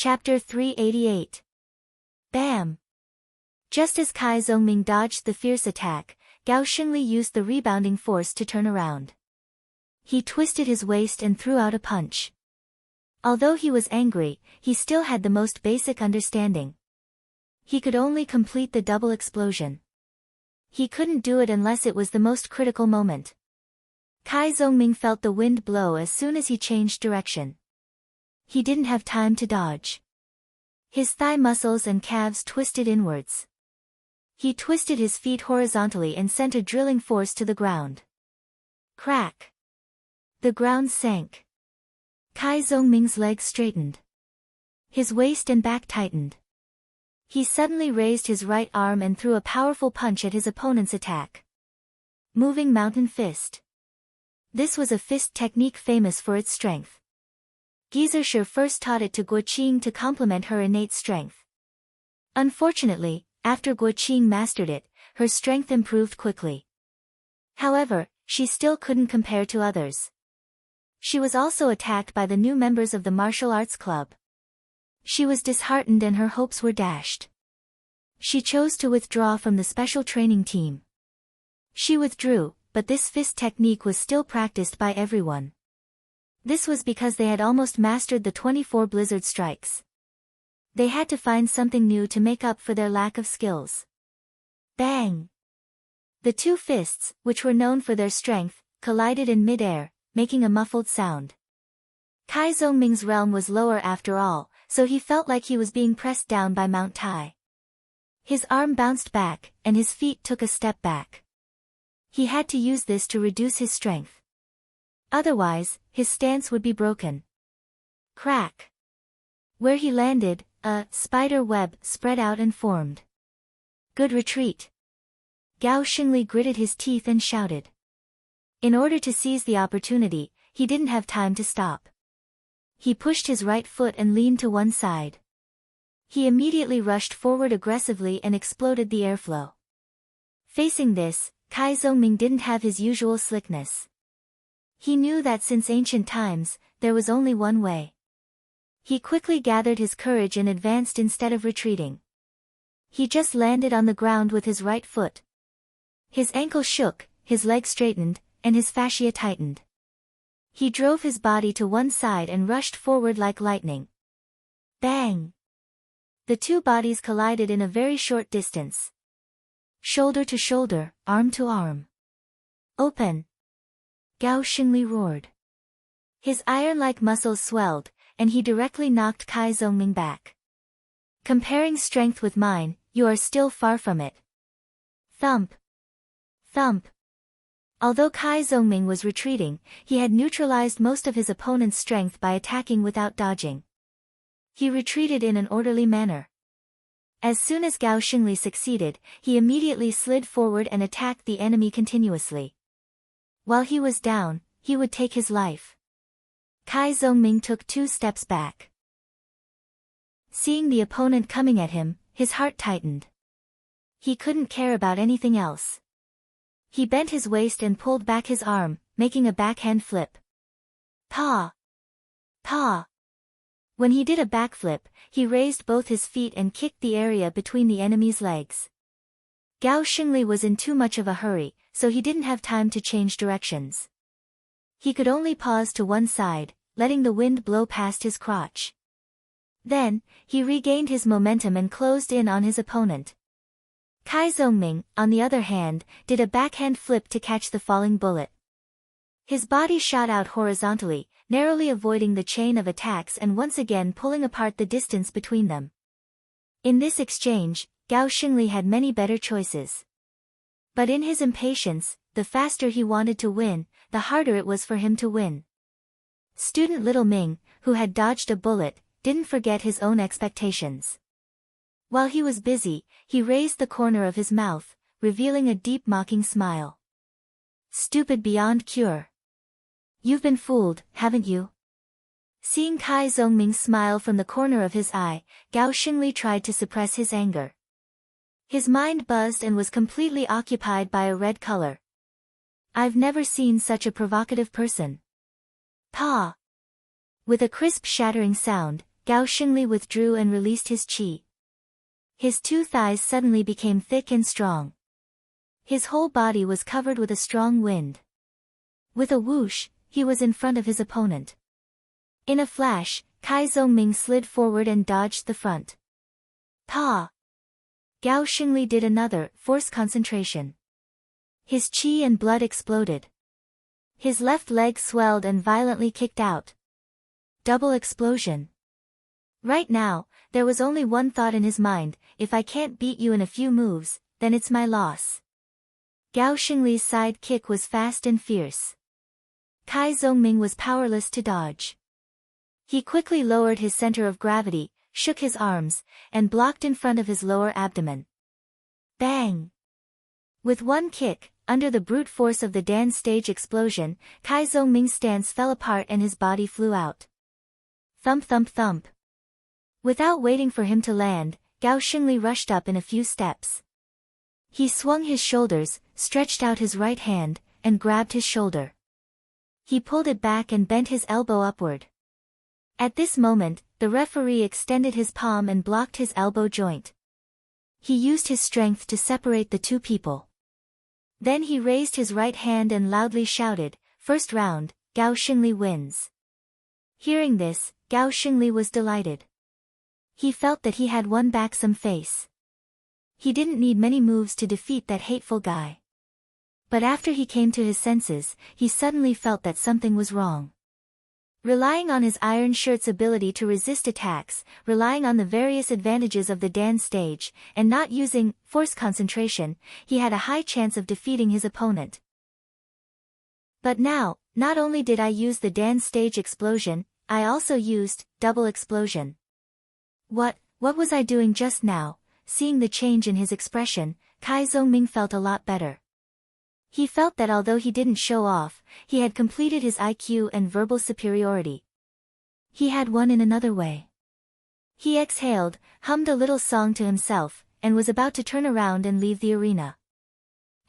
Chapter 388. Bam! Just as Kai Zhongming dodged the fierce attack, Gao Xingli used the rebounding force to turn around. He twisted his waist and threw out a punch. Although he was angry, he still had the most basic understanding. He could only complete the double explosion. He couldn't do it unless it was the most critical moment. Kai Zhongming felt the wind blow as soon as he changed direction. He didn't have time to dodge. His thigh muscles and calves twisted inwards. He twisted his feet horizontally and sent a drilling force to the ground. Crack! The ground sank. Kai Zhongming's legs straightened. His waist and back tightened. He suddenly raised his right arm and threw a powerful punch at his opponent's attack. Moving mountain fist. This was a fist technique famous for its strength. Gizershi first taught it to Guoqing to complement her innate strength. Unfortunately, after Guoqing mastered it, her strength improved quickly. However, she still couldn't compare to others. She was also attacked by the new members of the martial arts club. She was disheartened and her hopes were dashed. She chose to withdraw from the special training team. She withdrew, but this fist technique was still practiced by everyone. This was because they had almost mastered the 24 blizzard strikes. They had to find something new to make up for their lack of skills. Bang! The two fists, which were known for their strength, collided in mid-air, making a muffled sound. Kai Zhongming's realm was lower after all, so he felt like he was being pressed down by Mount Tai. His arm bounced back, and his feet took a step back. He had to use this to reduce his strength. Otherwise, his stance would be broken. Crack! Where he landed, a spider web spread out and formed. Good retreat. Gao Xingli gritted his teeth and shouted. In order to seize the opportunity, he didn't have time to stop. He pushed his right foot and leaned to one side. He immediately rushed forward aggressively and exploded the airflow. Facing this, Kai Zhongming didn't have his usual slickness. He knew that since ancient times, there was only one way. He quickly gathered his courage and advanced instead of retreating. He just landed on the ground with his right foot. His ankle shook, his leg straightened, and his fascia tightened. He drove his body to one side and rushed forward like lightning. Bang! The two bodies collided in a very short distance. Shoulder to shoulder, arm to arm. Open! Gao Xingli roared. His iron-like muscles swelled, and he directly knocked Kai Zhongming back. Comparing strength with mine, you are still far from it. Thump! Thump! Although Kai Zhongming was retreating, he had neutralized most of his opponent's strength by attacking without dodging. He retreated in an orderly manner. As soon as Gao Xingli succeeded, he immediately slid forward and attacked the enemy continuously. While he was down, he would take his life. Kai Zhongming took 2 steps back. Seeing the opponent coming at him, his heart tightened. He couldn't care about anything else. He bent his waist and pulled back his arm, making a backhand flip. Pa! Pa! When he did a backflip, he raised both his feet and kicked the area between the enemy's legs. Gao Xingli was in too much of a hurry, so he didn't have time to change directions. He could only pause to one side, letting the wind blow past his crotch. Then, he regained his momentum and closed in on his opponent. Kai Zhongming, on the other hand, did a backhand flip to catch the falling bullet. His body shot out horizontally, narrowly avoiding the chain of attacks and once again pulling apart the distance between them. In this exchange, Gao Xingli had many better choices. But in his impatience, the faster he wanted to win, the harder it was for him to win. Student Little Ming, who had dodged a bullet, didn't forget his own expectations. While he was busy, he raised the corner of his mouth, revealing a deep mocking smile. Stupid beyond cure. You've been fooled, haven't you? Seeing Kai Zhongming smile from the corner of his eye, Gao Xingli tried to suppress his anger. His mind buzzed and was completely occupied by a red color. I've never seen such a provocative person. Pa! With a crisp shattering sound, Gao Xingli withdrew and released his qi. His two thighs suddenly became thick and strong. His whole body was covered with a strong wind. With a whoosh, he was in front of his opponent. In a flash, Kai Zongming slid forward and dodged the front. Pa! Gao Xingli did another, force concentration. His qi and blood exploded. His left leg swelled and violently kicked out. Double explosion. Right now, there was only one thought in his mind: if I can't beat you in a few moves, then it's my loss. Gao Xingli's side kick was fast and fierce. Kai Zongming was powerless to dodge. He quickly lowered his center of gravity, shook his arms, and blocked in front of his lower abdomen. Bang! With one kick, under the brute force of the dance stage explosion, Kai Zongming's stance fell apart and his body flew out. Thump thump thump. Without waiting for him to land, Gao Xingli rushed up in a few steps. He swung his shoulders, stretched out his right hand, and grabbed his shoulder. He pulled it back and bent his elbow upward. At this moment, the referee extended his palm and blocked his elbow joint. He used his strength to separate the two people. Then he raised his right hand and loudly shouted, "First round, Gao Xingli wins." Hearing this, Gao Xingli was delighted. He felt that he had won back some face. He didn't need many moves to defeat that hateful guy. But after he came to his senses, he suddenly felt that something was wrong. Relying on his iron shirt's ability to resist attacks, relying on the various advantages of the dance stage, and not using force concentration, he had a high chance of defeating his opponent. But now, not only did I use the dance stage explosion, I also used double explosion. What was I doing just now? Seeing the change in his expression, Kai Zongming felt a lot better. He felt that although he didn't show off, he had completed his IQ and verbal superiority. He had won in another way. He exhaled, hummed a little song to himself, and was about to turn around and leave the arena.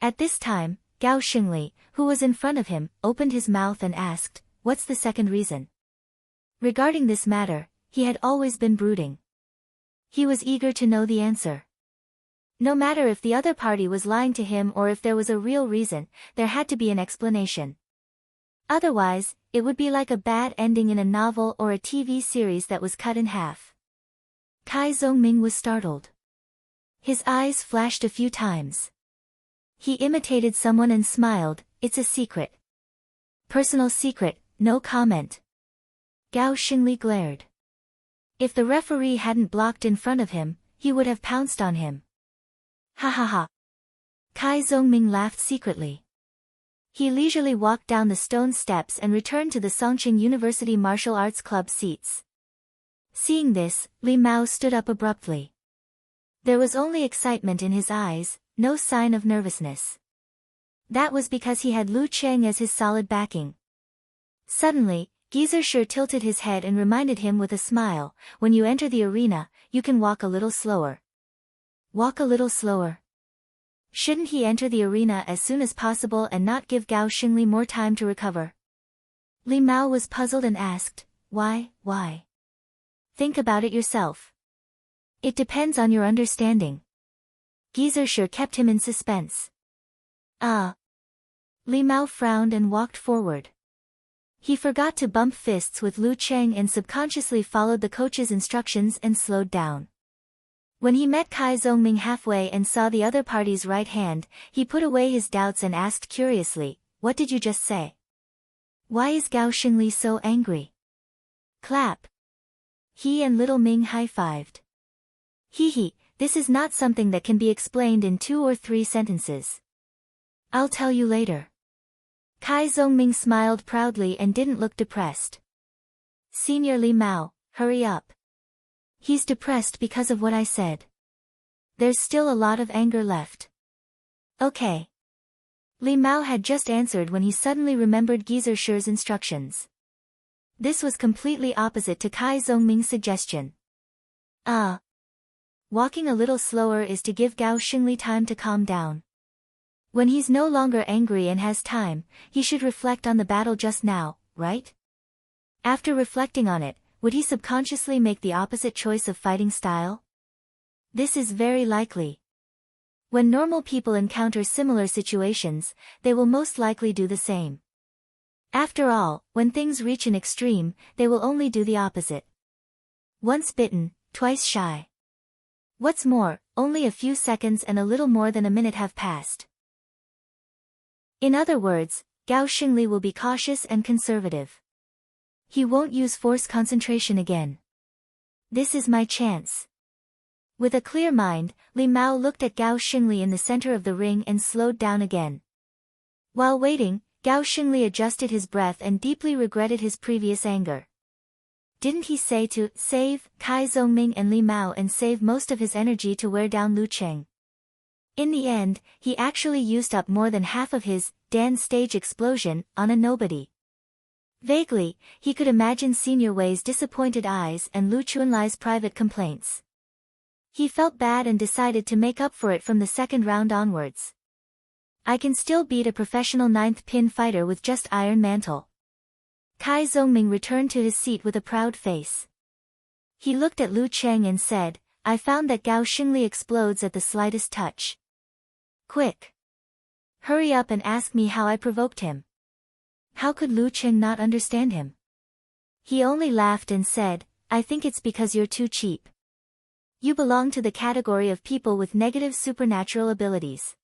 At this time, Gao Xingli, who was in front of him, opened his mouth and asked, "What's the second reason?" Regarding this matter, he had always been brooding. He was eager to know the answer. No matter if the other party was lying to him or if there was a real reason, there had to be an explanation. Otherwise, it would be like a bad ending in a novel or a TV series that was cut in half. Kai Zongming was startled. His eyes flashed a few times. He imitated someone and smiled. "It's a secret. Personal secret, no comment." Gao Xingli glared. If the referee hadn't blocked in front of him, he would have pounced on him. Ha ha ha. Kai Zongming laughed secretly. He leisurely walked down the stone steps and returned to the Songqing University Martial Arts Club seats. Seeing this, Li Mao stood up abruptly. There was only excitement in his eyes, no sign of nervousness. That was because he had Lu Cheng as his solid backing. Suddenly, Geyser tilted his head and reminded him with a smile, "When you enter the arena, you can walk a little slower." Walk a little slower. Shouldn't he enter the arena as soon as possible and not give Gao Xingli more time to recover? Li Mao was puzzled and asked, Why? Think about it yourself. It depends on your understanding. Geyser kept him in suspense. Li Mao frowned and walked forward. He forgot to bump fists with Lu Cheng and subconsciously followed the coach's instructions and slowed down. When he met Kai Zongming halfway and saw the other party's right hand, he put away his doubts and asked curiously, "What did you just say? Why is Gao Xingli so angry?" Clap. He and Little Ming high-fived. Hee, this is not something that can be explained in 2 or 3 sentences. I'll tell you later. Kai Zongming smiled proudly and didn't look depressed. Senior Li Mao, hurry up. He's depressed because of what I said. There's still a lot of anger left. Okay. Li Mao had just answered when he suddenly remembered Geyser's instructions. This was completely opposite to Kai Zongming's suggestion. Walking a little slower is to give Gao Xingli time to calm down. When he's no longer angry and has time, he should reflect on the battle just now, right? After reflecting on it, would he subconsciously make the opposite choice of fighting style? This is very likely. When normal people encounter similar situations, they will most likely do the same. After all, when things reach an extreme, they will only do the opposite. Once bitten, twice shy. What's more, only a few seconds and a little more than a minute have passed. In other words, Gao Xingli will be cautious and conservative. He won't use force concentration again. This is my chance. With a clear mind, Li Mao looked at Gao Xingli in the center of the ring and slowed down again. While waiting, Gao Xingli adjusted his breath and deeply regretted his previous anger. Didn't he say to save Cai Zongming and Li Mao and save most of his energy to wear down Lu Cheng? In the end, he actually used up more than half of his Dan stage explosion on a nobody. Vaguely, he could imagine Senior Wei's disappointed eyes and Lu Chunlai's private complaints. He felt bad and decided to make up for it from the second round onwards. I can still beat a professional 9th pin fighter with just Iron Mantle. Cai Zongming returned to his seat with a proud face. He looked at Lu Cheng and said, I found that Gao Xingli explodes at the slightest touch. Quick! Hurry up and ask me how I provoked him. How could Lu Cheng not understand him? He only laughed and said, I think it's because you're too cheap. You belong to the category of people with negative supernatural abilities.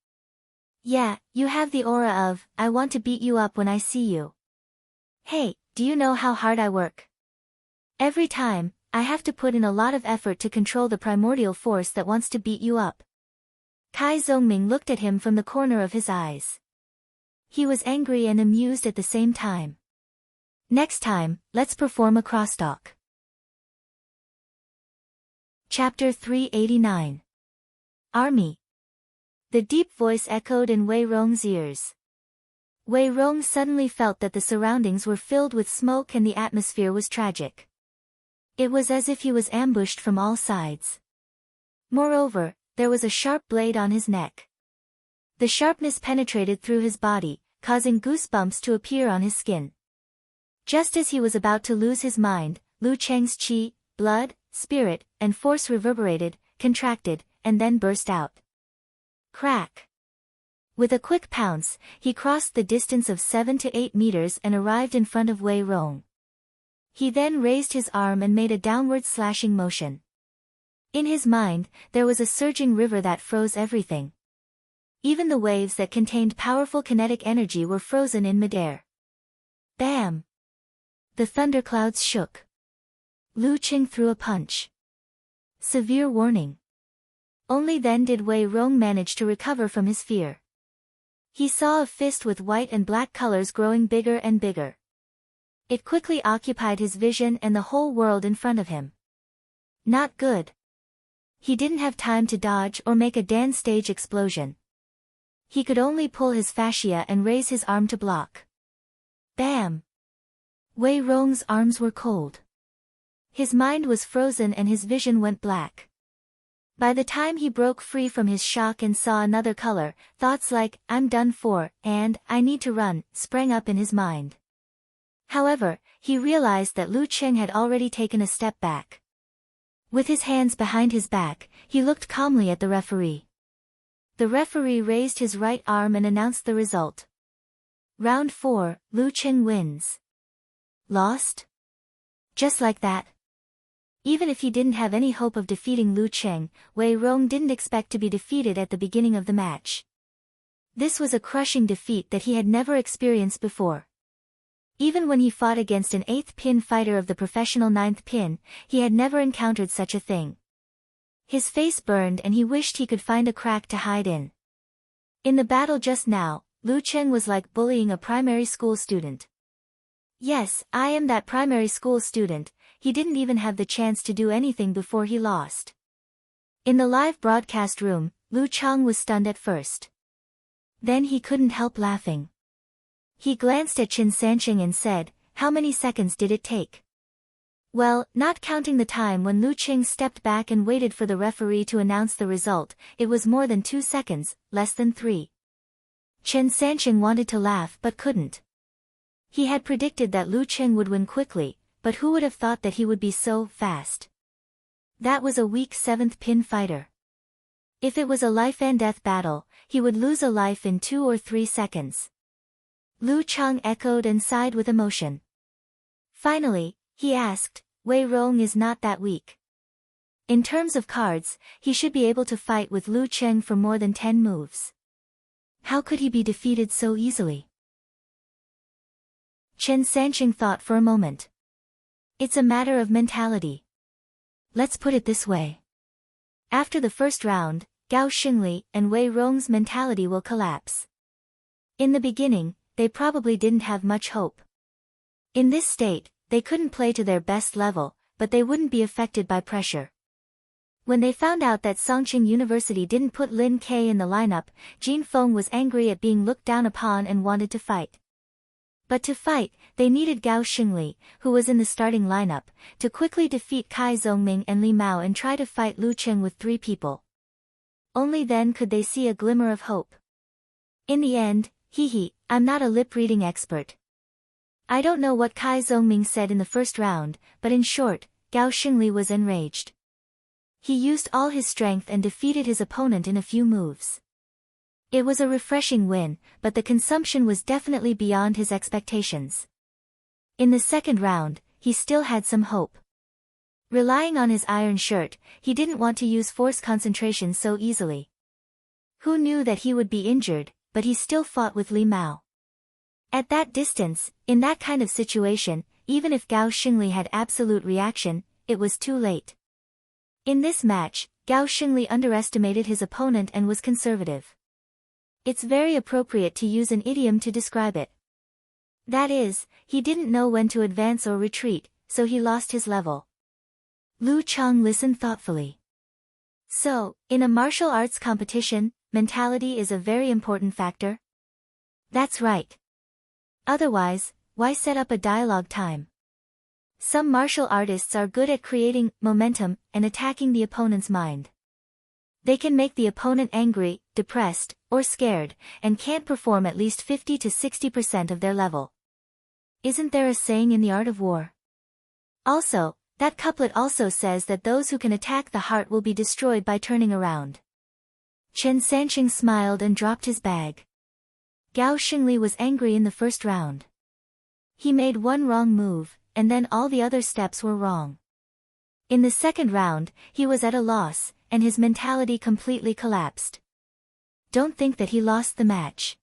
Yeah, you have the aura of, I want to beat you up when I see you. Hey, do you know how hard I work? Every time, I have to put in a lot of effort to control the primordial force that wants to beat you up. Cai Zongming looked at him from the corner of his eyes. He was angry and amused at the same time. Next time, let's perform a crosstalk. Chapter 389. Army. The deep voice echoed in Wei Rong's ears. Wei Rong suddenly felt that the surroundings were filled with smoke and the atmosphere was tragic. It was as if he was ambushed from all sides. Moreover, there was a sharp blade on his neck. The sharpness penetrated through his body, causing goosebumps to appear on his skin. Just as he was about to lose his mind, Lu Cheng's qi, blood, spirit, and force reverberated, contracted, and then burst out. Crack! With a quick pounce, he crossed the distance of 7 to 8 meters and arrived in front of Wei Rong. He then raised his arm and made a downward slashing motion. In his mind, there was a surging river that froze everything. Even the waves that contained powerful kinetic energy were frozen in midair. Bam! The thunderclouds shook. Lu Cheng threw a punch. Severe warning. Only then did Wei Rong manage to recover from his fear. He saw a fist with white and black colors growing bigger and bigger. It quickly occupied his vision and the whole world in front of him. Not good. He didn't have time to dodge or make a Dan stage explosion. He could only pull his fascia and raise his arm to block. Bam! Wei Rong's arms were cold. His mind was frozen and his vision went black. By the time he broke free from his shock and saw another color, thoughts like, I'm done for, and, I need to run, sprang up in his mind. However, he realized that Lu Cheng had already taken a step back. With his hands behind his back, he looked calmly at the referee. The referee raised his right arm and announced the result. Round 4, Lu Cheng wins. Lost? Just like that. Even if he didn't have any hope of defeating Lu Cheng, Wei Rong didn't expect to be defeated at the beginning of the match. This was a crushing defeat that he had never experienced before. Even when he fought against an 8th pin fighter of the professional 9th pin, he had never encountered such a thing. His face burned and he wished he could find a crack to hide in. In the battle just now, Lu Cheng was like bullying a primary school student. Yes, I am that primary school student. He didn't even have the chance to do anything before he lost. In the live broadcast room, Lu Chang was stunned at first. Then he couldn't help laughing. He glanced at Qin Sansheng and said, how many seconds did it take? Well, not counting the time when Lu Cheng stepped back and waited for the referee to announce the result, it was more than 2 seconds, less than 3. Qin Sansheng wanted to laugh but couldn't. He had predicted that Lu Cheng would win quickly, but who would have thought that he would be so fast? That was a weak 7th pin fighter. If it was a life-and-death battle, he would lose a life in 2 or 3 seconds. Lu Chang echoed and sighed with emotion. Finally, he asked, Wei Rong is not that weak. In terms of cards, he should be able to fight with Lu Cheng for more than 10 moves. How could he be defeated so easily? Chen Sanqing thought for a moment. It's a matter of mentality. Let's put it this way. After the first round, Gao Xingli and Wei Rong's mentality will collapse. In the beginning, they probably didn't have much hope. In this state, they couldn't play to their best level, but they wouldn't be affected by pressure. When they found out that Songqing University didn't put Lin Ke in the lineup, Jin Feng was angry at being looked down upon and wanted to fight. But to fight, they needed Gao Xingli, who was in the starting lineup, to quickly defeat Cai Zongming and Li Mao and try to fight Lu Cheng with 3 people. Only then could they see a glimmer of hope. In the end, I'm not a lip-reading expert. I don't know what Cai Zongming said in the first round, but in short, Gao Xingli was enraged. He used all his strength and defeated his opponent in a few moves. It was a refreshing win, but the consumption was definitely beyond his expectations. In the second round, he still had some hope. Relying on his iron shirt, he didn't want to use force concentration so easily. Who knew that he would be injured, but he still fought with Li Mao. At that distance, in that kind of situation, even if Gao Xingli had absolute reaction, it was too late. In this match, Gao Xingli underestimated his opponent and was conservative. It's very appropriate to use an idiom to describe it. That is, he didn't know when to advance or retreat, so he lost his level. Lu Chang listened thoughtfully. So, in a martial arts competition, mentality is a very important factor? That's right. Otherwise, why set up a dialogue time? Some martial artists are good at creating momentum and attacking the opponent's mind. They can make the opponent angry, depressed, or scared, and can't perform at least 50 to 60% of their level. Isn't there a saying in the art of war? Also, that couplet also says that those who can attack the heart will be destroyed by turning around. Chen Sanqing smiled and dropped his bag. Gao Xingli was angry in the first round. He made one wrong move, and then all the other steps were wrong. In the second round, he was at a loss, and his mentality completely collapsed. Don't think that he lost the match.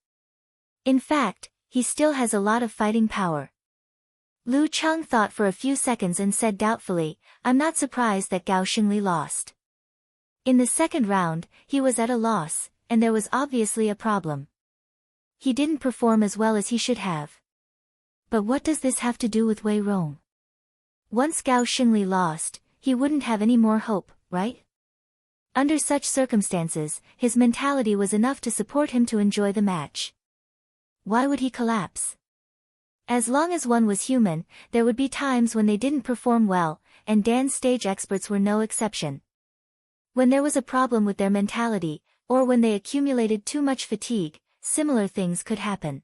In fact, he still has a lot of fighting power. Lu Chang thought for a few seconds and said doubtfully, I'm not surprised that Gao Xingli lost. In the second round, he was at a loss, and there was obviously a problem. He didn't perform as well as he should have. But what does this have to do with Wei Rong? Once Gao Xingli lost, he wouldn't have any more hope, right? Under such circumstances, his mentality was enough to support him to enjoy the match. Why would he collapse? As long as one was human, there would be times when they didn't perform well, and dance stage experts were no exception. When there was a problem with their mentality, or when they accumulated too much fatigue, similar things could happen.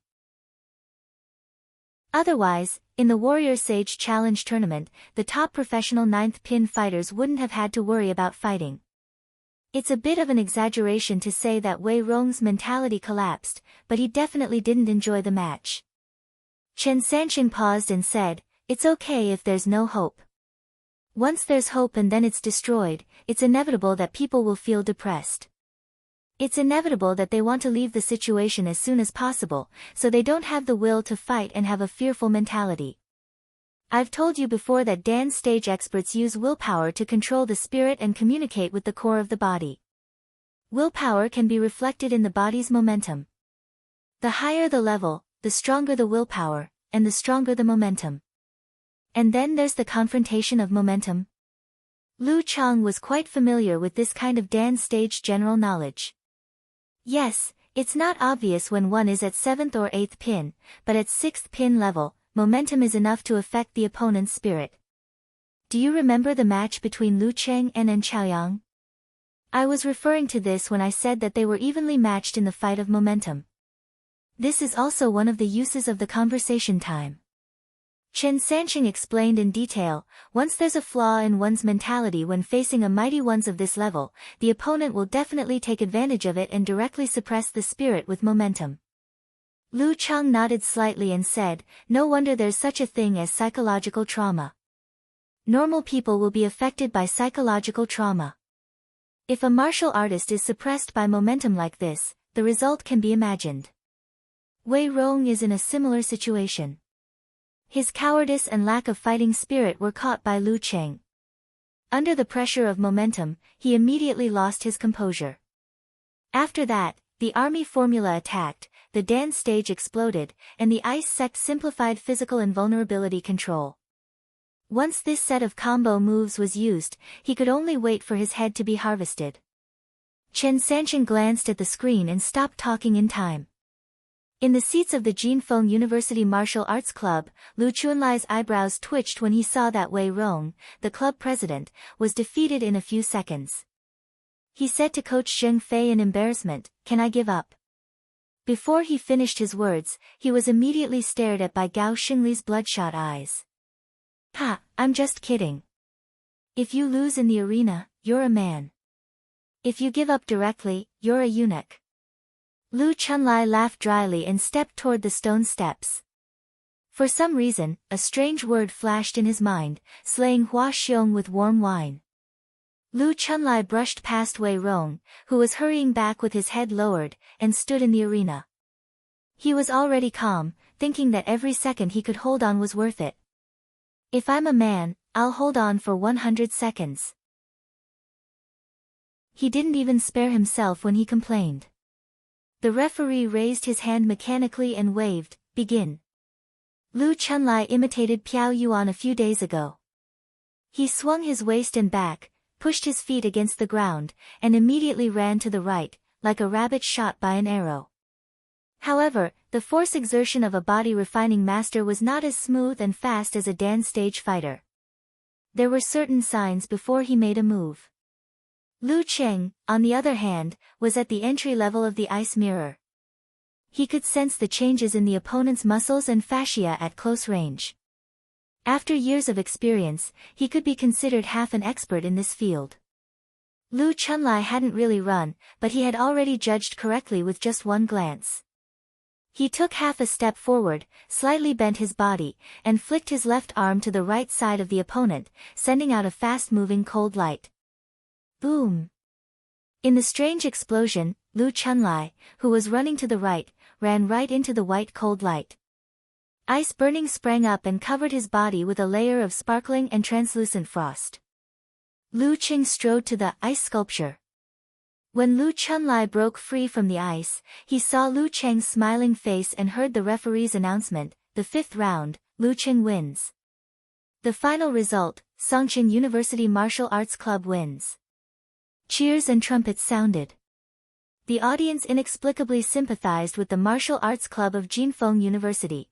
Otherwise, in the Warrior Sage Challenge tournament, the top professional 9th pin fighters wouldn't have had to worry about fighting. It's a bit of an exaggeration to say that Wei Rong's mentality collapsed, but he definitely didn't enjoy the match. Chen Sanqing paused and said, it's okay if there's no hope. Once there's hope and then it's destroyed, it's inevitable that people will feel depressed. It's inevitable that they want to leave the situation as soon as possible, so they don't have the will to fight and have a fearful mentality. I've told you before that dance stage experts use willpower to control the spirit and communicate with the core of the body. Willpower can be reflected in the body's momentum. The higher the level, the stronger the willpower, and the stronger the momentum. And then there's the confrontation of momentum. Lu Chang was quite familiar with this kind of dance stage general knowledge. Yes, it's not obvious when one is at 7th or 8th pin, but at 6th pin level, momentum is enough to affect the opponent's spirit. Do you remember the match between Lu Cheng and An Chaoyang? I was referring to this when I said that they were evenly matched in the fight of momentum. This is also one of the uses of the conversation time. Chen Sanqing explained in detail, once there's a flaw in one's mentality when facing a mighty ones of this level, the opponent will definitely take advantage of it and directly suppress the spirit with momentum. Lu Chang nodded slightly and said, no wonder there's such a thing as psychological trauma. Normal people will be affected by psychological trauma. If a martial artist is suppressed by momentum like this, the result can be imagined. Wei Rong is in a similar situation. His cowardice and lack of fighting spirit were caught by Lu Cheng. Under the pressure of momentum, he immediately lost his composure. After that, the army formula attacked, the dance stage exploded, and the ice sect simplified physical invulnerability control. Once this set of combo moves was used, he could only wait for his head to be harvested. Chen Sanqing glanced at the screen and stopped talking in time. In the seats of the Jinfeng University Martial Arts Club, Lu Chunlai's eyebrows twitched when he saw that Wei Rong, the club president, was defeated in a few seconds. He said to Coach Zheng Fei in embarrassment, "Can I give up?" Before he finished his words, he was immediately stared at by Gao Xingli's bloodshot eyes. "Ha, I'm just kidding. If you lose in the arena, you're a man. If you give up directly, you're a eunuch." Lu Chunlai laughed dryly and stepped toward the stone steps. For some reason, a strange word flashed in his mind, slaying Hua Xiong with warm wine. Lu Chunlai brushed past Wei Rong, who was hurrying back with his head lowered, and stood in the arena. He was already calm, thinking that every second he could hold on was worth it. "If I'm a man, I'll hold on for 100 seconds. He didn't even spare himself when he complained. The referee raised his hand mechanically and waved, "Begin." Lu Chunlai imitated Piao Yuan a few days ago. He swung his waist and back, pushed his feet against the ground, and immediately ran to the right, like a rabbit shot by an arrow. However, the force exertion of a body-refining master was not as smooth and fast as a dance stage fighter. There were certain signs before he made a move. Lu Cheng, on the other hand, was at the entry level of the ice mirror. He could sense the changes in the opponent's muscles and fascia at close range. After years of experience, he could be considered half an expert in this field. Lu Chunlai hadn't really run, but he had already judged correctly with just one glance. He took half a step forward, slightly bent his body, and flicked his left arm to the right side of the opponent, sending out a fast-moving cold light. Boom! In the strange explosion, Lu Chunlai, who was running to the right, ran right into the white cold light. Ice burning sprang up and covered his body with a layer of sparkling and translucent frost. Lu Cheng strode to the ice sculpture. When Lu Chunlai broke free from the ice, he saw Lu Cheng's smiling face and heard the referee's announcement, "The 5th round, Lu Cheng wins." The final result, Songqing University Martial Arts Club wins. Cheers and trumpets sounded. The audience inexplicably sympathized with the Martial Arts Club of Jinfeng University.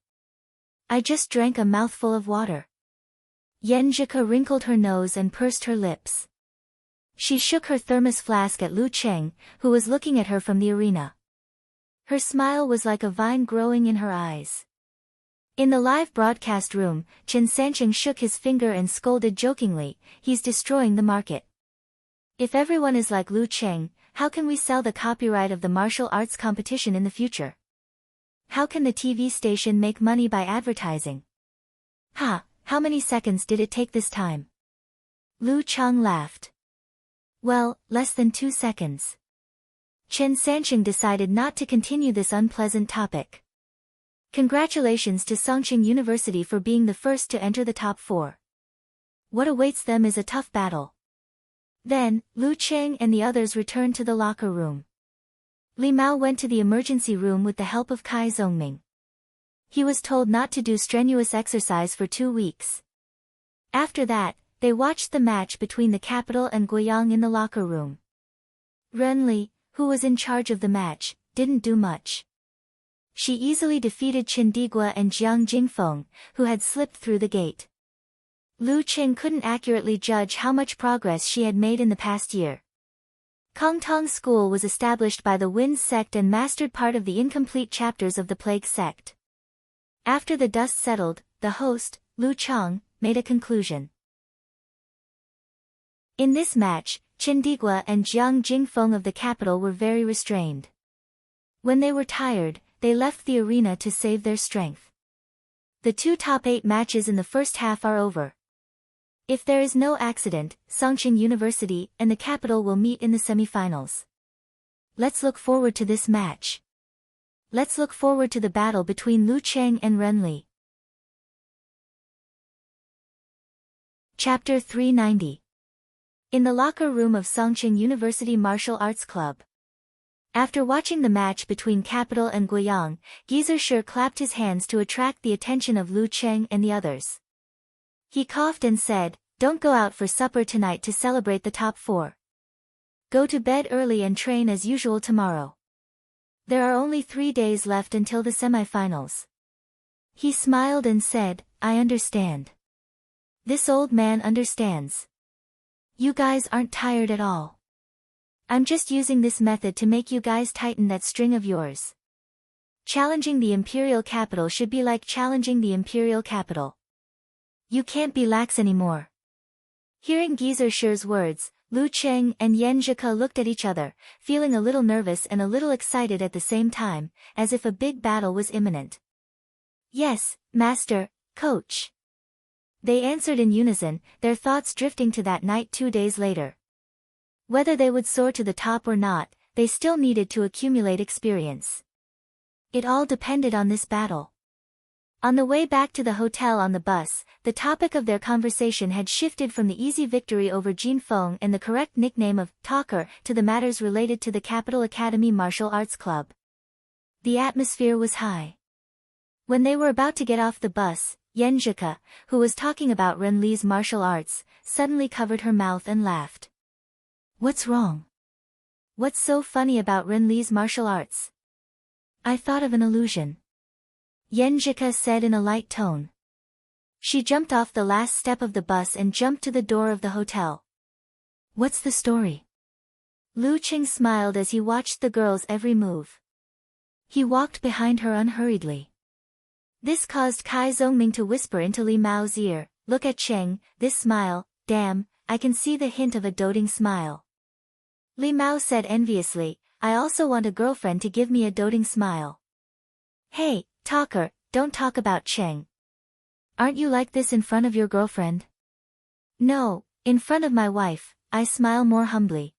"I just drank a mouthful of water." Yan Zhika wrinkled her nose and pursed her lips. She shook her thermos flask at Lu Cheng, who was looking at her from the arena. Her smile was like a vine growing in her eyes. In the live broadcast room, Chen Sanqing shook his finger and scolded jokingly, "He's destroying the market. If everyone is like Lu Cheng, how can we sell the copyright of the martial arts competition in the future? How can the TV station make money by advertising?" "Ha, how many seconds did it take this time?" Lu Chang laughed. "Well, less than 2 seconds. Chen Sanqing decided not to continue this unpleasant topic. Congratulations to Songqing University for being the first to enter the top 4. What awaits them is a tough battle. Then, Lu Cheng and the others returned to the locker room. Li Mao went to the emergency room with the help of Kai Zongming. He was told not to do strenuous exercise for 2 weeks. After that, they watched the match between the capital and Guiyang in the locker room. Ren Li, who was in charge of the match, didn't do much. She easily defeated Chen Digua and Jiang Jingfeng, who had slipped through the gate. Lu Cheng couldn't accurately judge how much progress she had made in the past year. Kongtong School was established by the Wind sect and mastered part of the incomplete chapters of the Plague sect. After the dust settled, the host, Lu Chang, made a conclusion. In this match, Chen Digua and Jiang Jingfeng of the capital were very restrained. When they were tired, they left the arena to save their strength. The 2 top 8 matches in the first half are over. If there is no accident, Songqing University and the capital will meet in the semifinals. Let's look forward to this match. Let's look forward to the battle between Lu Cheng and Ren Li. Chapter 390. In the locker room of Songqing University Martial Arts Club. After watching the match between Capital and Guiyang, Geezer Shi clapped his hands to attract the attention of Lu Cheng and the others. He coughed and said, "Don't go out for supper tonight to celebrate the top 4. Go to bed early and train as usual tomorrow. There are only 3 days left until the semifinals." He smiled and said, "I understand." This old man understands. You guys aren't tired at all. I'm just using this method to make you guys tighten that string of yours. Challenging the imperial capital should be like challenging the imperial capital. You can't be lax anymore. Hearing Geezer Shi's words, Lu Cheng and Yan Zhike looked at each other, feeling a little nervous and a little excited at the same time, as if a big battle was imminent. "Yes, Master, Coach." They answered in unison, their thoughts drifting to that night 2 days later. Whether they would soar to the top or not, they still needed to accumulate experience. It all depended on this battle. On the way back to the hotel on the bus, the topic of their conversation had shifted from the easy victory over Jin Feng and the correct nickname of Talker to the matters related to the Capital Academy Martial Arts Club. The atmosphere was high. When they were about to get off the bus, Yan Zhike, who was talking about Ren Li's martial arts, suddenly covered her mouth and laughed. "What's wrong? What's so funny about Ren Li's martial arts?" "I thought of an illusion," Yan Zhike said in a light tone. She jumped off the last step of the bus and jumped to the door of the hotel. "What's the story?" Lu Cheng smiled as he watched the girl's every move. He walked behind her unhurriedly. This caused Kai Zongming to whisper into Li Mao's ear, "Look at Cheng, this smile, damn, I can see the hint of a doting smile." Li Mao said enviously, "I also want a girlfriend to give me a doting smile." "Hey, Talker, don't talk about Cheng. Aren't you like this in front of your girlfriend?" "No, in front of my wife, I smile more humbly."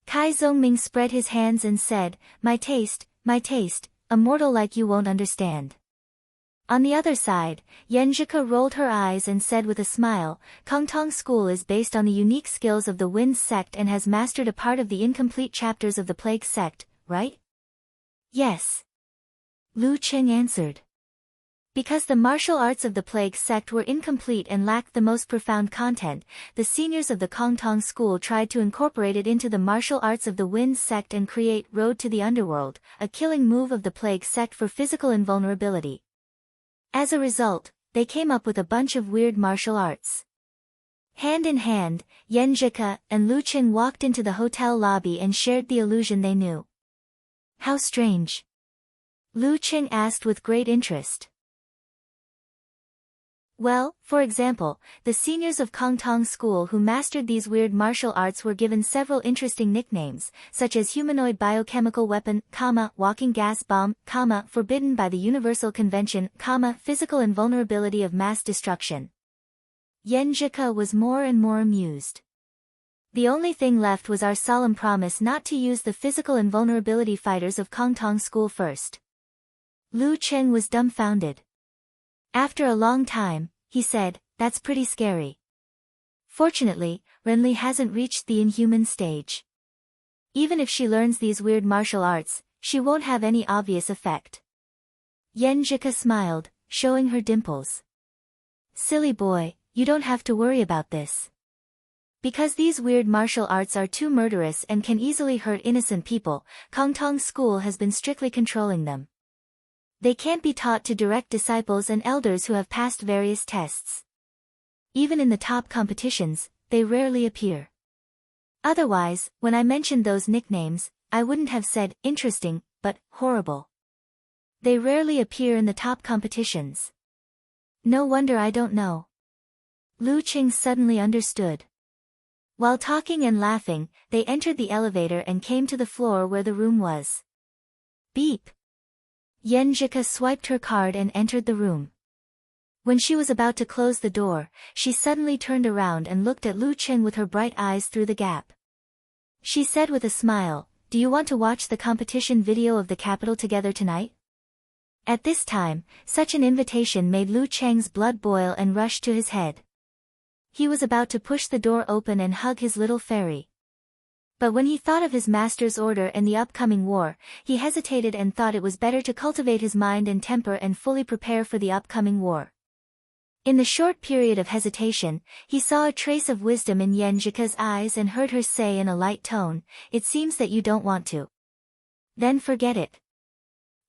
Kai Zongming spread his hands and said, my taste, a mortal like you won't understand." On the other side, Yan Zhike rolled her eyes and said with a smile, "Kongtong School is based on the unique skills of the Wind sect and has mastered a part of the incomplete chapters of the Plague sect, right?" "Yes," Lu Cheng answered. Because the martial arts of the Plague sect were incomplete and lacked the most profound content, the seniors of the Kongtong School tried to incorporate it into the martial arts of the Wind sect and create Road to the Underworld, a killing move of the Plague sect for physical invulnerability. As a result, they came up with a bunch of weird martial arts. Hand in hand, Yan Zhike and Lu Cheng walked into the hotel lobby and shared the illusion they knew. "How strange?" Lu Cheng asked with great interest. "Well, for example, the seniors of Kongtong School who mastered these weird martial arts were given several interesting nicknames, such as humanoid biochemical weapon, walking gas bomb, forbidden by the Universal Convention, physical invulnerability of mass destruction." Yan Zhike was more and more amused. The only thing left was our solemn promise not to use the physical invulnerability fighters of Kongtong School first. Lu Cheng was dumbfounded. After a long time, he said, "That's pretty scary." Fortunately, Ren Li hasn't reached the inhuman stage. Even if she learns these weird martial arts, she won't have any obvious effect. Yan Zhike smiled, showing her dimples. "Silly boy, you don't have to worry about this. Because these weird martial arts are too murderous and can easily hurt innocent people, Kongtong School has been strictly controlling them. They can't be taught to direct disciples and elders who have passed various tests. Even in the top competitions, they rarely appear. Otherwise, when I mentioned those nicknames, I wouldn't have said interesting, but horrible. They rarely appear in the top competitions. No wonder I don't know. Lu Qing suddenly understood. While talking and laughing, they entered the elevator and came to the floor where the room was. Beep. Yenjika swiped her card and entered the room. When she was about to close the door, she suddenly turned around and looked at Lu Qing with her bright eyes through the gap. She said with a smile, "Do you want to watch the competition video of the capital together tonight?" At this time, such an invitation made Lu Cheng's blood boil and rush to his head. He was about to push the door open and hug his little fairy. But when he thought of his master's order and the upcoming war, he hesitated and thought it was better to cultivate his mind and temper and fully prepare for the upcoming war. In the short period of hesitation, he saw a trace of wisdom in Yenjika's eyes and heard her say in a light tone, "It seems that you don't want to. Then forget it."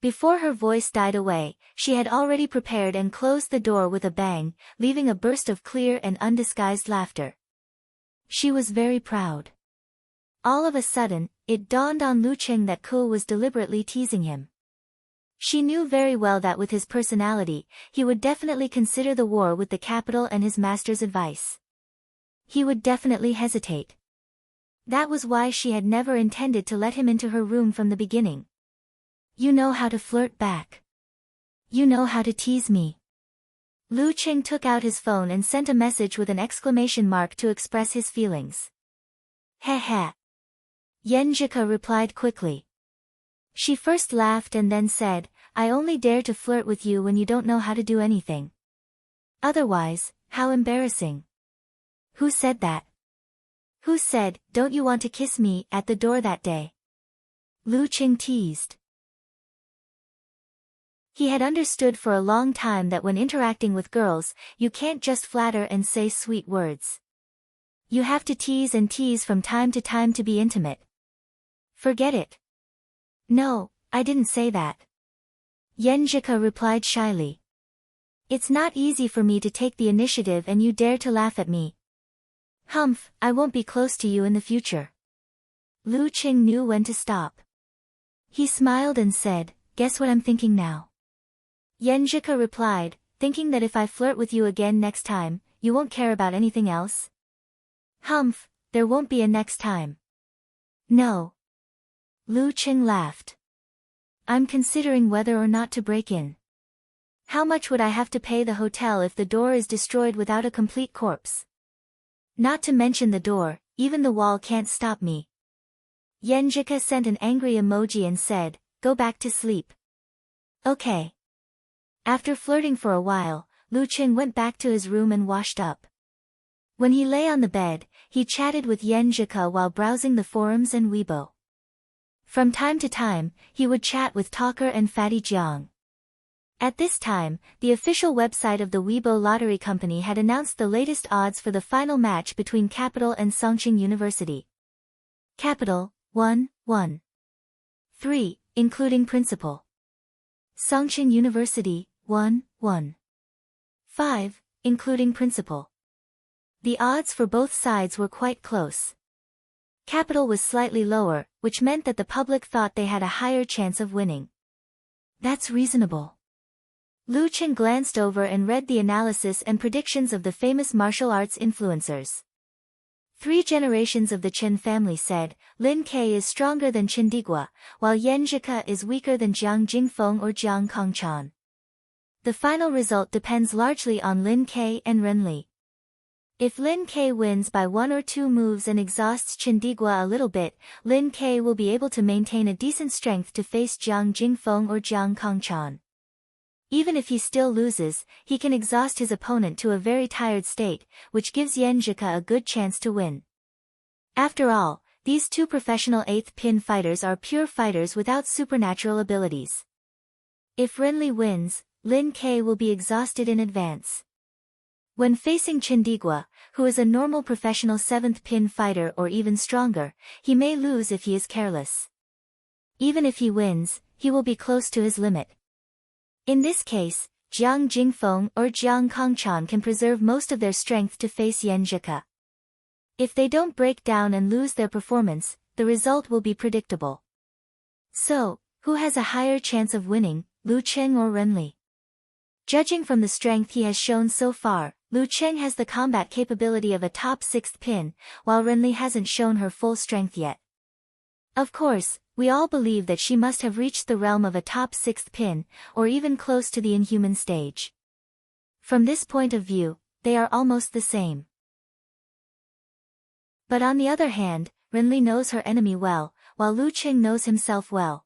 Before her voice died away, she had already prepared and closed the door with a bang, leaving a burst of clear and undisguised laughter. She was very proud. All of a sudden, it dawned on Lu Qing that Ku was deliberately teasing him. She knew very well that with his personality, he would definitely consider the war with the capital and his master's advice. He would definitely hesitate. That was why she had never intended to let him into her room from the beginning. "You know how to flirt back. You know how to tease me." Lu Qing took out his phone and sent a message with an exclamation mark to express his feelings. "Heh heh." Yenjika replied quickly. She first laughed and then said, "I only dare to flirt with you when you don't know how to do anything. Otherwise, how embarrassing." "Who said that? Who said, 'Don't you want to kiss me,' at the door that day?" Lu Qing teased. He had understood for a long time that when interacting with girls, you can't just flatter and say sweet words. You have to tease and tease from time to time to be intimate. "Forget it." "No, I didn't say that." Yenjika replied shyly. "It's not easy for me to take the initiative and you dare to laugh at me. Humph, I won't be close to you in the future." Lu Qing knew when to stop. He smiled and said, "Guess what I'm thinking now?" Yenjika replied, "Thinking that if I flirt with you again next time, you won't care about anything else?" "Humph, there won't be a next time." "No." Lu Qing laughed. "I'm considering whether or not to break in. How much would I have to pay the hotel if the door is destroyed without a complete corpse? Not to mention the door, even the wall can't stop me." Yenjika sent an angry emoji and said, "Go back to sleep." "Okay." After flirting for a while, Lu Qing went back to his room and washed up. When he lay on the bed, he chatted with Yenjika while browsing the forums and Weibo. From time to time, he would chat with Talker and Fatty Jiang. At this time, the official website of the Weibo Lottery Company had announced the latest odds for the final match between Capital and Songqing University. Capital, 1-1. 3, including principal. Songqing University, 1-1. 5, including principal. The odds for both sides were quite close. Capital was slightly lower, which meant that the public thought they had a higher chance of winning. That's reasonable. Lu Qing glanced over and read the analysis and predictions of the famous martial arts influencers. 3 generations of the Chen family said, Lin Ke is stronger than Chen Digua, while Yenjika is weaker than Jiang Jingfeng or Jiang Kongchan. The final result depends largely on Lin Ke and Ren Li. If Lin Ke wins by 1 or 2 moves and exhausts Chen Digua a little bit, Lin Ke will be able to maintain a decent strength to face Jiang Jingfeng or Jiang Kongchan. Even if he still loses, he can exhaust his opponent to a very tired state, which gives Yenjika a good chance to win. After all, these 2 professional 8th pin fighters are pure fighters without supernatural abilities. If Ren Li wins, Lin Ke will be exhausted in advance. When facing Chen Digua, who is a normal professional 7th pin fighter or even stronger, he may lose if he is careless. Even if he wins, he will be close to his limit. In this case, Jiang Jingfeng or Jiang Kongchan can preserve most of their strength to face Yenjika. If they don't break down and lose their performance, the result will be predictable. So, who has a higher chance of winning, Lu Qing or Ren Li? Judging from the strength he has shown so far, Lu Cheng has the combat capability of a top 6th pin, while Renly hasn't shown her full strength yet. Of course, we all believe that she must have reached the realm of a top 6th pin, or even close to the inhuman stage. From this point of view, they are almost the same. But on the other hand, Renly knows her enemy well, while Lu Cheng knows himself well.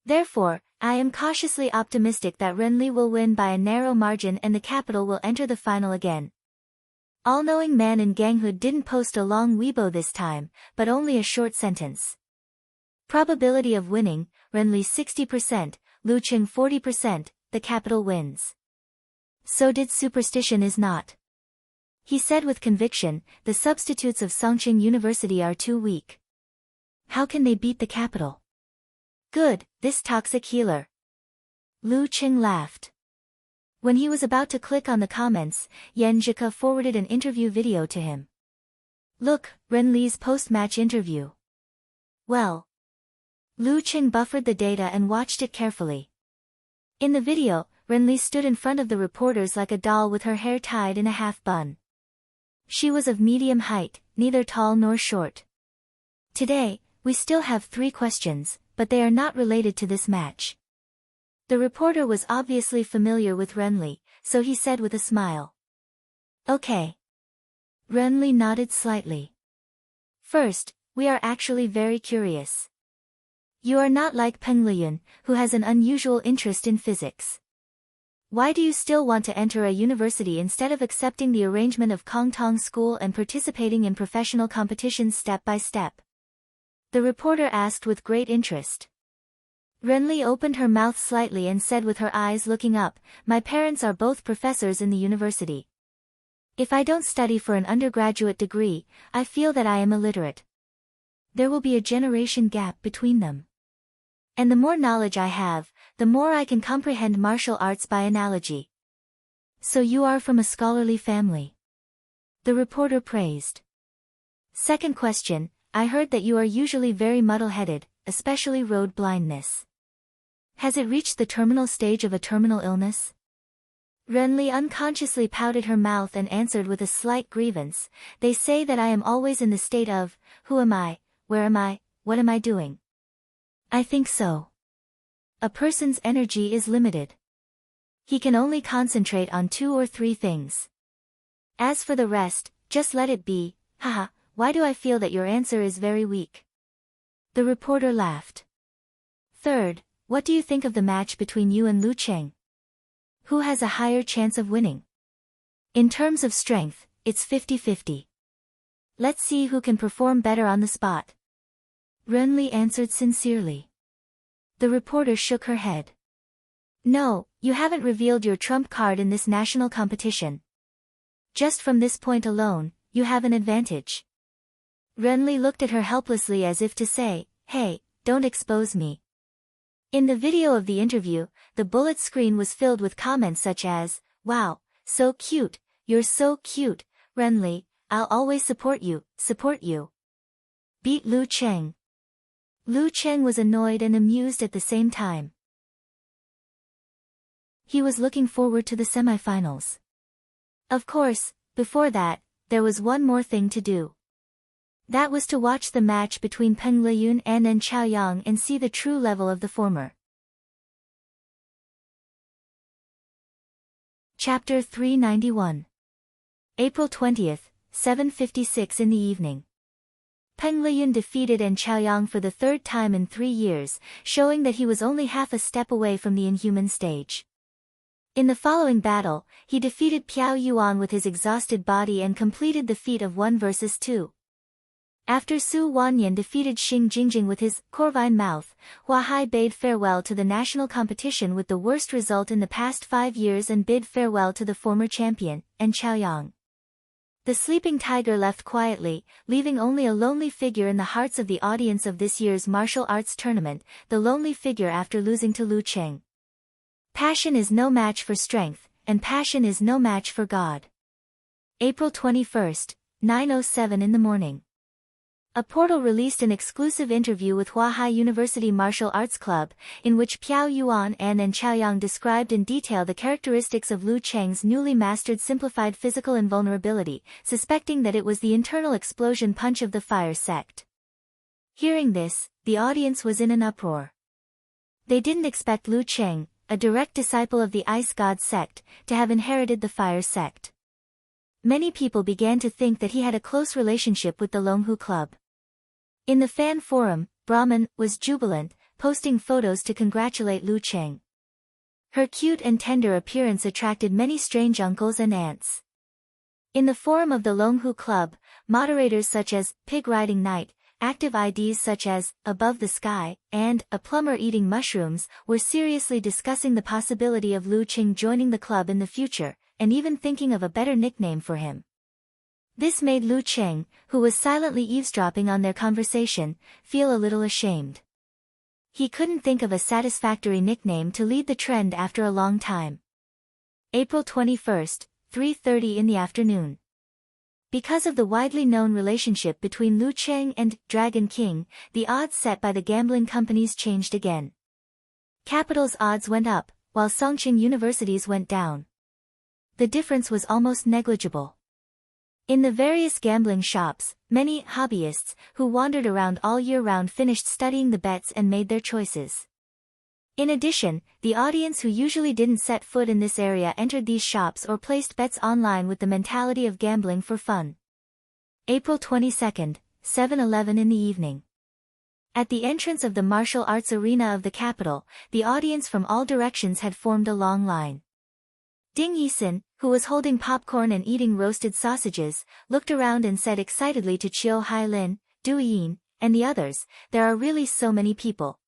Therefore, I am cautiously optimistic that Renly will win by a narrow margin and the capital will enter the final again. All-knowing man in ganghood didn't post a long Weibo this time, but only a short sentence. Probability of winning, Renly 60%, Lu Cheng 40%, the capital wins. So did superstition is not. He said with conviction, the substitutes of Songqing University are too weak. How can they beat the capital? Good, this toxic healer. Lu Cheng laughed. When he was about to click on the comments, Yan Zhika forwarded an interview video to him. Look, Renly's post-match interview. Well. Lu Cheng buffered the data and watched it carefully. In the video, Renly stood in front of the reporters like a doll with her hair tied in a half bun. She was of medium height, neither tall nor short. Today, we still have 3 questions, but they are not related to this match. The reporter was obviously familiar with Renly, so he said with a smile. Okay. Renly nodded slightly. First, we are actually very curious. You are not like Peng Liyun, who has an unusual interest in physics. Why do you still want to enter a university instead of accepting the arrangement of Kongtong School and participating in professional competitions step by step? The reporter asked with great interest. Renly opened her mouth slightly and said with her eyes looking up, my parents are both professors in the university. If I don't study for an undergraduate degree, I feel that I am illiterate. There will be a generation gap between them. And the more knowledge I have, the more I can comprehend martial arts by analogy. So you are from a scholarly family. The reporter praised. Second question, I heard that you are usually very muddle-headed, especially road blindness. Has it reached the terminal stage of a terminal illness? Renly unconsciously pouted her mouth and answered with a slight grievance, they say that I am always in the state of, who am I, where am I, what am I doing? I think so. A person's energy is limited. He can only concentrate on 2 or 3 things. As for the rest, just let it be, haha, why do I feel that your answer is very weak? The reporter laughed. Third, what do you think of the match between you and Lu Cheng? Who has a higher chance of winning? In terms of strength, it's 50-50. Let's see who can perform better on the spot. Renly answered sincerely. The reporter shook her head. No, you haven't revealed your trump card in this national competition. Just from this point alone, you have an advantage. Renly looked at her helplessly as if to say, hey, don't expose me. In the video of the interview, the bullet screen was filled with comments such as, wow, so cute, you're so cute, Renly, I'll always support you. Beat Lu Cheng. Lu Cheng was annoyed and amused at the same time. He was looking forward to the semifinals. Of course, before that, there was one more thing to do. That was to watch the match between Peng Liyun and Nen Chaoyang and see the true level of the former. Chapter 391. April 20th, 7:56 in the evening. Peng Liyun defeated Nen Chaoyang for the 3rd time in 3 years, showing that he was only half a step away from the inhuman stage. In the following battle, he defeated Piao Yuan with his exhausted body and completed the feat of 1 versus 2. After Su Wanyan defeated Xing Jingjing with his corvine mouth, Hua Hai bade farewell to the national competition with the worst result in the past 5 years and bid farewell to the former champion, Nen Chaoyang. The sleeping tiger left quietly, leaving only a lonely figure in the hearts of the audience of this year's martial arts tournament, the lonely figure after losing to Lu Cheng. Passion is no match for strength, and passion is no match for God. April 21st, 9:07 in the morning. A portal released an exclusive interview with Huahai University Martial Arts Club, in which Piao Yuan and Chaoyang described in detail the characteristics of Lu Cheng's newly mastered simplified physical invulnerability, suspecting that it was the internal explosion punch of the fire sect. Hearing this, the audience was in an uproar. They didn't expect Lu Cheng, a direct disciple of the Ice God sect, to have inherited the fire sect. Many people began to think that he had a close relationship with the Longhu Club. In the fan forum, Brahman was jubilant, posting photos to congratulate Lu Cheng. Her cute and tender appearance attracted many strange uncles and aunts. In the forum of the Longhu Club, moderators such as Pig Riding Knight, active IDs such as Above the Sky and A Plumber Eating Mushrooms were seriously discussing the possibility of Lu Cheng joining the club in the future, and even thinking of a better nickname for him. This made Lu Cheng, who was silently eavesdropping on their conversation, feel a little ashamed. He couldn't think of a satisfactory nickname to lead the trend after a long time. April 21st, 3:30 in the afternoon. Because of the widely known relationship between Lu Cheng and Dragon King, the odds set by the gambling companies changed again. Capital's odds went up, while Songqing University's went down. The difference was almost negligible. In the various gambling shops, many hobbyists who wandered around all year round finished studying the bets and made their choices. In addition, the audience who usually didn't set foot in this area entered these shops or placed bets online with the mentality of gambling for fun. April 22nd, 7:11 in the evening. At the entrance of the martial arts arena of the capital, the audience from all directions had formed a long line. Ding Yisin, who was holding popcorn and eating roasted sausages, looked around and said excitedly to Chiu Hailin, Du Yin, and the others, "There are really so many people."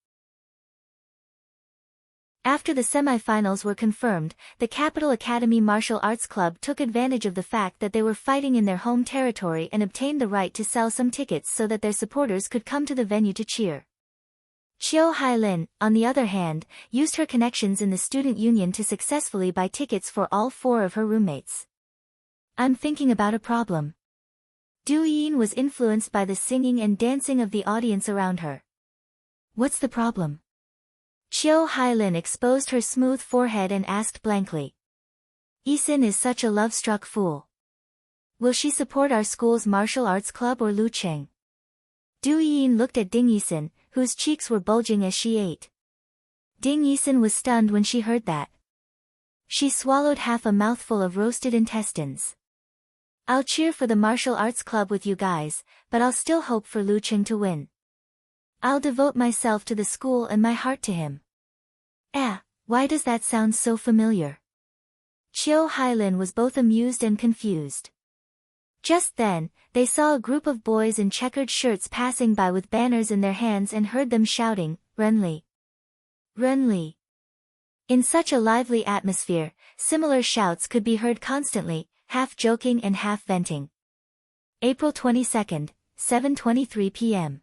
After the semi-finals were confirmed, the Capital Academy Martial Arts Club took advantage of the fact that they were fighting in their home territory and obtained the right to sell some tickets so that their supporters could come to the venue to cheer. Chiu Hailin, on the other hand, used her connections in the student union to successfully buy tickets for all 4 of her roommates. "I'm thinking about a problem." Du Yin was influenced by the singing and dancing of the audience around her. "What's the problem?" Chiu Hailin exposed her smooth forehead and asked blankly. "Yisin is such a love-struck fool. Will she support our school's martial arts club or Lu Cheng?" Du Yin looked at Ding Yisin, whose cheeks were bulging as she ate. Ding Yisin was stunned when she heard that. She swallowed half a mouthful of roasted intestines. "I'll cheer for the martial arts club with you guys, but I'll still hope for Lu Cheng to win. I'll devote myself to the school and my heart to him." Why does that sound so familiar? Chiu Hailin was both amused and confused. Just then, they saw a group of boys in checkered shirts passing by with banners in their hands and heard them shouting, "Renli! Renli!" In such a lively atmosphere, similar shouts could be heard constantly, half joking and half venting. April 22nd, 7:23 p.m.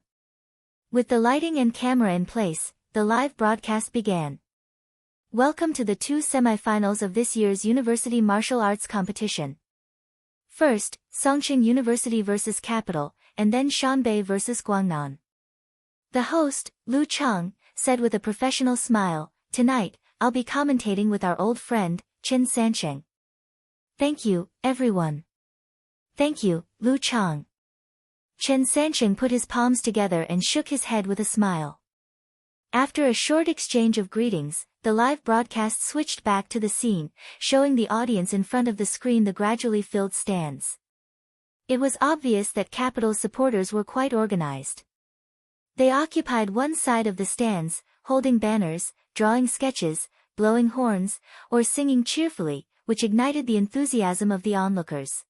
With the lighting and camera in place, the live broadcast began. Welcome to the 2 semifinals of this year's University Martial Arts Competition. First, Songqing University vs. Capital, and then Shanbei vs. Guangnan. The host, Lu Cheng, said with a professional smile, "Tonight, I'll be commentating with our old friend, Chen Sansheng." "Thank you, everyone." "Thank you, Lu Cheng." Chen Sansheng put his palms together and shook his head with a smile. After a short exchange of greetings, the live broadcast switched back to the scene, showing the audience in front of the screen the gradually filled stands. It was obvious that Capital's supporters were quite organized. They occupied one side of the stands, holding banners, drawing sketches, blowing horns, or singing cheerfully, which ignited the enthusiasm of the onlookers.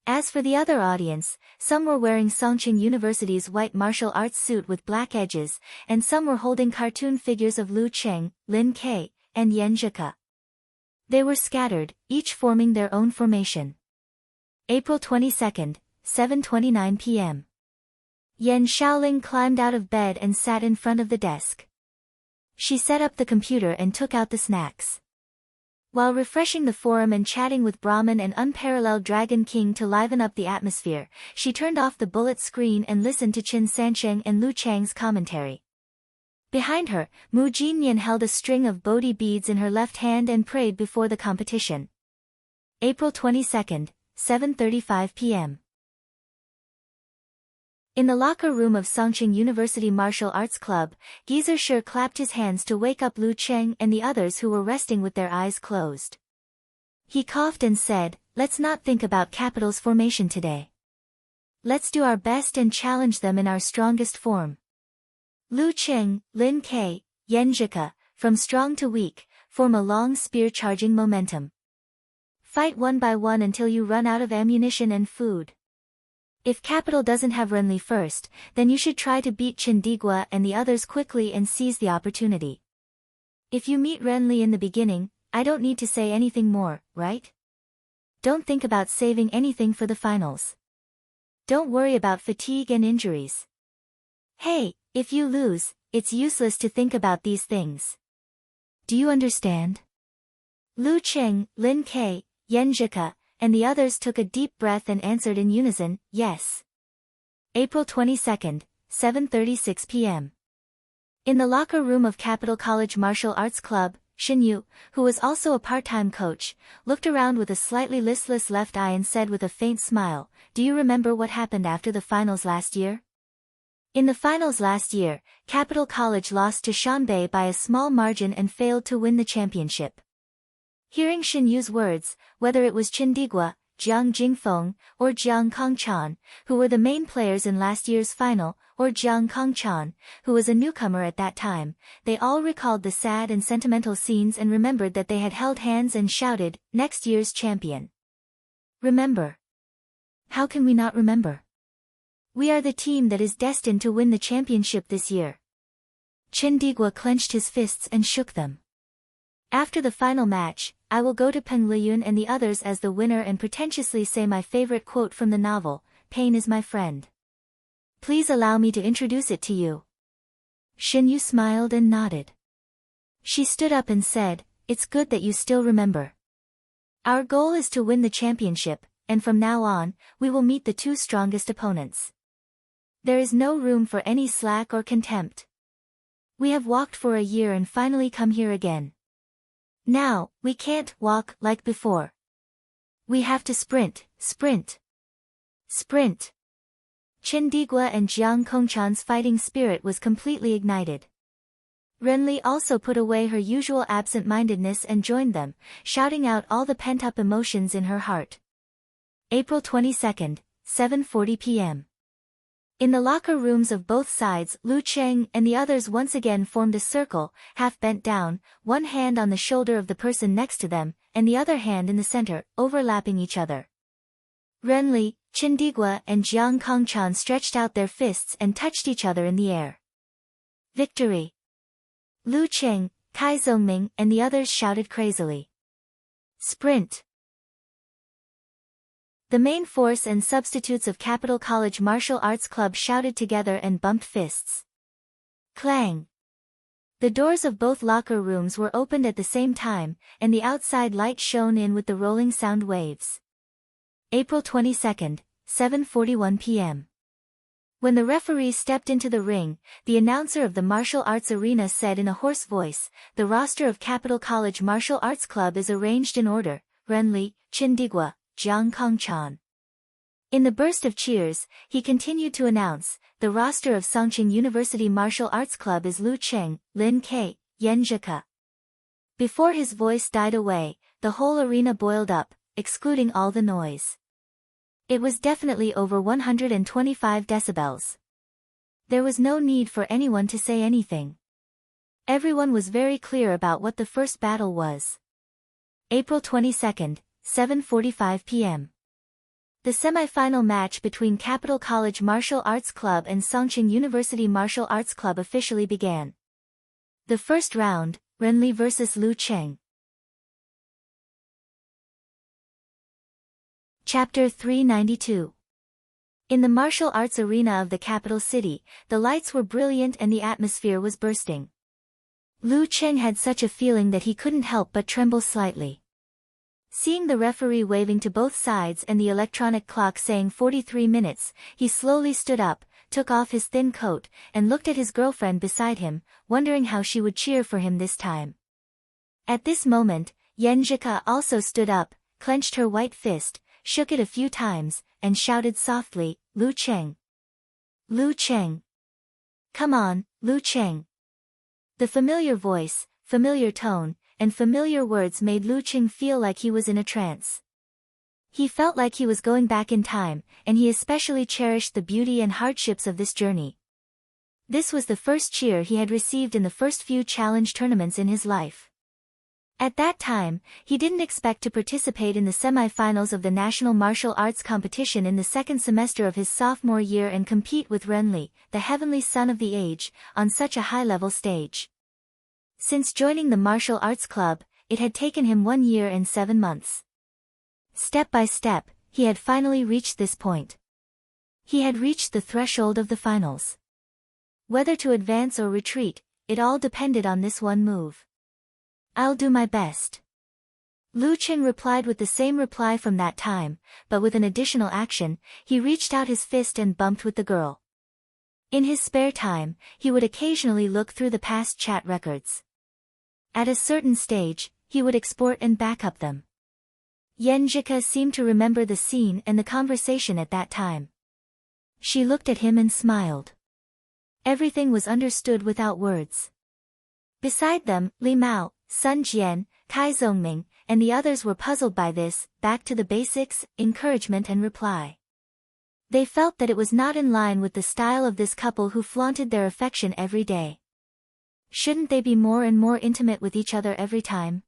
As for the other audience, some were wearing Songqing University's white martial arts suit with black edges, and some were holding cartoon figures of Lu Cheng, Lin Kei, and Yan Zhika. They were scattered, each forming their own formation. April 22nd, 7:29 p.m. Yan Shaoling climbed out of bed and sat in front of the desk. She set up the computer and took out the snacks. While refreshing the forum and chatting with Brahmin and unparalleled Dragon King to liven up the atmosphere, she turned off the bullet screen and listened to Qin Sansheng and Lu Chang's commentary. Behind her, Mu Jinyan held a string of Bodhi beads in her left hand and prayed before the competition. April 22, 7:35 p.m. In the locker room of Songqing University Martial Arts Club, Geezer Shi clapped his hands to wake up Lu Cheng and the others who were resting with their eyes closed. He coughed and said, "Let's not think about Capital's formation today. Let's do our best and challenge them in our strongest form." Lu Cheng, Lin Ke, Yenjika, from strong to weak, form a long spear-charging momentum. Fight one by one until you run out of ammunition and food. If Capital doesn't have Renli first, then you should try to beat Chindigua and the others quickly and seize the opportunity. If you meet Renli in the beginning, I don't need to say anything more, right? Don't think about saving anything for the finals. Don't worry about fatigue and injuries. Hey, if you lose, it's useless to think about these things. Do you understand? Lu Cheng, Lin Ke, Yenjika, and the others took a deep breath and answered in unison, yes. April 22, 7:36 p.m. In the locker room of Capital College Martial Arts Club, Shin Yu, who was also a part-time coach, looked around with a slightly listless left eye and said with a faint smile, "Do you remember what happened after the finals last year?" In the finals last year, Capital College lost to Shanbei by a small margin and failed to win the championship. Hearing Shin Yu's words, whether it was Chindigua, Jiang Jingfeng, or Jiang Kongchan, who were the main players in last year's final, or Jiang Kongchan, who was a newcomer at that time, they all recalled the sad and sentimental scenes and remembered that they had held hands and shouted, "Next year's champion." Remember. How can we not remember? We are the team that is destined to win the championship this year. Chindigua clenched his fists and shook them. After the final match, I will go to Peng Liyun and the others as the winner and pretentiously say my favorite quote from the novel, "Pain is my friend." Please allow me to introduce it to you. Shin Yu smiled and nodded. She stood up and said, "It's good that you still remember. Our goal is to win the championship, and from now on, we will meet the two strongest opponents. There is no room for any slack or contempt. We have walked for a year and finally come here again. Now, we can't walk like before. We have to sprint, sprint, sprint." Chindigua and Jiang Kongchan's fighting spirit was completely ignited. Renli also put away her usual absent-mindedness and joined them, shouting out all the pent-up emotions in her heart. April 22, 7:40 p.m. In the locker rooms of both sides, Lu Cheng and the others once again formed a circle, half bent down, one hand on the shoulder of the person next to them, and the other hand in the center, overlapping each other. Renli, Chindigua and Jiang Kongchan stretched out their fists and touched each other in the air. Victory! Lu Cheng, Kai Zongming and the others shouted crazily. Sprint! The main force and substitutes of Capital College Martial Arts Club shouted together and bumped fists. Clang! The doors of both locker rooms were opened at the same time, and the outside light shone in with the rolling sound waves. April 22, 7:41 p.m. When the referee stepped into the ring, the announcer of the martial arts arena said in a hoarse voice, "The roster of Capital College Martial Arts Club is arranged in order, Renli, Chindigua, Jiang Kongchan." In the burst of cheers, he continued to announce, "The roster of Songqing University Martial Arts Club is Lu Cheng, Lin Ke, Yenjika." Before his voice died away, the whole arena boiled up, excluding all the noise. It was definitely over 125 decibels. There was no need for anyone to say anything. Everyone was very clear about what the first battle was. April 22, 7:45 p.m. The semi-final match between Capital College Martial Arts Club and Songqing University Martial Arts Club officially began. The first round, Renli vs. Lu Cheng. Chapter 392. In the martial arts arena of the capital city, the lights were brilliant and the atmosphere was bursting. Lu Cheng had such a feeling that he couldn't help but tremble slightly. Seeing the referee waving to both sides and the electronic clock saying 43 minutes, he slowly stood up, took off his thin coat, and looked at his girlfriend beside him, wondering how she would cheer for him this time. At this moment, Yenjika also stood up, clenched her white fist, shook it a few times, and shouted softly, "Lu Cheng! Lu Cheng! Come on, Lu Cheng!" The familiar voice, familiar tone, and familiar words made Lu Cheng feel like he was in a trance. He felt like he was going back in time, and he especially cherished the beauty and hardships of this journey. This was the first cheer he had received in the first few challenge tournaments in his life. At that time, he didn't expect to participate in the semi-finals of the National Martial Arts competition in the second semester of his sophomore year and compete with Renli, the heavenly son of the age, on such a high-level stage. Since joining the martial arts club, it had taken him 1 year and 7 months. Step by step, he had finally reached this point. He had reached the threshold of the finals. Whether to advance or retreat, it all depended on this one move. "I'll do my best." Lu Cheng replied with the same reply from that time, but with an additional action. He reached out his fist and bumped with the girl. In his spare time, he would occasionally look through the past chat records. At a certain stage, he would export and back up them. Yenjika seemed to remember the scene and the conversation at that time. She looked at him and smiled. Everything was understood without words. Beside them, Li Mao, Sun Jian, Kai Zongming, and the others were puzzled by this, back to the basics, encouragement and reply. They felt that it was not in line with the style of this couple who flaunted their affection every day. Shouldn't they be more and more intimate with each other every time?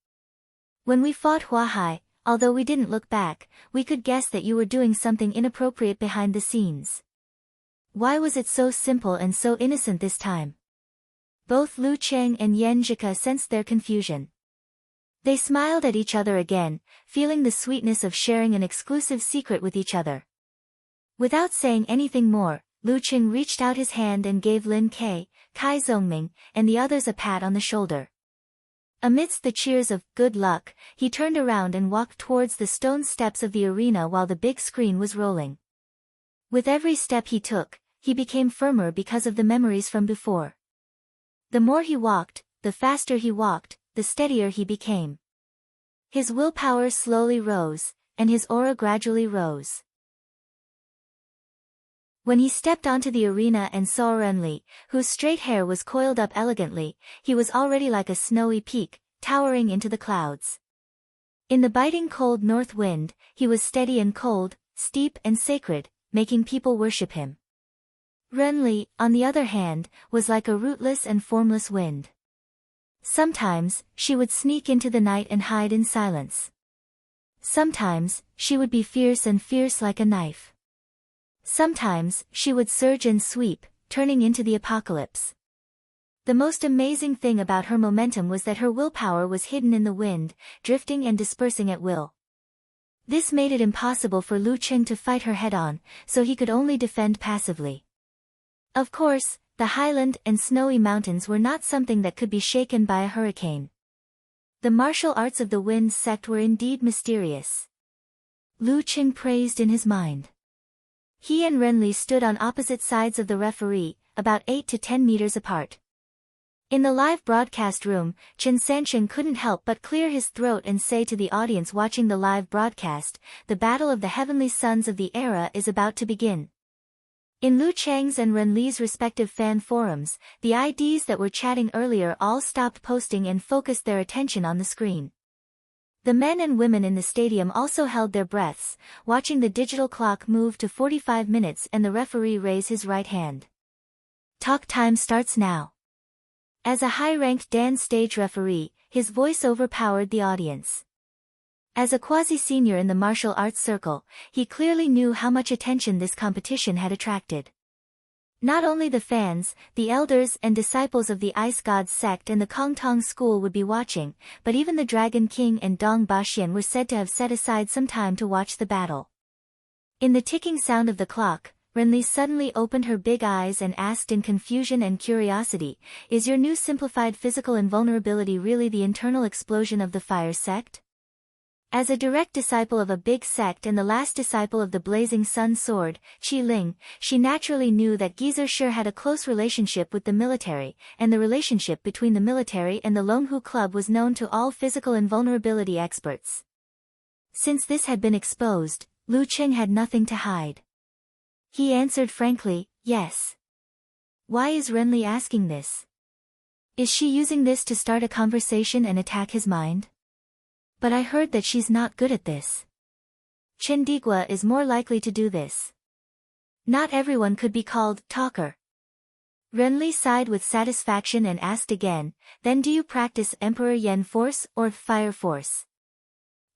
"When we fought Huahai, although we didn't look back, we could guess that you were doing something inappropriate behind the scenes. Why was it so simple and so innocent this time?" Both Lu Cheng and Yenjika sensed their confusion. They smiled at each other again, feeling the sweetness of sharing an exclusive secret with each other. Without saying anything more, Lu Cheng reached out his hand and gave Lin Kai, Kai Zongming, and the others a pat on the shoulder. Amidst the cheers of "good luck," he turned around and walked towards the stone steps of the arena while the big screen was rolling. With every step he took, he became firmer because of the memories from before. The more he walked, the faster he walked, the steadier he became. His willpower slowly rose, and his aura gradually rose. When he stepped onto the arena and saw Renli, whose straight hair was coiled up elegantly, he was already like a snowy peak, towering into the clouds. In the biting cold north wind, he was steady and cold, steep and sacred, making people worship him. Renli, on the other hand, was like a rootless and formless wind. Sometimes, she would sneak into the night and hide in silence. Sometimes, she would be fierce and fierce like a knife. Sometimes, she would surge and sweep, turning into the apocalypse. The most amazing thing about her momentum was that her willpower was hidden in the wind, drifting and dispersing at will. This made it impossible for Lu Cheng to fight her head-on, so he could only defend passively. Of course, the highland and snowy mountains were not something that could be shaken by a hurricane. The martial arts of the wind sect were indeed mysterious. Lu Cheng praised in his mind. He and Renli stood on opposite sides of the referee, about 8 to 10 meters apart. In the live broadcast room, Chen Sanchen couldn't help but clear his throat and say to the audience watching the live broadcast, "The battle of the heavenly sons of the era is about to begin." In Lu Cheng's and Renli's respective fan forums, the IDs that were chatting earlier all stopped posting and focused their attention on the screen. The men and women in the stadium also held their breaths, watching the digital clock move to 45 minutes and the referee raise his right hand. "Talk time starts now." As a high-ranked Dan stage referee, his voice overpowered the audience. As a quasi-senior in the martial arts circle, he clearly knew how much attention this competition had attracted. Not only the fans, the elders and disciples of the Ice Gods sect and the Kongtong school would be watching, but even the Dragon King and Dong Baxian were said to have set aside some time to watch the battle. In the ticking sound of the clock, Renli suddenly opened her big eyes and asked in confusion and curiosity, "Is your new simplified physical invulnerability really the internal explosion of the fire sect?" As a direct disciple of a big sect and the last disciple of the Blazing Sun Sword, Qi Ling, she naturally knew that Geezer sure had a close relationship with the military, and the relationship between the military and the Longhu Club was known to all physical invulnerability experts. Since this had been exposed, Lu Cheng had nothing to hide. He answered frankly, yes. Why is Renly asking this? Is she using this to start a conversation and attack his mind? But I heard that she's not good at this. Chen Digua is more likely to do this. Not everyone could be called talker. Renly sighed with satisfaction and asked again, then do you practice Emperor Yen Force or Fire Force?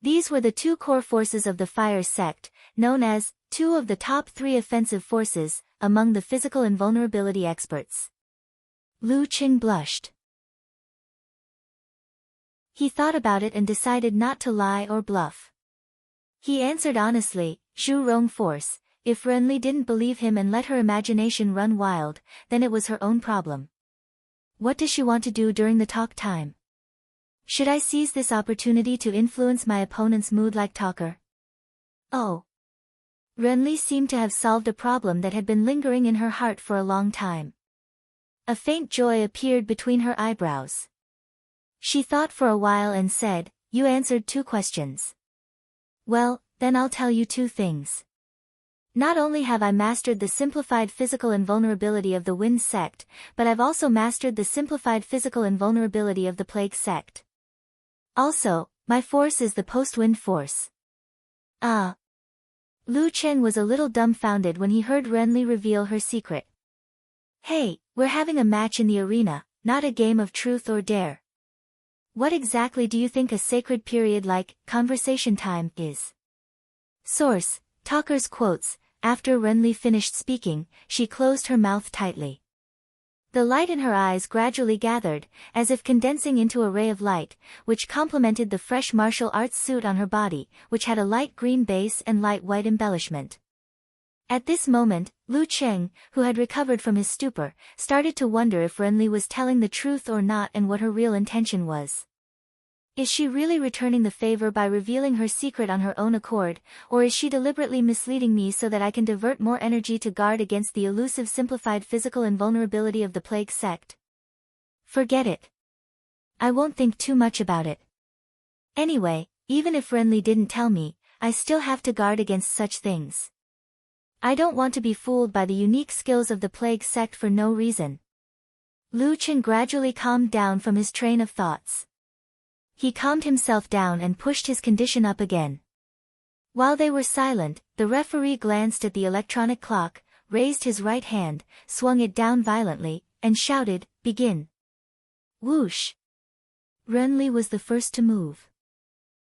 These were the two core forces of the Fire sect, known as two of the top 3 offensive forces among the physical invulnerability experts. Lu Cheng blushed. He thought about it and decided not to lie or bluff. He answered honestly, Zhu Rong Force. If Renly didn't believe him and let her imagination run wild, then it was her own problem. What does she want to do during the talk time? Should I seize this opportunity to influence my opponent's mood like talker? Oh. Renly seemed to have solved a problem that had been lingering in her heart for a long time. A faint joy appeared between her eyebrows. She thought for a while and said, you answered 2 questions. Well, then I'll tell you 2 things. Not only have I mastered the simplified physical invulnerability of the Wind sect, but I've also mastered the simplified physical invulnerability of the Plague sect. Also, my force is the post-wind force. Ah. Lu Cheng was a little dumbfounded when he heard Renly reveal her secret. Hey, we're having a match in the arena, not a game of truth or dare. What exactly do you think a sacred period like conversation time is? Source, Talker's quotes. After Renly finished speaking, she closed her mouth tightly. The light in her eyes gradually gathered, as if condensing into a ray of light, which complemented the fresh martial arts suit on her body, which had a light green base and light white embellishment. At this moment, Lu Cheng, who had recovered from his stupor, started to wonder if Renly was telling the truth or not and what her real intention was. Is she really returning the favor by revealing her secret on her own accord, or is she deliberately misleading me so that I can divert more energy to guard against the elusive simplified physical invulnerability of the Plague sect? Forget it. I won't think too much about it. Anyway, even if Renly didn't tell me, I still have to guard against such things. I don't want to be fooled by the unique skills of the Plague sect for no reason. Lu Cheng gradually calmed down from his train of thoughts. He calmed himself down and pushed his condition up again. While they were silent, the referee glanced at the electronic clock, raised his right hand, swung it down violently, and shouted, begin. Whoosh! Renly was the first to move.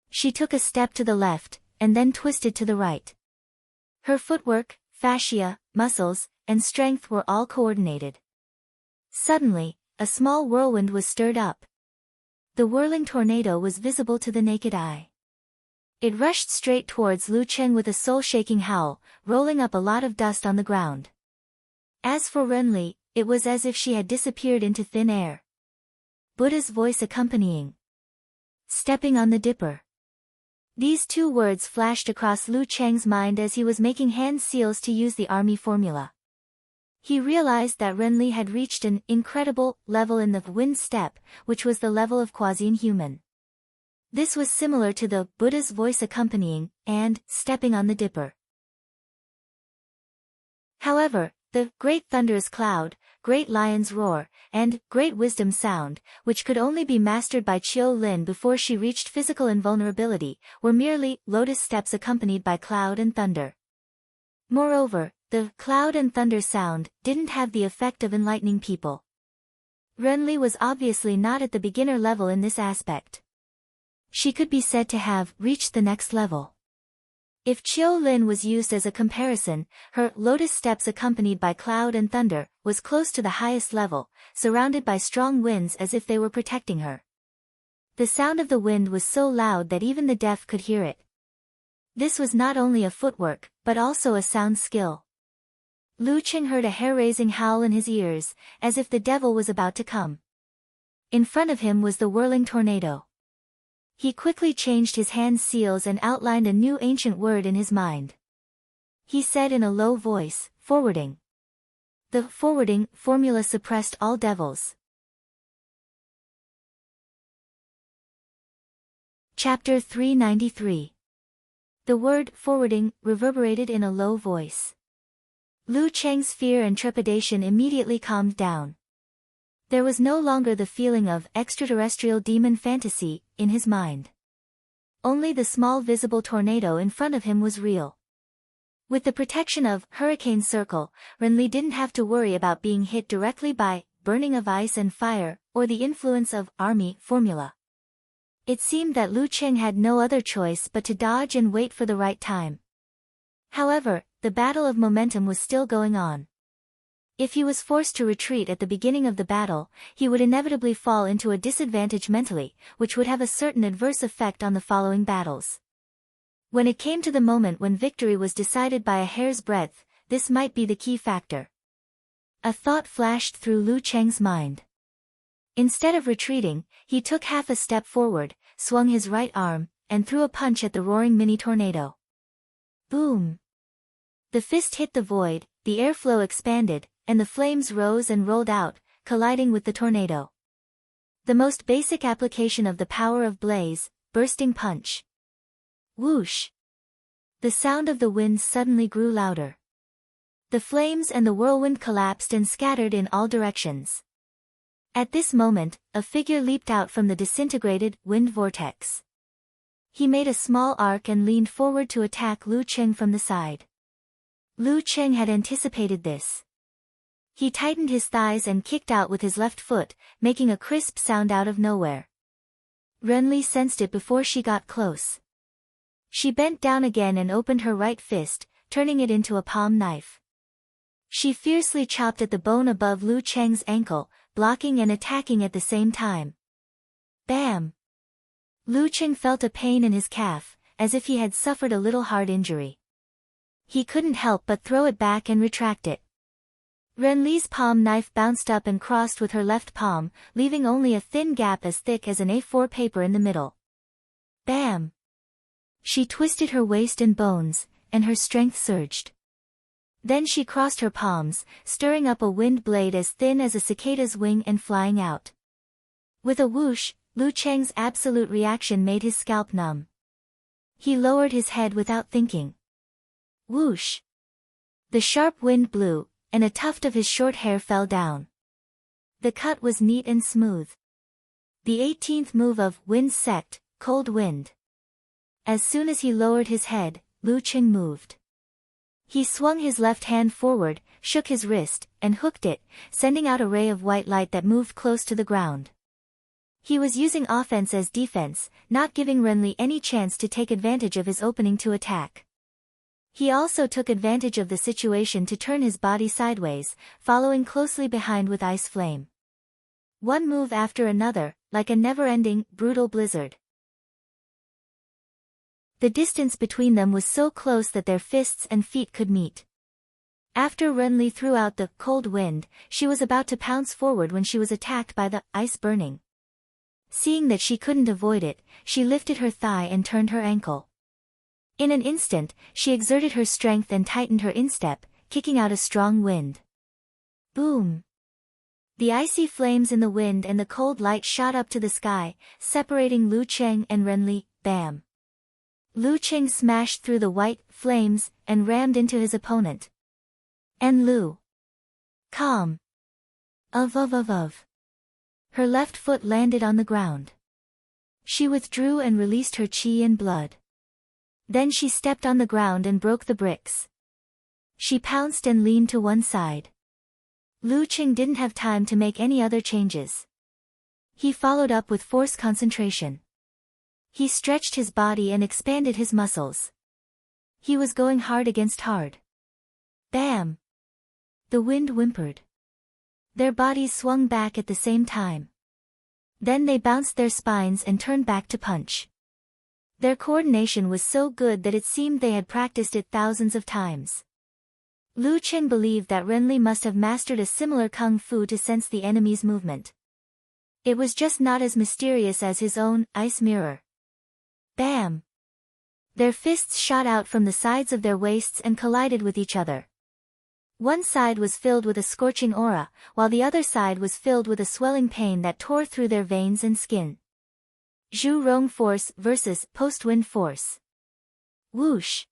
She took a step to the left, and then twisted to the right. Her footwork, fascia, muscles, and strength were all coordinated. Suddenly, a small whirlwind was stirred up. The whirling tornado was visible to the naked eye. It rushed straight towards Lu Cheng with a soul-shaking howl, rolling up a lot of dust on the ground. As for Renly, it was as if she had disappeared into thin air. Buddha's voice accompanying. Stepping on the dipper. These 2 words flashed across Lu Cheng's mind as he was making hand seals to use the army formula. He realized that Renly had reached an incredible level in the wind step, which was the level of quasi-inhuman. This was similar to the Buddha's voice accompanying and stepping on the dipper. However, the great thunderous cloud, great lion's roar, and great wisdom sound, which could only be mastered by Qiu Lin before she reached physical invulnerability, were merely lotus steps accompanied by cloud and thunder. Moreover, the cloud and thunder sound didn't have the effect of enlightening people. Renly was obviously not at the beginner level in this aspect. She could be said to have reached the next level. If Qiu Lin was used as a comparison, her lotus steps accompanied by cloud and thunder was close to the highest level, surrounded by strong winds as if they were protecting her. The sound of the wind was so loud that even the deaf could hear it. This was not only a footwork, but also a sound skill. Lu Cheng heard a hair-raising howl in his ears, as if the devil was about to come. In front of him was the whirling tornado. He quickly changed his hand seals and outlined a new ancient word in his mind. He said in a low voice, "Forwarding." The forwarding formula suppressed all devils. Chapter 393. The word forwarding reverberated in a low voice. Lu Cheng's fear and trepidation immediately calmed down. There was no longer the feeling of extraterrestrial demon fantasy in his mind. Only the small visible tornado in front of him was real. With the protection of Hurricane Circle, Renly didn't have to worry about being hit directly by burning of ice and fire, or the influence of army formula. It seemed that Lu Cheng had no other choice but to dodge and wait for the right time. However, the battle of momentum was still going on. If he was forced to retreat at the beginning of the battle, he would inevitably fall into a disadvantage mentally, which would have a certain adverse effect on the following battles. When it came to the moment when victory was decided by a hair's breadth, this might be the key factor. A thought flashed through Lu Cheng's mind. Instead of retreating, he took half a step forward, swung his right arm, and threw a punch at the roaring mini-tornado. Boom! The fist hit the void, the airflow expanded, and the flames rose and rolled out, colliding with the tornado. The most basic application of the power of blaze, bursting punch. Whoosh! The sound of the wind suddenly grew louder. The flames and the whirlwind collapsed and scattered in all directions. At this moment, a figure leaped out from the disintegrated wind vortex. He made a small arc and leaned forward to attack Lu Cheng from the side. Lu Cheng had anticipated this. He tightened his thighs and kicked out with his left foot, making a crisp sound out of nowhere. Renly sensed it before she got close. She bent down again and opened her right fist, turning it into a palm knife. She fiercely chopped at the bone above Lu Cheng's ankle, blocking and attacking at the same time. Bam! Lu Cheng felt a pain in his calf, as if he had suffered a little heart injury. He couldn't help but throw it back and retract it. Renly's palm knife bounced up and crossed with her left palm, leaving only a thin gap as thick as an A4 paper in the middle. Bam! She twisted her waist and bones, and her strength surged. Then she crossed her palms, stirring up a wind blade as thin as a cicada's wing and flying out. With a whoosh, Lu Cheng's absolute reaction made his scalp numb. He lowered his head without thinking. Whoosh! The sharp wind blew, and a tuft of his short hair fell down. The cut was neat and smooth. The 18th move of Wind Sect, Cold Wind. As soon as he lowered his head, Lu Cheng moved. He swung his left hand forward, shook his wrist, and hooked it, sending out a ray of white light that moved close to the ground. He was using offense as defense, not giving Renly any chance to take advantage of his opening to attack. He also took advantage of the situation to turn his body sideways, following closely behind with ice flame. One move after another, like a never-ending, brutal blizzard. The distance between them was so close that their fists and feet could meet. After Renly threw out the cold wind, she was about to pounce forward when she was attacked by the ice burning. Seeing that she couldn't avoid it, she lifted her thigh and turned her ankle. In an instant, she exerted her strength and tightened her instep, kicking out a strong wind. Boom! The icy flames in the wind and the cold light shot up to the sky, separating Lu Cheng and Renly. Bam! Lu Cheng smashed through the white flames and rammed into his opponent. And Lu. Calm. Of. Her left foot landed on the ground. She withdrew and released her chi and blood. Then she stepped on the ground and broke the bricks. She pounced and leaned to one side. Lu Cheng didn't have time to make any other changes. He followed up with force concentration. He stretched his body and expanded his muscles. He was going hard against hard. Bam! The wind whimpered. Their bodies swung back at the same time. Then they bounced their spines and turned back to punch. Their coordination was so good that it seemed they had practiced it thousands of times. Lu Cheng believed that Renly must have mastered a similar kung fu to sense the enemy's movement. It was just not as mysterious as his own ice mirror. Bam! Their fists shot out from the sides of their waists and collided with each other. One side was filled with a scorching aura, while the other side was filled with a swelling pain that tore through their veins and skin. Zhu Rong force versus post-wind force. Whoosh!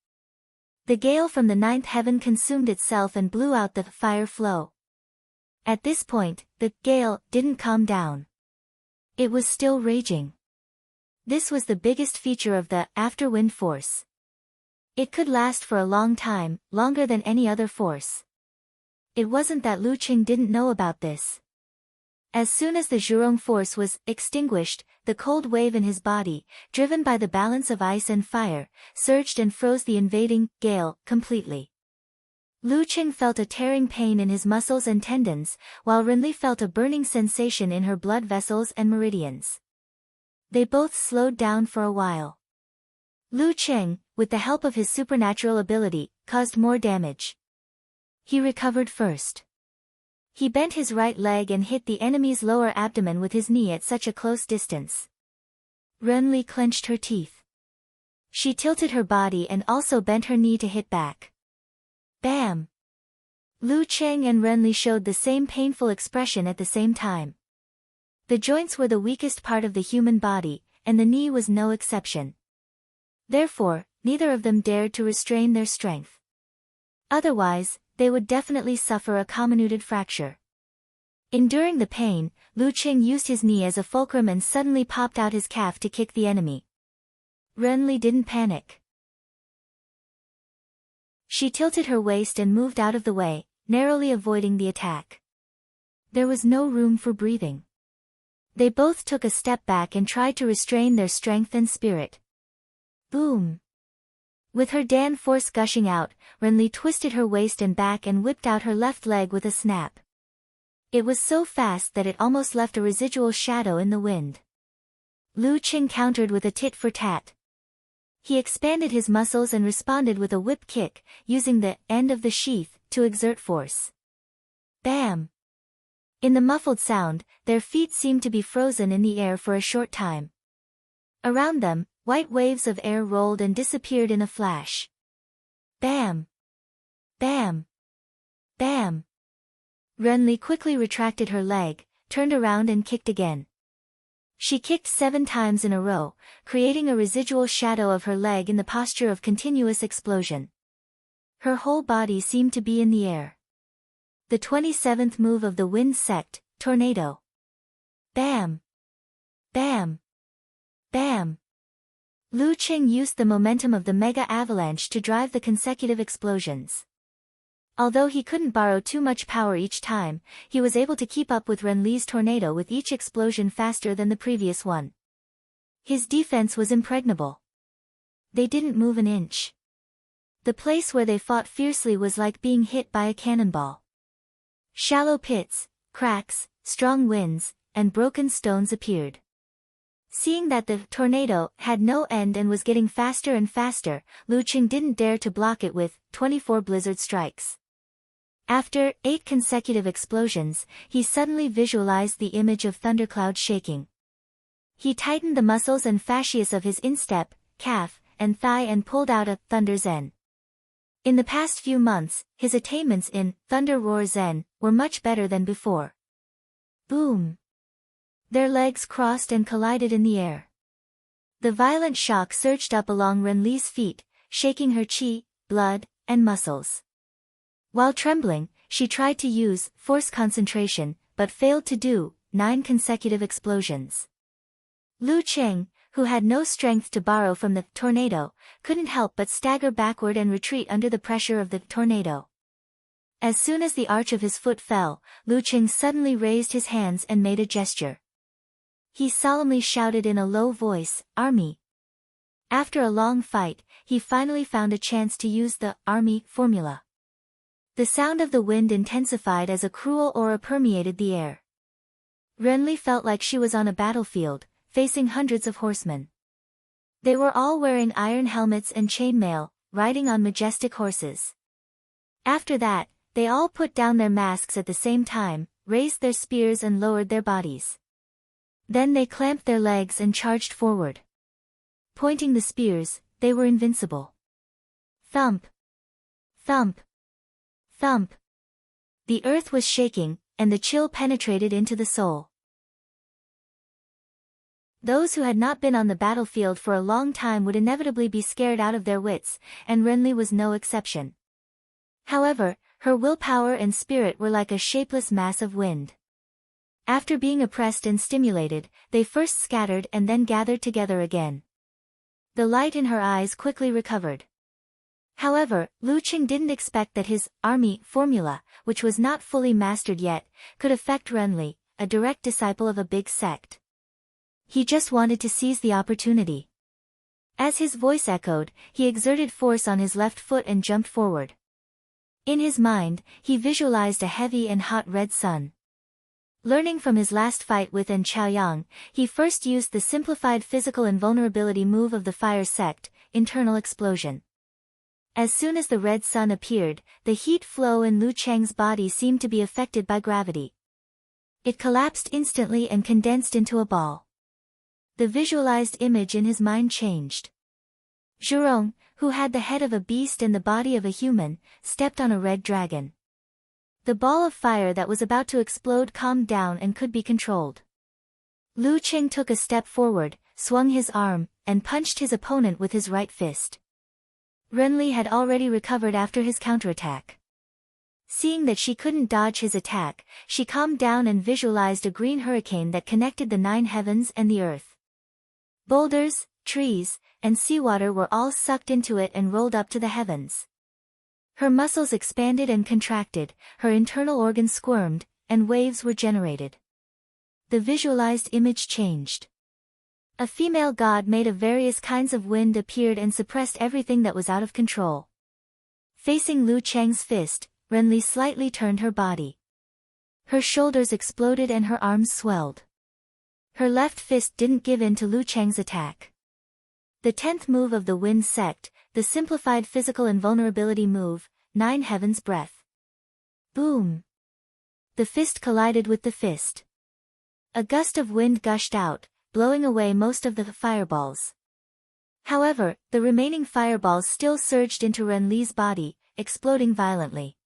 The gale from the ninth heaven consumed itself and blew out the fire flow. At this point, the gale didn't calm down. It was still raging. This was the biggest feature of the after-wind force. It could last for a long time, longer than any other force. It wasn't that Lu Qing didn't know about this. As soon as the Zhurong force was extinguished, the cold wave in his body, driven by the balance of ice and fire, surged and froze the invading gale completely. Lu Qing felt a tearing pain in his muscles and tendons, while Renli felt a burning sensation in her blood vessels and meridians. They both slowed down for a while. Lu Qing, with the help of his supernatural ability, caused more damage. He recovered first. He bent his right leg and hit the enemy's lower abdomen with his knee at such a close distance. Renli clenched her teeth. She tilted her body and also bent her knee to hit back. Bam! Lu Qing and Renli showed the same painful expression at the same time. The joints were the weakest part of the human body, and the knee was no exception. Therefore, neither of them dared to restrain their strength. Otherwise, they would definitely suffer a comminuted fracture. Enduring the pain, Lu Qing used his knee as a fulcrum and suddenly popped out his calf to kick the enemy. Renli didn't panic. She tilted her waist and moved out of the way, narrowly avoiding the attack. There was no room for breathing. They both took a step back and tried to restrain their strength and spirit. Boom! With her Dan force gushing out, Renli twisted her waist and back and whipped out her left leg with a snap. It was so fast that it almost left a residual shadow in the wind. Lu Qing countered with a tit for tat. He expanded his muscles and responded with a whip kick, using the end of the sheath to exert force. Bam! In the muffled sound, their feet seemed to be frozen in the air for a short time. Around them, white waves of air rolled and disappeared in a flash. Bam! Bam! Bam! Renli quickly retracted her leg, turned around and kicked again. She kicked 7 times in a row, creating a residual shadow of her leg in the posture of continuous explosion. Her whole body seemed to be in the air. The 27th move of the wind sect, tornado. Bam! Bam! Bam! Lu Qing used the momentum of the mega avalanche to drive the consecutive explosions. Although he couldn't borrow too much power each time, he was able to keep up with Renli's tornado with each explosion faster than the previous one. His defense was impregnable. They didn't move an inch. The place where they fought fiercely was like being hit by a cannonball. Shallow pits, cracks, strong winds, and broken stones appeared. Seeing that the tornado had no end and was getting faster and faster, Lu Qing didn't dare to block it with 24 blizzard strikes. After 8 consecutive explosions, he suddenly visualized the image of thunderclouds shaking. He tightened the muscles and fascias of his instep, calf, and thigh and pulled out a Thunder Zen. In the past few months, his attainments in Thunder Roar Zen were much better than before. Boom! Their legs crossed and collided in the air. The violent shock surged up along Renli's feet, shaking her qi, blood, and muscles. While trembling, she tried to use force concentration, but failed to do 9 consecutive explosions. Lu Qing, who had no strength to borrow from the tornado, couldn't help but stagger backward and retreat under the pressure of the tornado. As soon as the arch of his foot fell, Lu Qing suddenly raised his hands and made a gesture. He solemnly shouted in a low voice, "Army." After a long fight, he finally found a chance to use the army formula. The sound of the wind intensified as a cruel aura permeated the air. Renli felt like she was on a battlefield, facing hundreds of horsemen. They were all wearing iron helmets and chainmail, riding on majestic horses. After that, they all put down their masks at the same time, raised their spears and lowered their bodies. Then they clamped their legs and charged forward. pointing the spears, they were invincible. Thump! Thump! Thump! The earth was shaking, and the chill penetrated into the soul. Those who had not been on the battlefield for a long time would inevitably be scared out of their wits, and Renly was no exception. However, her willpower and spirit were like a shapeless mass of wind. After being oppressed and stimulated, they first scattered and then gathered together again. The light in her eyes quickly recovered. However, Lu Qing didn't expect that his army formula, which was not fully mastered yet, could affect Renly, a direct disciple of a big sect. He just wanted to seize the opportunity. As his voice echoed, he exerted force on his left foot and jumped forward. In his mind, he visualized a heavy and hot red sun. Learning from his last fight with An Chaoyang, he first used the simplified physical invulnerability move of the fire sect, internal explosion. As soon as the red sun appeared, the heat flow in Lu Cheng's body seemed to be affected by gravity. It collapsed instantly and condensed into a ball. The visualized image in his mind changed. Zhurong, who had the head of a beast and the body of a human, stepped on a red dragon. The ball of fire that was about to explode calmed down and could be controlled. Lu Qing took a step forward, swung his arm, and punched his opponent with his right fist. Renly had already recovered after his counterattack. Seeing that she couldn't dodge his attack, she calmed down and visualized a green hurricane that connected the 9 heavens and the earth. Boulders, trees, and seawater were all sucked into it and rolled up to the heavens. Her muscles expanded and contracted, her internal organs squirmed, and waves were generated. The visualized image changed. A female god made of various kinds of wind appeared and suppressed everything that was out of control. Facing Lu Cheng's fist, Renly slightly turned her body. Her shoulders exploded and her arms swelled. Her left fist didn't give in to Lu Cheng's attack. The 10th move of the Wind Sect, the simplified physical invulnerability move, 9 Heavens Breath. Boom! The fist collided with the fist. A gust of wind gushed out, blowing away most of the fireballs. However, the remaining fireballs still surged into Renly's body, exploding violently.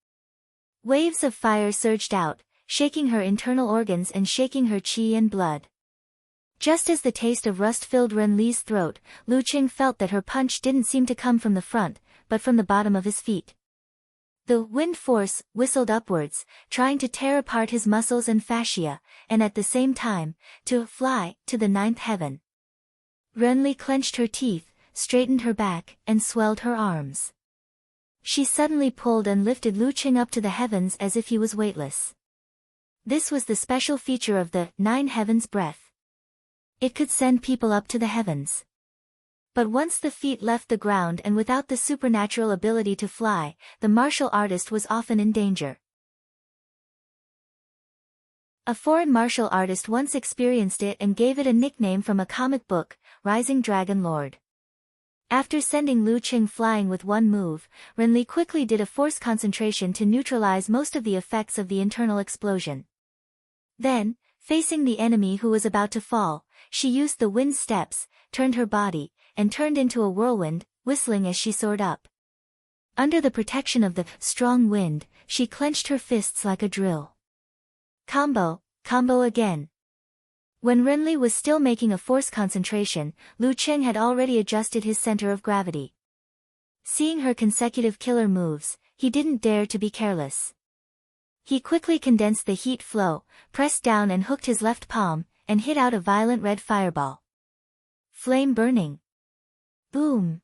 Waves of fire surged out, shaking her internal organs and shaking her qi and blood. Just as the taste of rust filled Renly's throat, Lu Qing felt that her punch didn't seem to come from the front, but from the bottom of his feet. The wind force whistled upwards, trying to tear apart his muscles and fascia, and at the same time, to fly to the 9th heaven. Renly clenched her teeth, straightened her back, and swelled her arms. She suddenly pulled and lifted Lu Qing up to the heavens as if he was weightless. This was the special feature of the 9 Heavens Breath. It could send people up to the heavens. But once the feet left the ground and without the supernatural ability to fly, the martial artist was often in danger. A foreign martial artist once experienced it and gave it a nickname from a comic book, Rising Dragon Lord. After sending Lu Qing flying with one move, Renly quickly did a force concentration to neutralize most of the effects of the internal explosion. Then, facing the enemy who was about to fall, she used the wind steps, turned her body, and turned into a whirlwind, whistling as she soared up. Under the protection of the strong wind, she clenched her fists like a drill. Combo again. When Renly was still making a force concentration, Lu Qing had already adjusted his center of gravity. Seeing her consecutive killer moves, he didn't dare to be careless. He quickly condensed the heat flow, pressed down and hooked his left palm, and hit out a violent red fireball. Flame burning. Boom!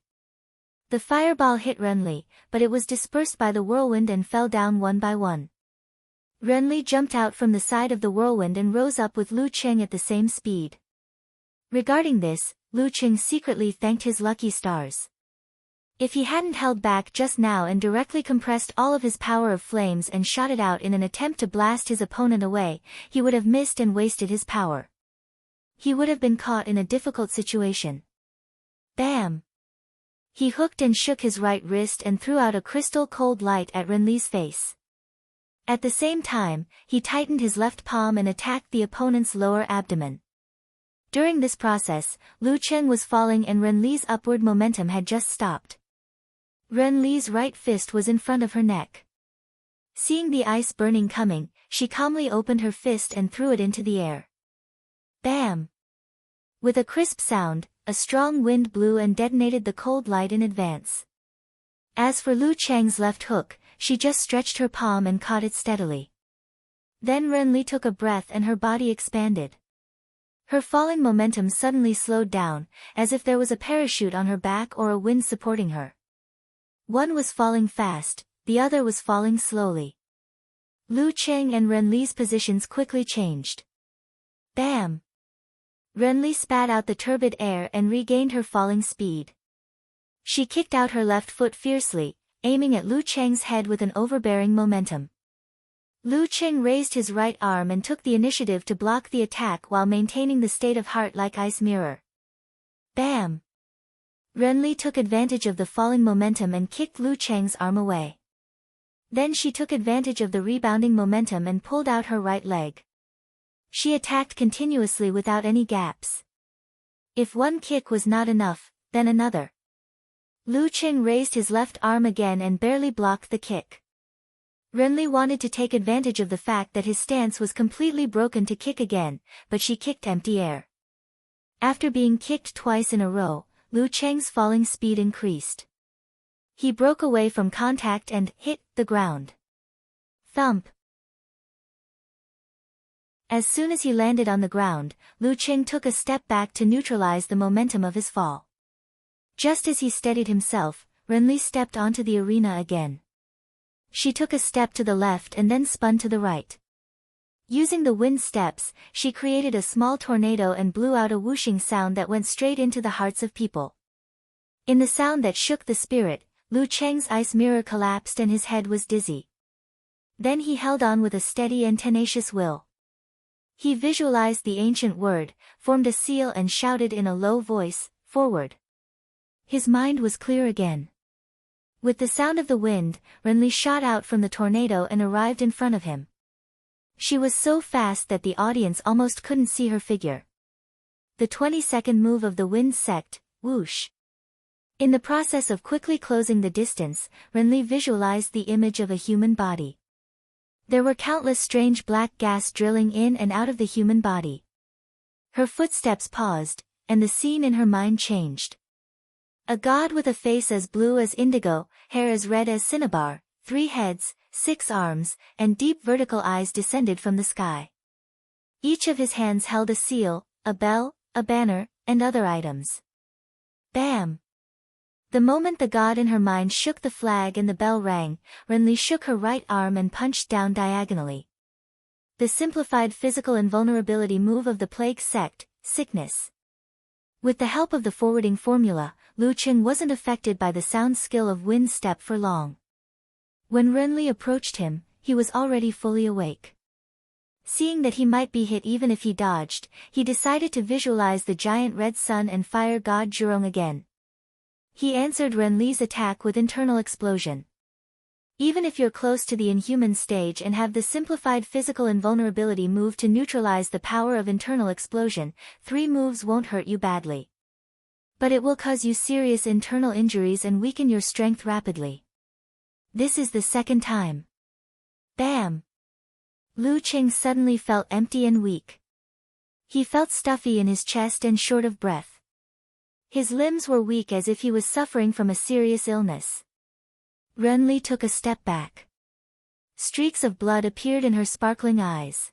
The fireball hit Renly, but it was dispersed by the whirlwind and fell down one by one. Renly jumped out from the side of the whirlwind and rose up with Lu Qing at the same speed. Regarding this, Lu Qing secretly thanked his lucky stars. If he hadn't held back just now and directly compressed all of his power of flames and shot it out in an attempt to blast his opponent away, he would have missed and wasted his power. He would have been caught in a difficult situation. Bam! He hooked and shook his right wrist and threw out a crystal-cold light at Renly's face. At the same time, he tightened his left palm and attacked the opponent's lower abdomen. During this process, Lu Cheng was falling and Renli's upward momentum had just stopped. Renli's right fist was in front of her neck. Seeing the ice burning coming, she calmly opened her fist and threw it into the air. Bam! With a crisp sound, a strong wind blew and detonated the cold light in advance. As for Lu Cheng's left hook, she just stretched her palm and caught it steadily. Then Renli took a breath and her body expanded. Her falling momentum suddenly slowed down, as if there was a parachute on her back or a wind supporting her. One was falling fast, the other was falling slowly. Lu Cheng and Renli's positions quickly changed. Bam! Renli spat out the turbid air and regained her falling speed. She kicked out her left foot fiercely, aiming at Lu Cheng's head with an overbearing momentum. Lu Cheng raised his right arm and took the initiative to block the attack while maintaining the state of heart like ice mirror. Bam! Renli took advantage of the falling momentum and kicked Lu Cheng's arm away. Then she took advantage of the rebounding momentum and pulled out her right leg. She attacked continuously without any gaps. If one kick was not enough, then another. Lu Cheng raised his left arm again and barely blocked the kick. Renli wanted to take advantage of the fact that his stance was completely broken to kick again, but she kicked empty air. After being kicked twice in a row, Lu Cheng's falling speed increased. He broke away from contact and hit the ground. Thump! As soon as he landed on the ground, Lu Cheng took a step back to neutralize the momentum of his fall. Just as he steadied himself, Renli stepped onto the arena again. She took a step to the left and then spun to the right. Using the wind steps, she created a small tornado and blew out a whooshing sound that went straight into the hearts of people. In the sound that shook the spirit, Lu Cheng's ice mirror collapsed and his head was dizzy. Then he held on with a steady and tenacious will. He visualized the ancient word, formed a seal and shouted in a low voice, "Forward." His mind was clear again. With the sound of the wind, Renli shot out from the tornado and arrived in front of him. She was so fast that the audience almost couldn't see her figure. The 20-second move of the wind sect, whoosh. In the process of quickly closing the distance, Renli visualized the image of a human body. There were countless strange black gas drilling in and out of the human body. Her footsteps paused, and the scene in her mind changed. A god with a face as blue as indigo, hair as red as cinnabar, 3 heads, 6 arms, and deep vertical eyes descended from the sky. Each of his hands held a seal, a bell, a banner, and other items. Bam! The moment the god in her mind shook the flag and the bell rang, Renli shook her right arm and punched down diagonally. The simplified physical invulnerability move of the plague sect, sickness. With the help of the forwarding formula, Lu Cheng wasn't affected by the sound skill of wind step for long. When Renli approached him, he was already fully awake. Seeing that he might be hit even if he dodged, he decided to visualize the giant red sun and fire god Zhurong again. He answered Renli's attack with internal explosion. Even if you're close to the inhuman stage and have the simplified physical invulnerability move to neutralize the power of internal explosion, 3 moves won't hurt you badly. But it will cause you serious internal injuries and weaken your strength rapidly. This is the second time. Bam! Lu Cheng suddenly felt empty and weak. He felt stuffy in his chest and short of breath. His limbs were weak as if he was suffering from a serious illness. Renli took a step back. Streaks of blood appeared in her sparkling eyes.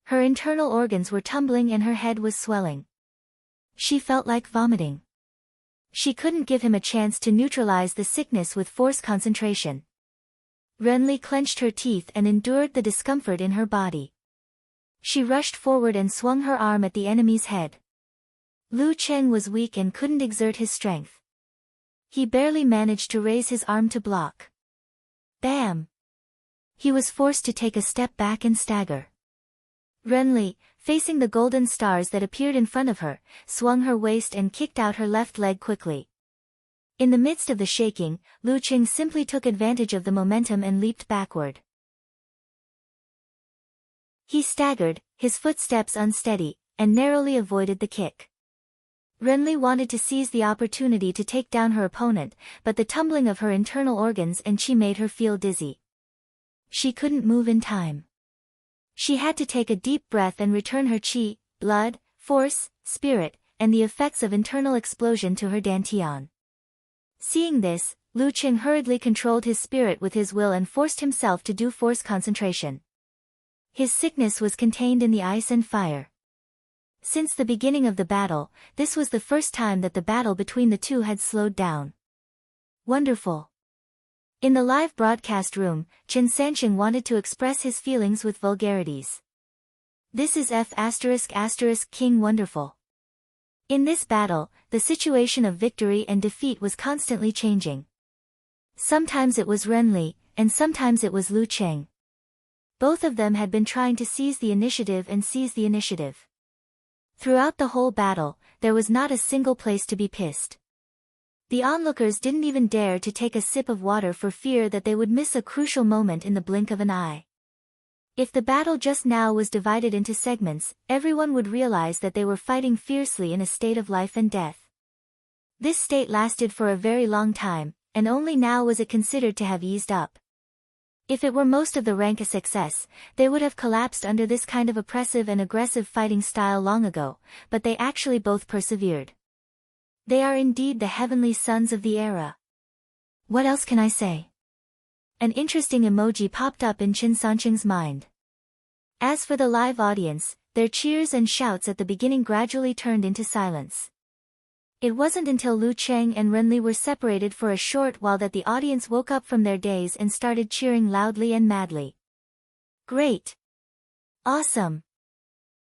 Her internal organs were tumbling and her head was swelling. She felt like vomiting. She couldn't give him a chance to neutralize the sickness with force concentration. Renli clenched her teeth and endured the discomfort in her body. She rushed forward and swung her arm at the enemy's head. Lu Cheng was weak and couldn't exert his strength. He barely managed to raise his arm to block. Bam! He was forced to take a step back and stagger. Renli, facing the golden stars that appeared in front of her, swung her waist and kicked out her left leg quickly. In the midst of the shaking, Lu Cheng simply took advantage of the momentum and leaped backward. He staggered, his footsteps unsteady, and narrowly avoided the kick. Renly wanted to seize the opportunity to take down her opponent, but the tumbling of her internal organs and chi made her feel dizzy. She couldn't move in time. She had to take a deep breath and return her chi, blood, force, spirit, and the effects of internal explosion to her dantian. Seeing this, Lu Qing hurriedly controlled his spirit with his will and forced himself to do force concentration. His sickness was contained in the ice and fire. Since the beginning of the battle, this was the first time that the battle between the two had slowed down. Wonderful. In the live broadcast room, Chen Sanqing wanted to express his feelings with vulgarities. This is King wonderful. In this battle, the situation of victory and defeat was constantly changing. Sometimes it was Renly, and sometimes it was Lu Qing. Both of them had been trying to seize the initiative. Throughout the whole battle, there was not a single place to be pissed. The onlookers didn't even dare to take a sip of water for fear that they would miss a crucial moment in the blink of an eye. If the battle just now was divided into segments, everyone would realize that they were fighting fiercely in a state of life and death. This state lasted for a very long time, and only now was it considered to have eased up. If it were most of the rank a success, they would have collapsed under this kind of oppressive and aggressive fighting style long ago, but they actually both persevered. They are indeed the heavenly sons of the era. What else can I say? An interesting emoji popped up in Chen Sanqing's mind. As for the live audience, their cheers and shouts at the beginning gradually turned into silence. It wasn't until Lu Qing and Renly were separated for a short while that the audience woke up from their daze and started cheering loudly and madly. Great! Awesome!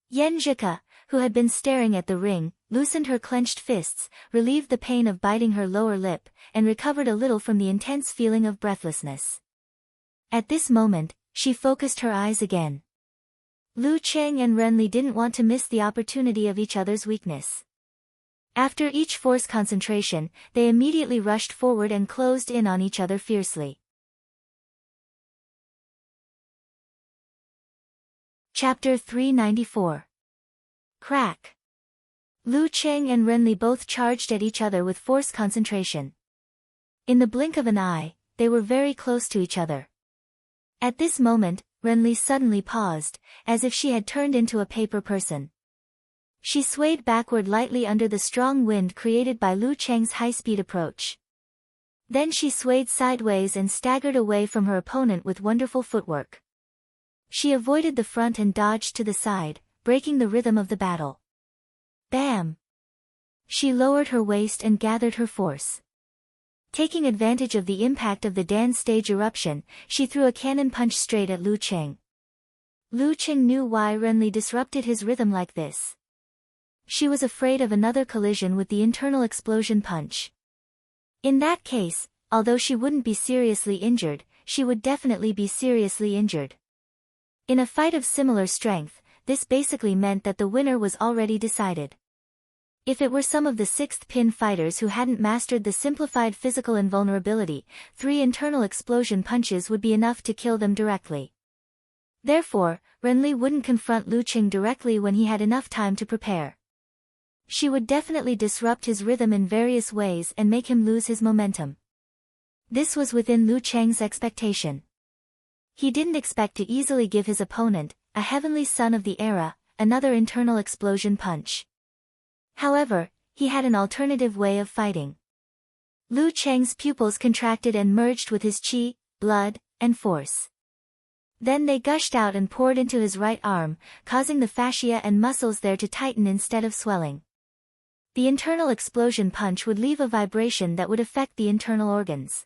Yan Zhika, who had been staring at the ring, loosened her clenched fists, relieved the pain of biting her lower lip, and recovered a little from the intense feeling of breathlessness. At this moment, she focused her eyes again. Lu Qing and Renly didn't want to miss the opportunity of each other's weakness. After each force concentration, they immediately rushed forward and closed in on each other fiercely. Chapter 394. Crack. Lu Qing and Renly both charged at each other with force concentration. In the blink of an eye, they were very close to each other. At this moment, Renly suddenly paused, as if she had turned into a paper person. She swayed backward lightly under the strong wind created by Lu Qing's high-speed approach. Then she swayed sideways and staggered away from her opponent with wonderful footwork. She avoided the front and dodged to the side, breaking the rhythm of the battle. Bam! She lowered her waist and gathered her force. Taking advantage of the impact of the dance stage eruption, she threw a cannon punch straight at Lu Qing. Lu Qing knew why Renly disrupted his rhythm like this. She was afraid of another collision with the internal explosion punch. In that case, although she wouldn't be seriously injured, she would definitely be seriously injured. In a fight of similar strength, this basically meant that the winner was already decided. If it were some of the sixth pin fighters who hadn't mastered the simplified physical invulnerability, 3 internal explosion punches would be enough to kill them directly. Therefore, Renly wouldn't confront Lu Qing directly when he had enough time to prepare. She would definitely disrupt his rhythm in various ways and make him lose his momentum. This was within Lu Qing's expectation. He didn't expect to easily give his opponent, a heavenly son of the era, another internal explosion punch. However, he had an alternative way of fighting. Lu Qing's pupils contracted and merged with his chi, blood, and force. Then they gushed out and poured into his right arm, causing the fascia and muscles there to tighten instead of swelling. The internal explosion punch would leave a vibration that would affect the internal organs.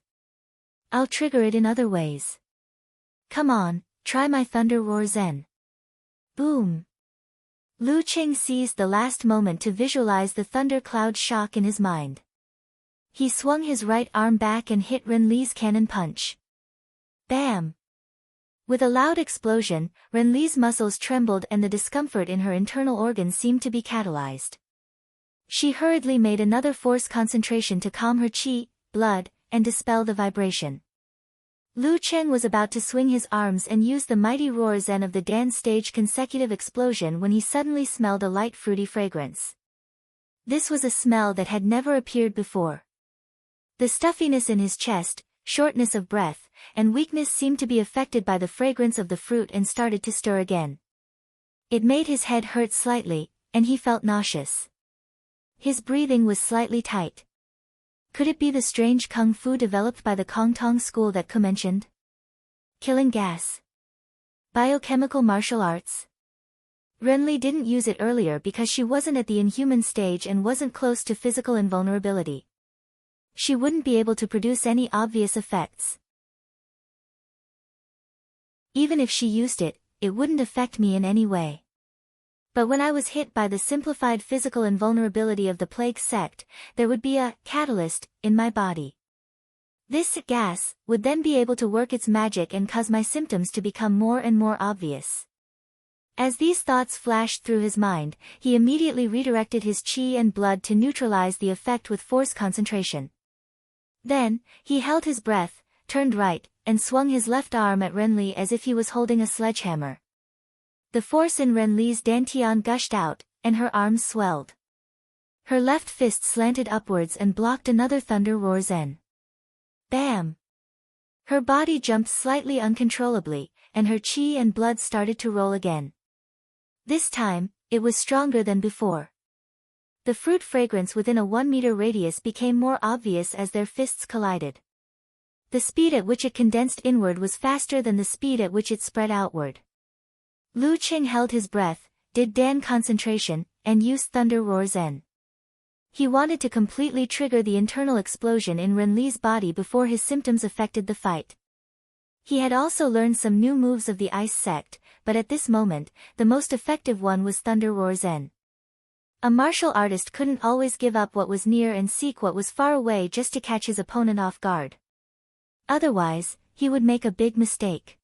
I'll trigger it in other ways. Come on, try my Thunder Roar Zen. Boom! Lu Qing seized the last moment to visualize the thunder cloud shock in his mind. He swung his right arm back and hit Renly's cannon punch. Bam! With a loud explosion, Renly's muscles trembled and the discomfort in her internal organs seemed to be catalyzed. She hurriedly made another force concentration to calm her chi, blood, and dispel the vibration. Lu Cheng was about to swing his arms and use the mighty roar zen of the dance stage consecutive explosion when he suddenly smelled a light fruity fragrance. This was a smell that had never appeared before. The stuffiness in his chest, shortness of breath, and weakness seemed to be affected by the fragrance of the fruit and started to stir again. It made his head hurt slightly, and he felt nauseous. His breathing was slightly tight. Could it be the strange kung fu developed by the Kongtong school that Ke mentioned? Killing gas. Biochemical martial arts. Renli didn't use it earlier because she wasn't at the inhuman stage and wasn't close to physical invulnerability. She wouldn't be able to produce any obvious effects. Even if she used it, it wouldn't affect me in any way. But when I was hit by the simplified physical invulnerability of the plague sect, there would be a catalyst in my body. This gas would then be able to work its magic and cause my symptoms to become more and more obvious. As these thoughts flashed through his mind, he immediately redirected his qi and blood to neutralize the effect with force concentration. Then, he held his breath, turned right, and swung his left arm at Renli as if he was holding a sledgehammer. The force in Renli's dantian gushed out, and her arms swelled. Her left fist slanted upwards and blocked another thunder roar zen. Bam! Her body jumped slightly uncontrollably, and her qi and blood started to roll again. This time, it was stronger than before. The fruit fragrance within a 1-meter radius became more obvious as their fists collided. The speed at which it condensed inward was faster than the speed at which it spread outward. Lu Cheng held his breath, did Dan concentration, and used Thunder Roar Zen. He wanted to completely trigger the internal explosion in Renli's body before his symptoms affected the fight. He had also learned some new moves of the Ice Sect, but at this moment, the most effective one was Thunder Roar Zen. A martial artist couldn't always give up what was near and seek what was far away just to catch his opponent off guard. Otherwise, he would make a big mistake.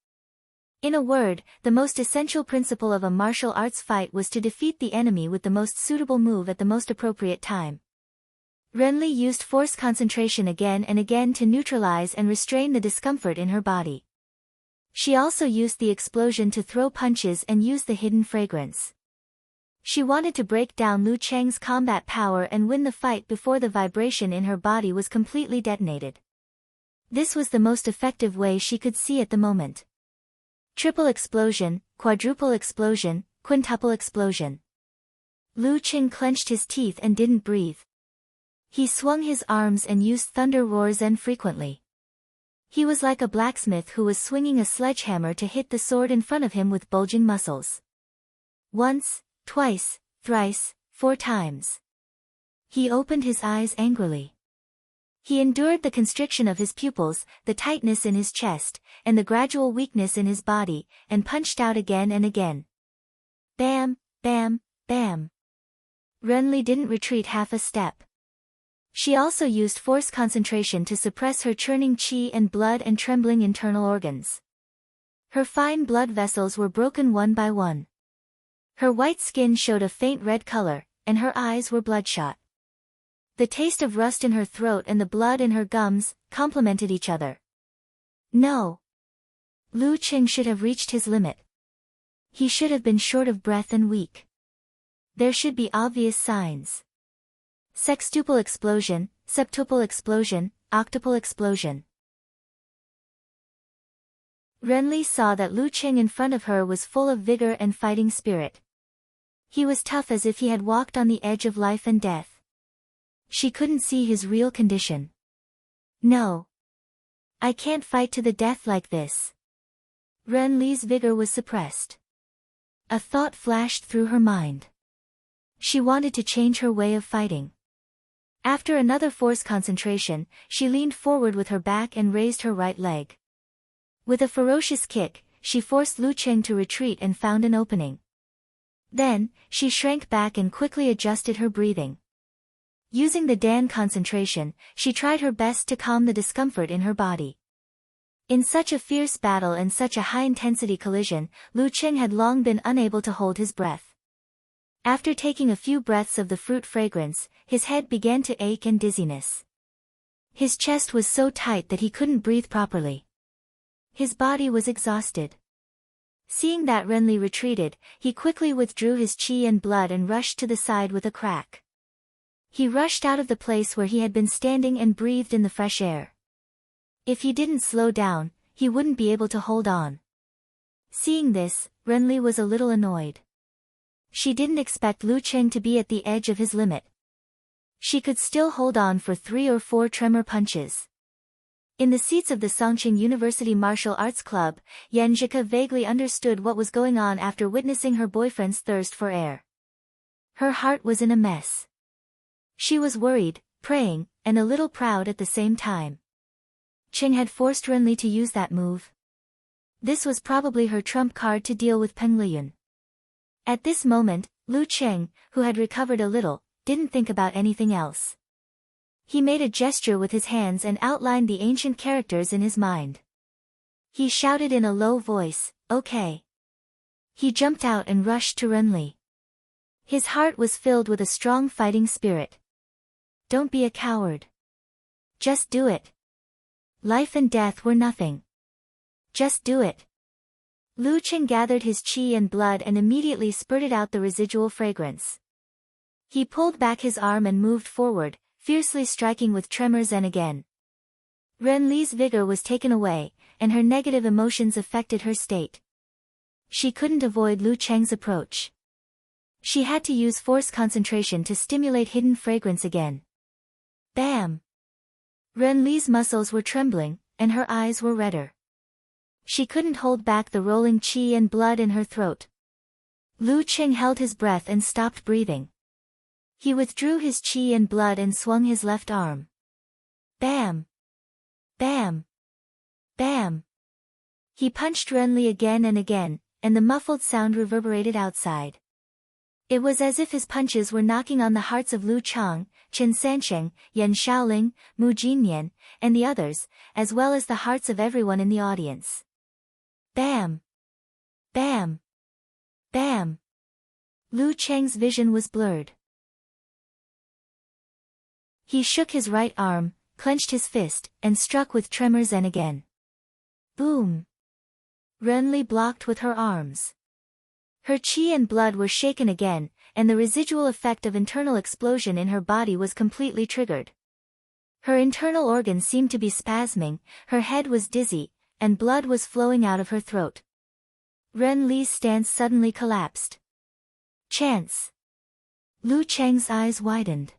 In a word, the most essential principle of a martial arts fight was to defeat the enemy with the most suitable move at the most appropriate time. Renli used force concentration again and again to neutralize and restrain the discomfort in her body. She also used the explosion to throw punches and use the hidden fragrance. She wanted to break down Lu Cheng's combat power and win the fight before the vibration in her body was completely detonated. This was the most effective way she could see at the moment. Triple explosion, quadruple explosion, quintuple explosion. Lu Cheng clenched his teeth and didn't breathe. He swung his arms and used thunder roars frequently. He was like a blacksmith who was swinging a sledgehammer to hit the sword in front of him with bulging muscles. Once, twice, thrice, 4 times. He opened his eyes angrily. He endured the constriction of his pupils, the tightness in his chest, and the gradual weakness in his body, and punched out again and again. Bam, bam, bam. Renli didn't retreat half a step. She also used force concentration to suppress her churning qi and blood and trembling internal organs. Her fine blood vessels were broken one by one. Her white skin showed a faint red color, and her eyes were bloodshot. The taste of rust in her throat and the blood in her gums complemented each other. No. Lu Cheng should have reached his limit. He should have been short of breath and weak. There should be obvious signs. Sextuple explosion, septuple explosion, octuple explosion. Renli saw that Lu Cheng in front of her was full of vigor and fighting spirit. He was tough as if he had walked on the edge of life and death. She couldn't see his real condition. No. I can't fight to the death like this. Renli's vigor was suppressed. A thought flashed through her mind. She wanted to change her way of fighting. After another force concentration, she leaned forward with her back and raised her right leg. With a ferocious kick, she forced Lu Cheng to retreat and found an opening. Then, she shrank back and quickly adjusted her breathing. Using the Dan concentration, she tried her best to calm the discomfort in her body. In such a fierce battle and such a high-intensity collision, Lu Cheng had long been unable to hold his breath. After taking a few breaths of the fruit fragrance, his head began to ache and dizziness. His chest was so tight that he couldn't breathe properly. His body was exhausted. Seeing that Renly retreated, he quickly withdrew his qi and blood and rushed to the side with a crack. He rushed out of the place where he had been standing and breathed in the fresh air. If he didn't slow down, he wouldn't be able to hold on. Seeing this, Renly was a little annoyed. She didn't expect Lu Cheng to be at the edge of his limit. She could still hold on for 3 or 4 tremor punches. In the seats of the Songqing University Martial Arts Club, Yanjika vaguely understood what was going on after witnessing her boyfriend's thirst for air. Her heart was in a mess. She was worried, praying, and a little proud at the same time. Cheng had forced Renly to use that move. This was probably her trump card to deal with Peng Liyun. At this moment, Lu Cheng, who had recovered a little, didn't think about anything else. He made a gesture with his hands and outlined the ancient characters in his mind. He shouted in a low voice, "Okay." He jumped out and rushed to Renly. His heart was filled with a strong fighting spirit. Don't be a coward. Just do it. Life and death were nothing. Just do it. Lu Cheng gathered his qi and blood and immediately spurted out the residual fragrance. He pulled back his arm and moved forward, fiercely striking with tremors and again. Renly's vigor was taken away, and her negative emotions affected her state. She couldn't avoid Lu Cheng's approach. She had to use force concentration to stimulate hidden fragrance again. Bam! Renly's muscles were trembling, and her eyes were redder. She couldn't hold back the rolling qi and blood in her throat. Lu Cheng held his breath and stopped breathing. He withdrew his qi and blood and swung his left arm. Bam! Bam! Bam! He punched Renly again and again, and the muffled sound reverberated outside. It was as if his punches were knocking on the hearts of Lu Chang, Chen Sansheng, Yan Shaoling, Mu Jinyan, and the others, as well as the hearts of everyone in the audience. Bam! Bam! Bam! Lu Cheng's vision was blurred. He shook his right arm, clenched his fist, and struck with tremors and again. Boom! Renly blocked with her arms. Her qi and blood were shaken again, and the residual effect of internal explosion in her body was completely triggered. Her internal organs seemed to be spasming, her head was dizzy, and blood was flowing out of her throat. Renly's stance suddenly collapsed. Chance! Lu Cheng's eyes widened.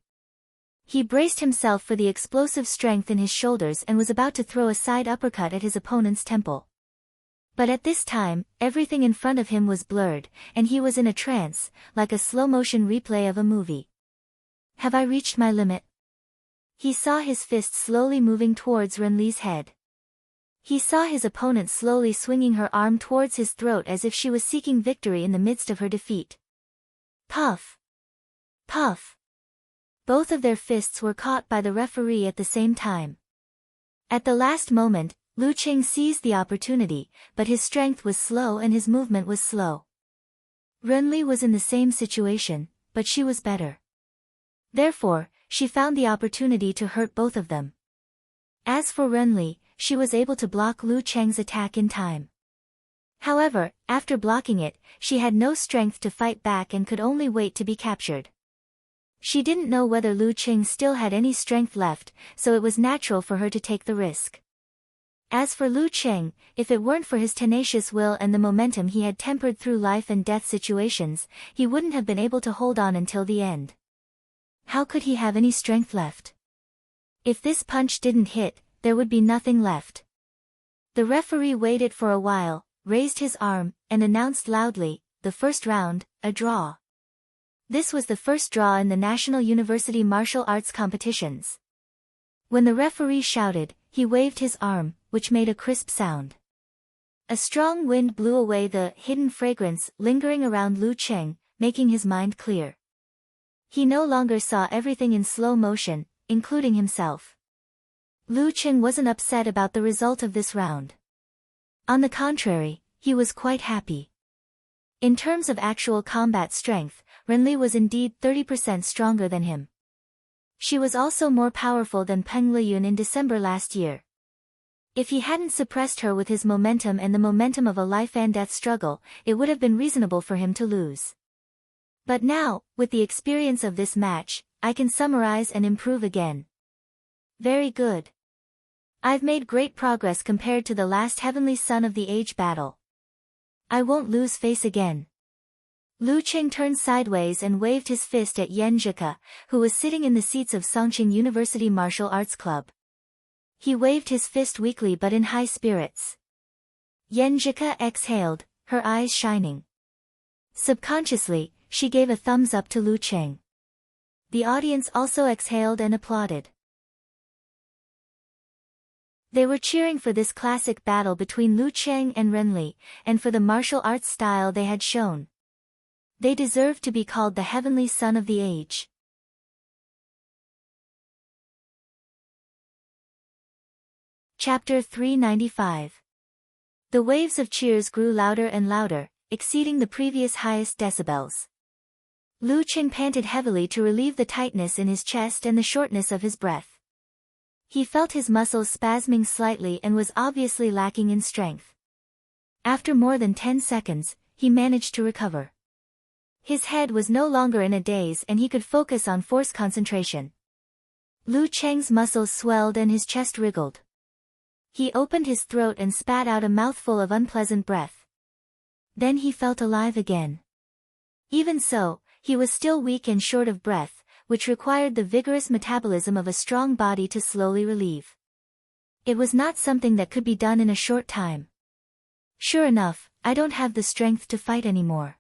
He braced himself for the explosive strength in his shoulders and was about to throw a side uppercut at his opponent's temple. But at this time, everything in front of him was blurred, and he was in a trance, like a slow-motion replay of a movie. Have I reached my limit? He saw his fist slowly moving towards Renly's head. He saw his opponent slowly swinging her arm towards his throat as if she was seeking victory in the midst of her defeat. Puff! Puff! Both of their fists were caught by the referee at the same time. At the last moment, Lu Cheng seized the opportunity, but his strength was slow and his movement was slow. Renly was in the same situation, but she was better. Therefore, she found the opportunity to hurt both of them. As for Renly, she was able to block Lu Cheng's attack in time. However, after blocking it, she had no strength to fight back and could only wait to be captured. She didn't know whether Lu Cheng still had any strength left, so it was natural for her to take the risk. As for Lu Cheng, if it weren't for his tenacious will and the momentum he had tempered through life and death situations, he wouldn't have been able to hold on until the end. How could he have any strength left? If this punch didn't hit, there would be nothing left. The referee waited for a while, raised his arm, and announced loudly, "The first round, a draw." This was the first draw in the National University Martial Arts competitions. When the referee shouted, he waved his arm, which made a crisp sound. A strong wind blew away the hidden fragrance lingering around Lu Cheng, making his mind clear. He no longer saw everything in slow motion, including himself. Lu Cheng wasn't upset about the result of this round. On the contrary, he was quite happy. In terms of actual combat strength, Renly was indeed 30% stronger than him. She was also more powerful than Peng Liyun in December last year. If he hadn't suppressed her with his momentum and the momentum of a life-and-death struggle, it would have been reasonable for him to lose. But now, with the experience of this match, I can summarize and improve again. Very good. I've made great progress compared to the last Heavenly Son of the Age battle. I won't lose face again. Lu Qing turned sideways and waved his fist at Yan Zhika, who was sitting in the seats of Songqing University Martial Arts Club. He waved his fist weakly but in high spirits. Yan Zhika exhaled, her eyes shining. Subconsciously, she gave a thumbs up to Lu Qing. The audience also exhaled and applauded. They were cheering for this classic battle between Lu Qing and Renli, and for the martial arts style they had shown. They deserved to be called the Heavenly Son of the Age. Chapter 395. The waves of cheers grew louder and louder, exceeding the previous highest decibels. Lu Qing panted heavily to relieve the tightness in his chest and the shortness of his breath. He felt his muscles spasming slightly and was obviously lacking in strength. After more than 10 seconds, he managed to recover. His head was no longer in a daze and he could focus on force concentration. Lu Qing's muscles swelled and his chest wriggled. He opened his throat and spat out a mouthful of unpleasant breath. Then he felt alive again. Even so, he was still weak and short of breath, which required the vigorous metabolism of a strong body to slowly relieve. It was not something that could be done in a short time. Sure enough, I don't have the strength to fight anymore.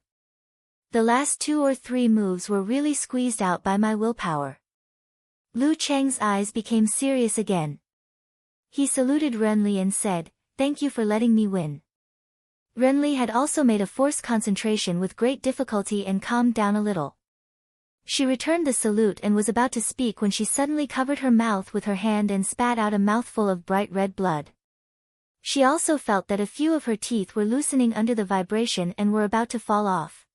The last 2 or 3 moves were really squeezed out by my willpower. Lu Qing's eyes became serious again. He saluted Renli and said, "Thank you for letting me win." Renli had also made a forced concentration with great difficulty and calmed down a little. She returned the salute and was about to speak when she suddenly covered her mouth with her hand and spat out a mouthful of bright red blood. She also felt that a few of her teeth were loosening under the vibration and were about to fall off.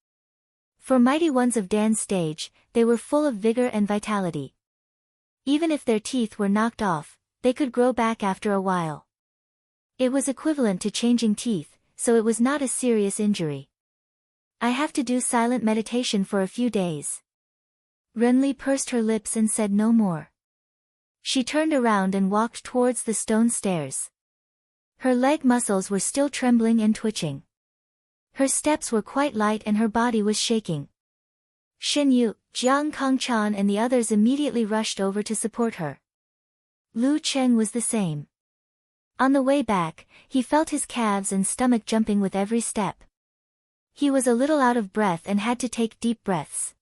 For mighty ones of Dan's stage, they were full of vigor and vitality. Even if their teeth were knocked off, they could grow back after a while. It was equivalent to changing teeth, so it was not a serious injury. I have to do silent meditation for a few days. Renli pursed her lips and said no more. She turned around and walked towards the stone stairs. Her leg muscles were still trembling and twitching. Her steps were quite light and her body was shaking. Shen Yu, Jiang Kongchan and the others immediately rushed over to support her. Lu Qing was the same. On the way back, he felt his calves and stomach jumping with every step. He was a little out of breath and had to take deep breaths.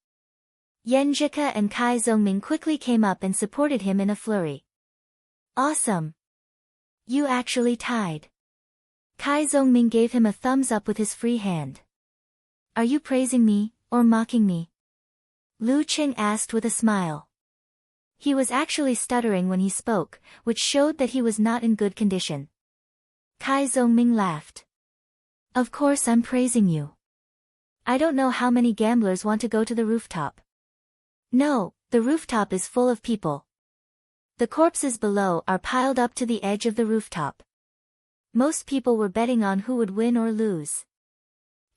Yan Zhika and Kai Zongming quickly came up and supported him in a flurry. Awesome! You actually tied. Kai Zongming gave him a thumbs up with his free hand. Are you praising me, or mocking me? Lu Qing asked with a smile. He was actually stuttering when he spoke, which showed that he was not in good condition. Kai Zongming laughed. Of course I'm praising you. I don't know how many gamblers want to go to the rooftop. No, the rooftop is full of people. The corpses below are piled up to the edge of the rooftop. Most people were betting on who would win or lose.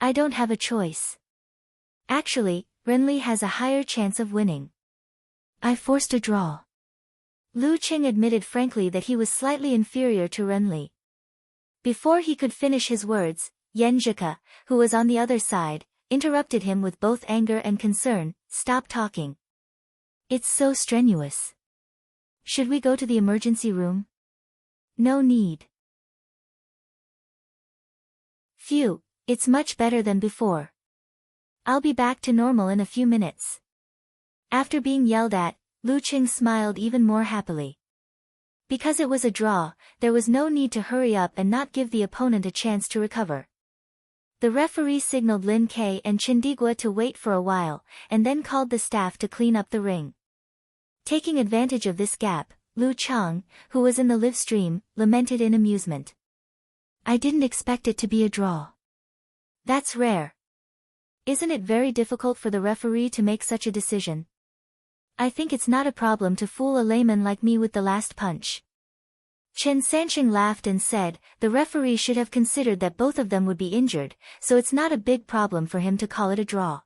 I don't have a choice. Actually, Renli has a higher chance of winning. I forced a draw. Lu Qing admitted frankly that he was slightly inferior to Renli. Before he could finish his words, Yan Zhika, who was on the other side, interrupted him with both anger and concern. Stop talking. It's so strenuous. Should we go to the emergency room? No need. Phew, it's much better than before. I'll be back to normal in a few minutes. After being yelled at, Lu Qing smiled even more happily. Because it was a draw, there was no need to hurry up and not give the opponent a chance to recover. The referee signaled Lin Kei and Chindigua to wait for a while, and then called the staff to clean up the ring. Taking advantage of this gap, Lu Chang, who was in the live stream, lamented in amusement. I didn't expect it to be a draw. That's rare. Isn't it very difficult for the referee to make such a decision? I think it's not a problem to fool a layman like me with the last punch. Chen Sanqing laughed and said, the referee should have considered that both of them would be injured, so it's not a big problem for him to call it a draw.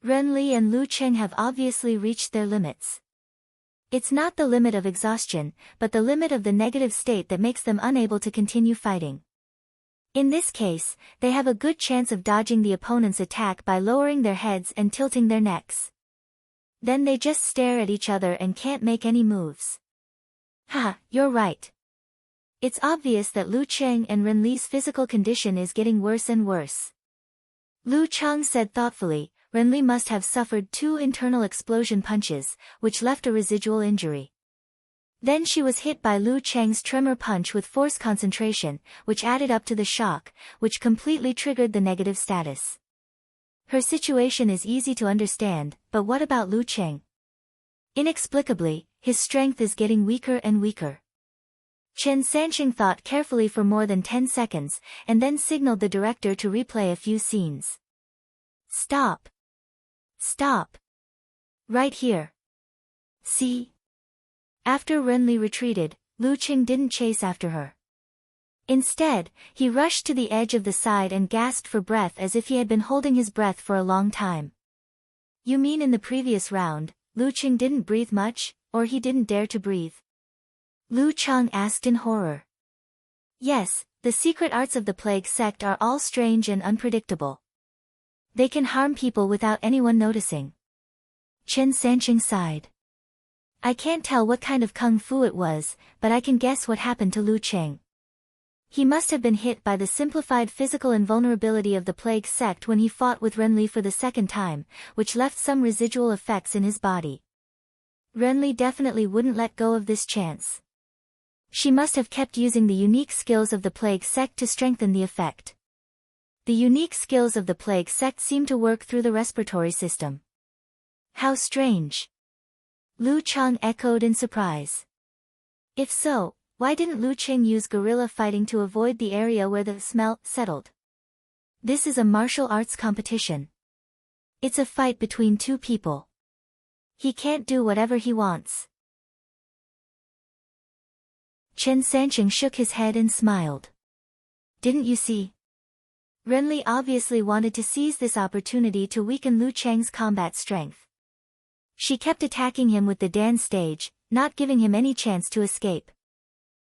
Ren Li and Lu Cheng have obviously reached their limits. It's not the limit of exhaustion, but the limit of the negative state that makes them unable to continue fighting. In this case, they have a good chance of dodging the opponent's attack by lowering their heads and tilting their necks. Then they just stare at each other and can't make any moves. Ha, you're right. It's obvious that Lu Cheng and Ren Li's physical condition is getting worse and worse. Lu Chang said thoughtfully, Ren Li must have suffered 2 internal explosion punches, which left a residual injury. Then she was hit by Lu Cheng's tremor punch with force concentration, which added up to the shock, which completely triggered the negative status. Her situation is easy to understand, but what about Lu Cheng? Inexplicably, his strength is getting weaker and weaker. Chen Sanqing thought carefully for more than 10 seconds, and then signaled the director to replay a few scenes. Stop. Stop. Right here. See? After Ren Li retreated, Lu Cheng didn't chase after her. Instead, he rushed to the edge of the side and gasped for breath as if he had been holding his breath for a long time. You mean in the previous round, Lu Cheng didn't breathe much, or he didn't dare to breathe? Lu Chang asked in horror. Yes, the secret arts of the plague sect are all strange and unpredictable. They can harm people without anyone noticing. Chen Sanqing sighed. I can't tell what kind of kung fu it was, but I can guess what happened to Lu Cheng. He must have been hit by the simplified physical invulnerability of the plague sect when he fought with Ren Li for the second time, which left some residual effects in his body. Ren Li definitely wouldn't let go of this chance. She must have kept using the unique skills of the plague sect to strengthen the effect. The unique skills of the plague sect seem to work through the respiratory system. How strange. Lu Chang echoed in surprise. If so, why didn't Lu Cheng use guerrilla fighting to avoid the area where the smell settled? This is a martial arts competition. It's a fight between 2 people. He can't do whatever he wants. Chen Sanqing shook his head and smiled. Didn't you see? Ren Li obviously wanted to seize this opportunity to weaken Lu Cheng's combat strength. She kept attacking him with the Dan stage, not giving him any chance to escape.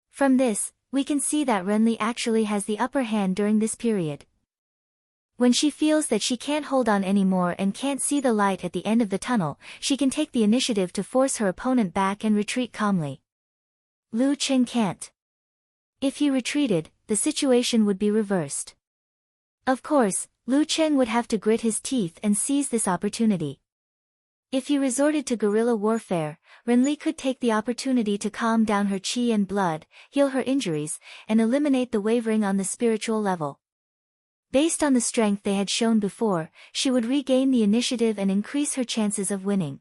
From this, we can see that Ren Li actually has the upper hand during this period. When she feels that she can't hold on anymore and can't see the light at the end of the tunnel, she can take the initiative to force her opponent back and retreat calmly. Lu Cheng can't. If he retreated, the situation would be reversed. Of course, Lu Cheng would have to grit his teeth and seize this opportunity. If he resorted to guerrilla warfare, Ren Li could take the opportunity to calm down her qi and blood, heal her injuries, and eliminate the wavering on the spiritual level. Based on the strength they had shown before, she would regain the initiative and increase her chances of winning.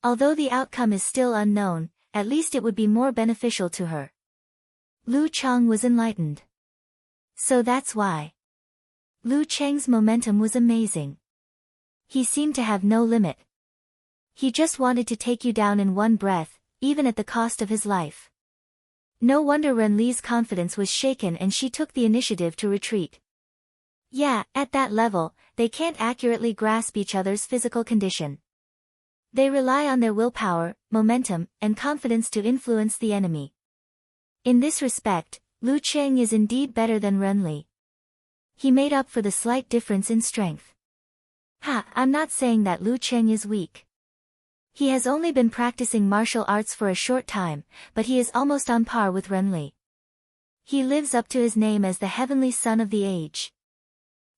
Although the outcome is still unknown, at least it would be more beneficial to her. Lu Chang was enlightened. So that's why. Lu Cheng's momentum was amazing. He seemed to have no limit. He just wanted to take you down in one breath, even at the cost of his life. No wonder Ren Li's confidence was shaken and she took the initiative to retreat. Yeah, at that level, they can't accurately grasp each other's physical condition. They rely on their willpower, momentum, and confidence to influence the enemy. In this respect, Lu Cheng is indeed better than Ren Li. He made up for the slight difference in strength. I'm not saying that Lu Cheng is weak. He has only been practicing martial arts for a short time, but he is almost on par with Ren Li. He lives up to his name as the heavenly son of the age.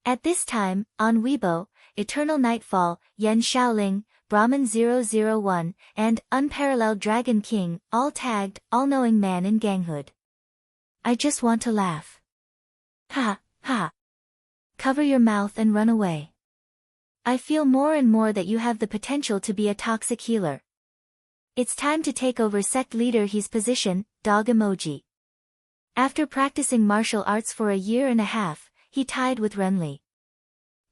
At this time, on Weibo, Eternal Nightfall, Yan Shaoling, Brahman 001, and Unparalleled Dragon King, all tagged, all-knowing man in ganghood. I just want to laugh. Ha. Cover your mouth and run away. I feel more and more that you have the potential to be a toxic healer. It's time to take over sect leader He's position, dog emoji. After practicing martial arts for a year and a half, he tied with Ren Li.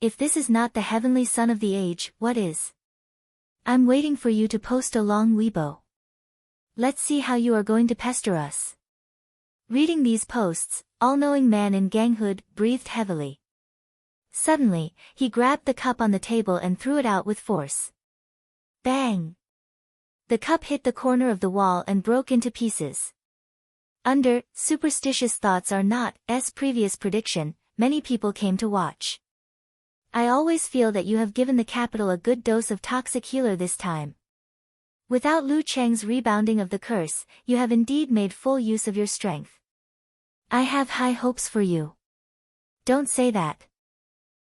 If this is not the heavenly son of the age, what is? I'm waiting for you to post a long Weibo. Let's see how you are going to pester us. Reading these posts, all-knowing man in ganghood breathed heavily. Suddenly, he grabbed the cup on the table and threw it out with force. Bang! The cup hit the corner of the wall and broke into pieces. Under Superstitious Thoughts Are Not's previous prediction, many people came to watch. I always feel that you have given the capital a good dose of toxic healer this time. Without Lu Cheng's rebounding of the curse, you have indeed made full use of your strength. I have high hopes for you. Don't say that.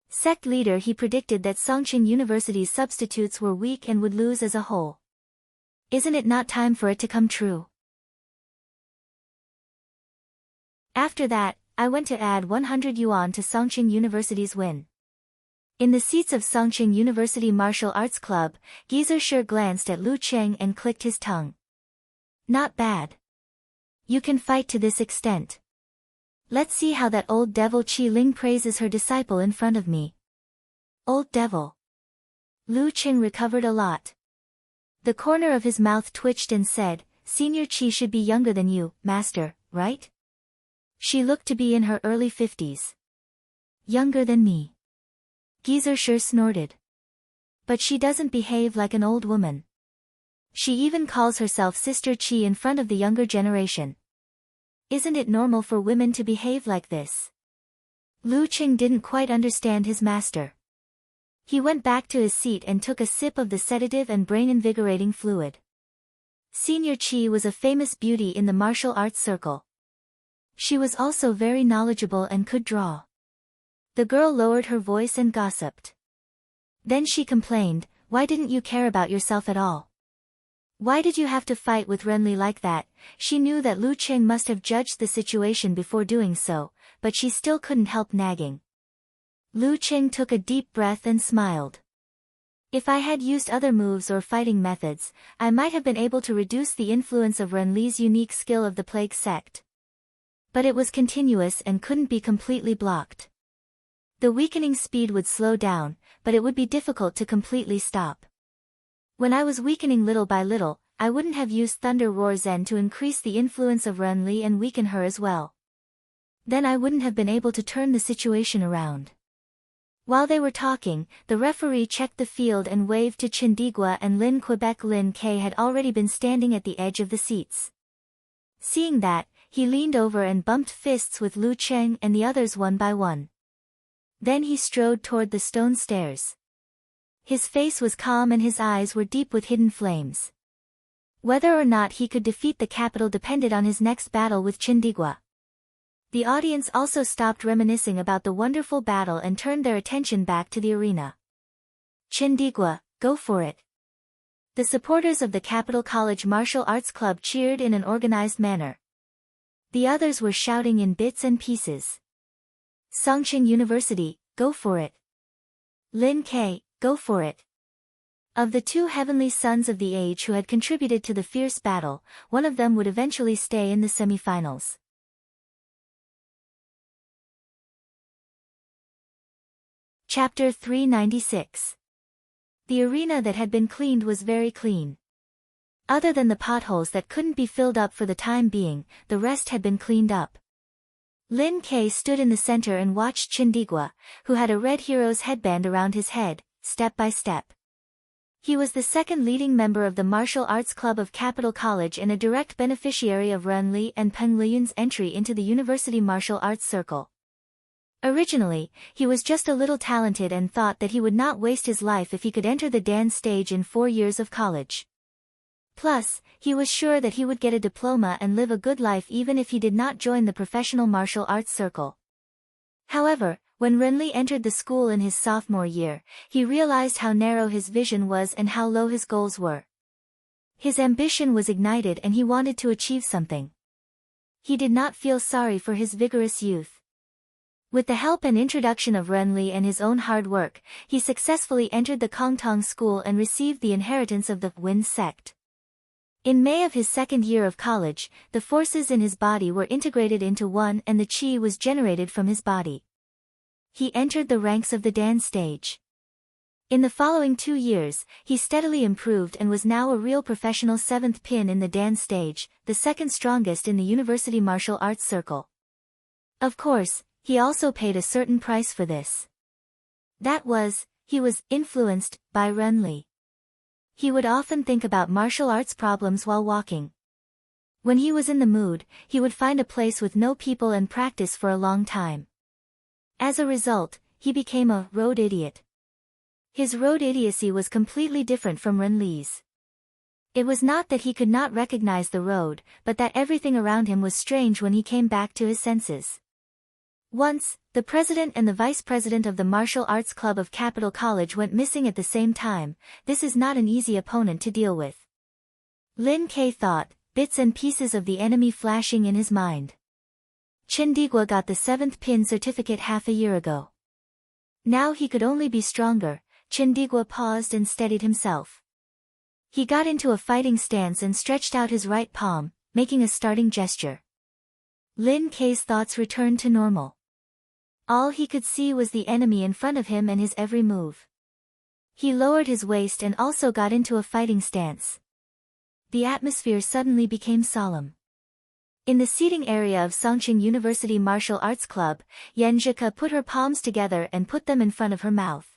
Sect leader, he predicted that Songqing University's substitutes were weak and would lose as a whole. Isn't it not time for it to come true? After that, I went to add 100 yuan to Songqing University's win. In the seats of Songqing University Martial Arts Club, Geyser glanced at Lu Cheng and clicked his tongue. Not bad. You can fight to this extent. Let's see how that old devil Qi Ling praises her disciple in front of me. Old devil. Lu Cheng recovered a lot. The corner of his mouth twitched and said, Senior Qi should be younger than you, master, right? She looked to be in her early 50s. Younger than me. Geyser snorted. But she doesn't behave like an old woman. She even calls herself Sister Qi in front of the younger generation. Isn't it normal for women to behave like this? Lu Cheng didn't quite understand his master. He went back to his seat and took a sip of the sedative and brain-invigorating fluid. Senior Qi was a famous beauty in the martial arts circle. She was also very knowledgeable and could draw. The girl lowered her voice and gossiped. Then she complained, why didn't you care about yourself at all? Why did you have to fight with Renli like that? She knew that Lu Cheng must have judged the situation before doing so, but she still couldn't help nagging. Lu Cheng took a deep breath and smiled. If I had used other moves or fighting methods, I might have been able to reduce the influence of Renli's unique skill of the plague sect. But it was continuous and couldn't be completely blocked. The weakening speed would slow down, but it would be difficult to completely stop. When I was weakening little by little, I wouldn't have used Thunder Roar Zen to increase the influence of Renli and weaken her as well. Then I wouldn't have been able to turn the situation around. While they were talking, the referee checked the field and waved to Chindigua and Lin Quebec. Lin K had already been standing at the edge of the seats. Seeing that, he leaned over and bumped fists with Lu Cheng and the others one by one. Then he strode toward the stone stairs. His face was calm and his eyes were deep with hidden flames. Whether or not he could defeat the capital depended on his next battle with Chindigua. The audience also stopped reminiscing about the wonderful battle and turned their attention back to the arena. Chindigua, go for it. The supporters of the Capital College Martial Arts Club cheered in an organized manner. The others were shouting in bits and pieces. Songqing University, go for it. Lin K, go for it. Of the two heavenly sons of the age who had contributed to the fierce battle, one of them would eventually stay in the semifinals. Chapter 396. The arena that had been cleaned was very clean. Other than the potholes that couldn't be filled up for the time being, the rest had been cleaned up. Lin K stood in the center and watched Chindigua, who had a red hero's headband around his head, step by step. He was the second leading member of the Martial Arts Club of Capital College and a direct beneficiary of Renli and Peng Liyun's entry into the University Martial Arts Circle. Originally, he was just a little talented and thought that he would not waste his life if he could enter the dance stage in 4 years of college. Plus, he was sure that he would get a diploma and live a good life even if he did not join the professional martial arts circle. However, when Renli entered the school in his sophomore year, he realized how narrow his vision was and how low his goals were. His ambition was ignited and he wanted to achieve something. He did not feel sorry for his vigorous youth. With the help and introduction of Renli and his own hard work, he successfully entered the Kongtong school and received the inheritance of the Wind sect. In May of his second year of college, the forces in his body were integrated into one and the qi was generated from his body. He entered the ranks of the dance stage. In the following 2 years, he steadily improved and was now a real professional 7th pin in the dance stage, the second strongest in the university martial arts circle. Of course, he also paid a certain price for this. That was, he was influenced by Renli. He would often think about martial arts problems while walking. When he was in the mood, he would find a place with no people and practice for a long time. As a result, he became a road idiot. His road idiocy was completely different from Renli's. It was not that he could not recognize the road, but that everything around him was strange when he came back to his senses. Once, the president and the vice president of the Martial Arts Club of Capital College went missing at the same time. This is not an easy opponent to deal with. Lin Ke thought, bits and pieces of the enemy flashing in his mind. Chindigua got the 7th pin certificate half a year ago. Now he could only be stronger. Chindigua paused and steadied himself. He got into a fighting stance and stretched out his right palm, making a starting gesture. Lin Ke's thoughts returned to normal. All he could see was the enemy in front of him and his every move. He lowered his waist and also got into a fighting stance. The atmosphere suddenly became solemn. In the seating area of Songqing University Martial Arts Club, Yanzhika put her palms together and put them in front of her mouth.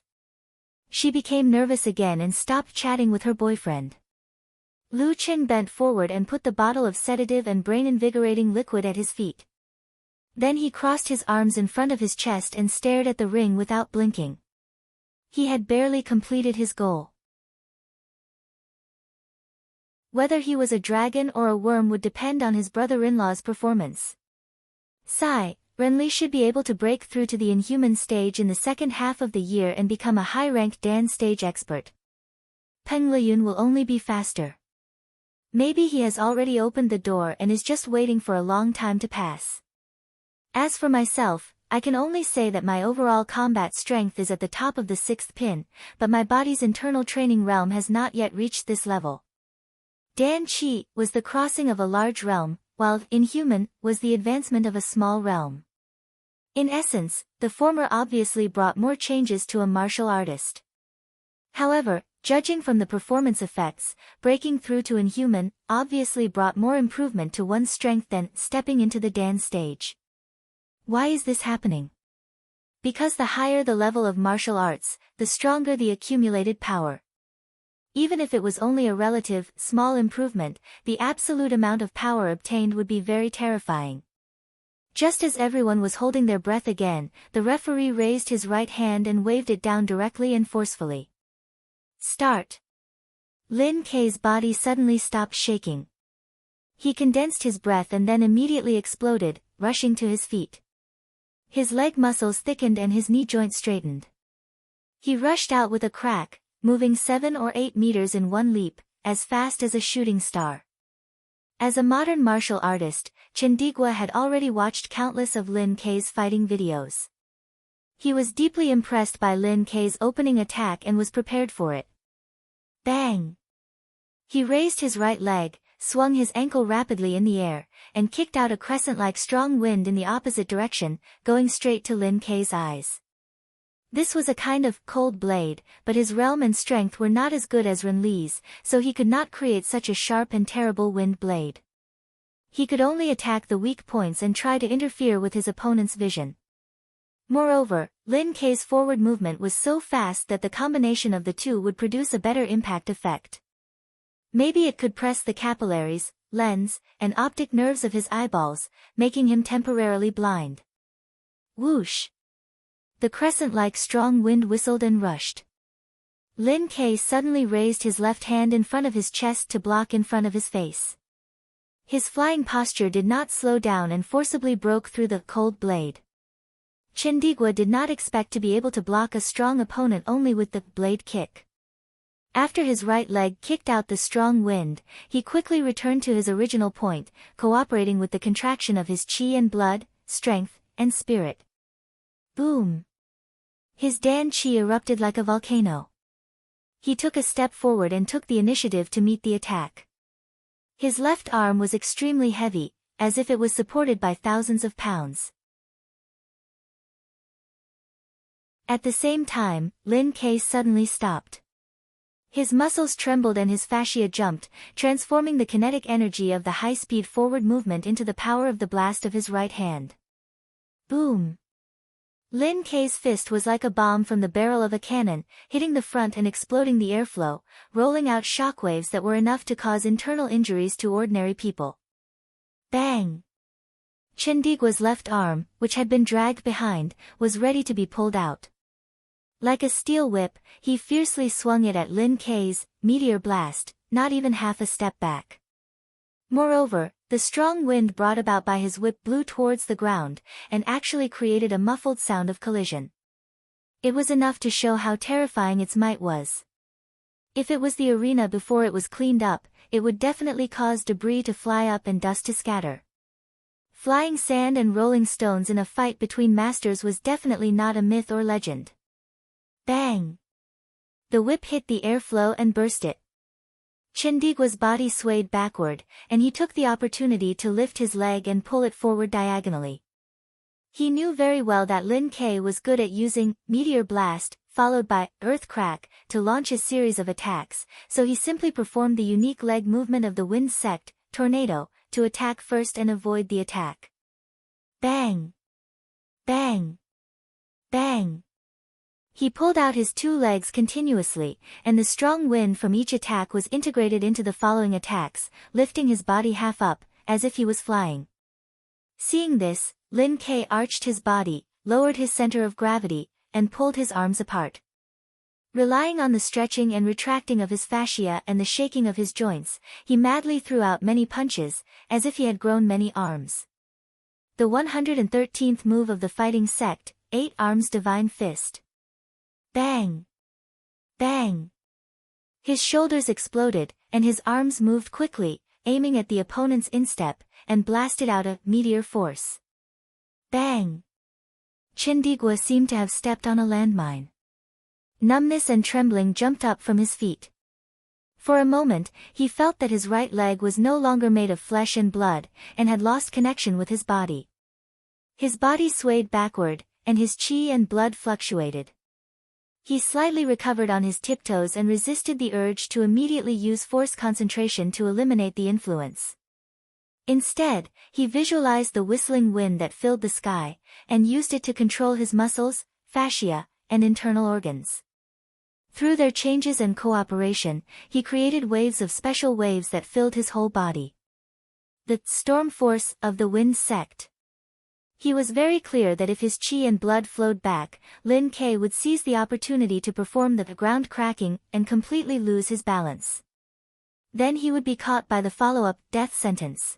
She became nervous again and stopped chatting with her boyfriend. Lu Qing bent forward and put the bottle of sedative and brain-invigorating liquid at his feet. Then he crossed his arms in front of his chest and stared at the ring without blinking. He had barely completed his goal. Whether he was a dragon or a worm would depend on his brother-in-law's performance. Sai, Renli should be able to break through to the inhuman stage in the second half of the year and become a high-ranked dance stage expert. Peng Liyun will only be faster. Maybe he has already opened the door and is just waiting for a long time to pass. As for myself, I can only say that my overall combat strength is at the top of the 6th pin, but my body's internal training realm has not yet reached this level. Dan Qi was the crossing of a large realm, while inhuman was the advancement of a small realm. In essence, the former obviously brought more changes to a martial artist. However, judging from the performance effects, breaking through to inhuman obviously brought more improvement to one's strength than stepping into the Dan stage. Why is this happening? Because the higher the level of martial arts, the stronger the accumulated power. Even if it was only a relative, small improvement, the absolute amount of power obtained would be very terrifying. Just as everyone was holding their breath again, the referee raised his right hand and waved it down directly and forcefully. Start. Lin Ke's body suddenly stopped shaking. He condensed his breath and then immediately exploded, rushing to his feet. His leg muscles thickened and his knee joint straightened. He rushed out with a crack, moving 7 or 8 meters in one leap, as fast as a shooting star. As a modern martial artist, Chindigua had already watched countless of Lin Ke's fighting videos. He was deeply impressed by Lin Ke's opening attack and was prepared for it. Bang! He raised his right leg, swung his ankle rapidly in the air, and kicked out a crescent-like strong wind in the opposite direction, going straight to Lin Ke's eyes. This was a kind of cold blade, but his realm and strength were not as good as Renli's, so he could not create such a sharp and terrible wind blade. He could only attack the weak points and try to interfere with his opponent's vision. Moreover, Lin Ke's forward movement was so fast that the combination of the two would produce a better impact effect. Maybe it could press the capillaries, lens, and optic nerves of his eyeballs, making him temporarily blind. Whoosh! The crescent-like strong wind whistled and rushed. Lin Ke suddenly raised his left hand in front of his chest to block in front of his face. His flying posture did not slow down and forcibly broke through the cold blade. Chindigua did not expect to be able to block a strong opponent only with the blade kick. After his right leg kicked out the strong wind, he quickly returned to his original point, cooperating with the contraction of his qi and blood, strength, and spirit. Boom! His Dan Qi erupted like a volcano. He took a step forward and took the initiative to meet the attack. His left arm was extremely heavy, as if it was supported by thousands of pounds. At the same time, Lin Ke suddenly stopped. His muscles trembled and his fascia jumped, transforming the kinetic energy of the high-speed forward movement into the power of the blast of his right hand. Boom! Lin Ke's fist was like a bomb from the barrel of a cannon, hitting the front and exploding the airflow, rolling out shockwaves that were enough to cause internal injuries to ordinary people. Bang! Chindigwa's left arm, which had been dragged behind, was ready to be pulled out. Like a steel whip, he fiercely swung it at Lin Ke's meteor blast, not even half a step back. Moreover, the strong wind brought about by his whip blew towards the ground, and actually created a muffled sound of collision. It was enough to show how terrifying its might was. If it was the arena before it was cleaned up, it would definitely cause debris to fly up and dust to scatter. Flying sand and rolling stones in a fight between masters was definitely not a myth or legend. Bang! The whip hit the airflow and burst it. Chindigwa's body swayed backward, and he took the opportunity to lift his leg and pull it forward diagonally. He knew very well that Lin Ke was good at using meteor blast, followed by earth crack, to launch his series of attacks, so he simply performed the unique leg movement of the wind sect, tornado, to attack first and avoid the attack. Bang! Bang! Bang! He pulled out his two legs continuously, and the strong wind from each attack was integrated into the following attacks, lifting his body half up, as if he was flying. Seeing this, Lin Ke arched his body, lowered his center of gravity, and pulled his arms apart. Relying on the stretching and retracting of his fascia and the shaking of his joints, he madly threw out many punches, as if he had grown many arms. The 113th move of the fighting sect, 8 Arms Divine Fist. Bang! Bang! His shoulders exploded, and his arms moved quickly, aiming at the opponent's instep, and blasted out a meteor force. Bang! Chindigwa seemed to have stepped on a landmine. Numbness and trembling jumped up from his feet. For a moment, he felt that his right leg was no longer made of flesh and blood, and had lost connection with his body. His body swayed backward, and his chi and blood fluctuated. He slightly recovered on his tiptoes and resisted the urge to immediately use force concentration to eliminate the influence. Instead, he visualized the whistling wind that filled the sky, and used it to control his muscles, fascia, and internal organs. Through their changes and cooperation, he created waves of special waves that filled his whole body. The storm force of the wind sect. He was very clear that if his chi and blood flowed back, Lin Ke would seize the opportunity to perform the ground cracking and completely lose his balance. Then he would be caught by the follow-up death sentence.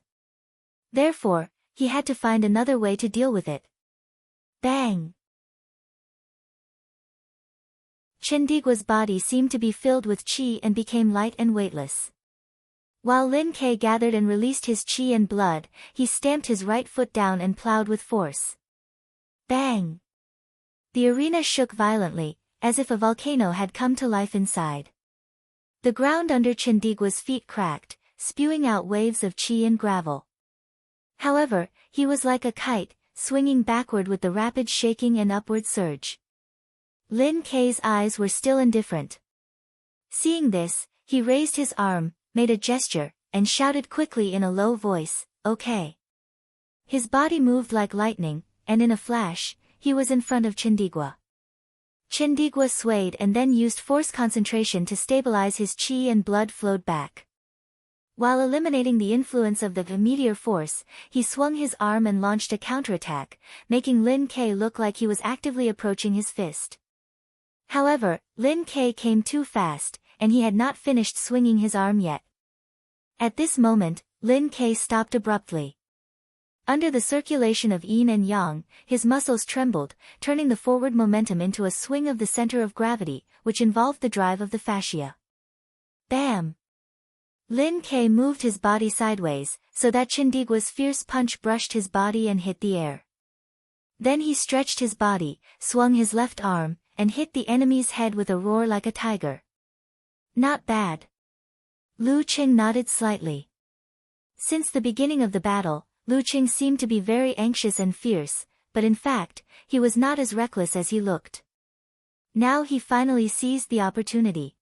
Therefore, he had to find another way to deal with it. Bang! Chindigwa's body seemed to be filled with chi and became light and weightless. While Lin Ke gathered and released his chi and blood, he stamped his right foot down and plowed with force. Bang! The arena shook violently, as if a volcano had come to life inside. The ground under Chindigwa's feet cracked, spewing out waves of chi and gravel. However, he was like a kite, swinging backward with the rapid shaking and upward surge. Lin Ke's eyes were still indifferent. Seeing this, he raised his arm, made a gesture, and shouted quickly in a low voice, "Okay." His body moved like lightning, and in a flash, he was in front of Chindigwa. Chindigwa swayed and then used force concentration to stabilize his chi and blood flowed back. While eliminating the influence of the meteor force, he swung his arm and launched a counterattack, making Lin Ke look like he was actively approaching his fist. However, Lin Ke came too fast, and he had not finished swinging his arm yet. At this moment, Lin Ke stopped abruptly. Under the circulation of yin and yang, his muscles trembled, turning the forward momentum into a swing of the center of gravity, which involved the drive of the fascia. Bam! Lin Ke moved his body sideways, so that Chindigwa's fierce punch brushed his body and hit the air. Then he stretched his body, swung his left arm, and hit the enemy's head with a roar like a tiger. Not bad. Lu Qing nodded slightly. Since the beginning of the battle, Lu Qing seemed to be very anxious and fierce, but in fact, he was not as reckless as he looked. Now he finally seized the opportunity.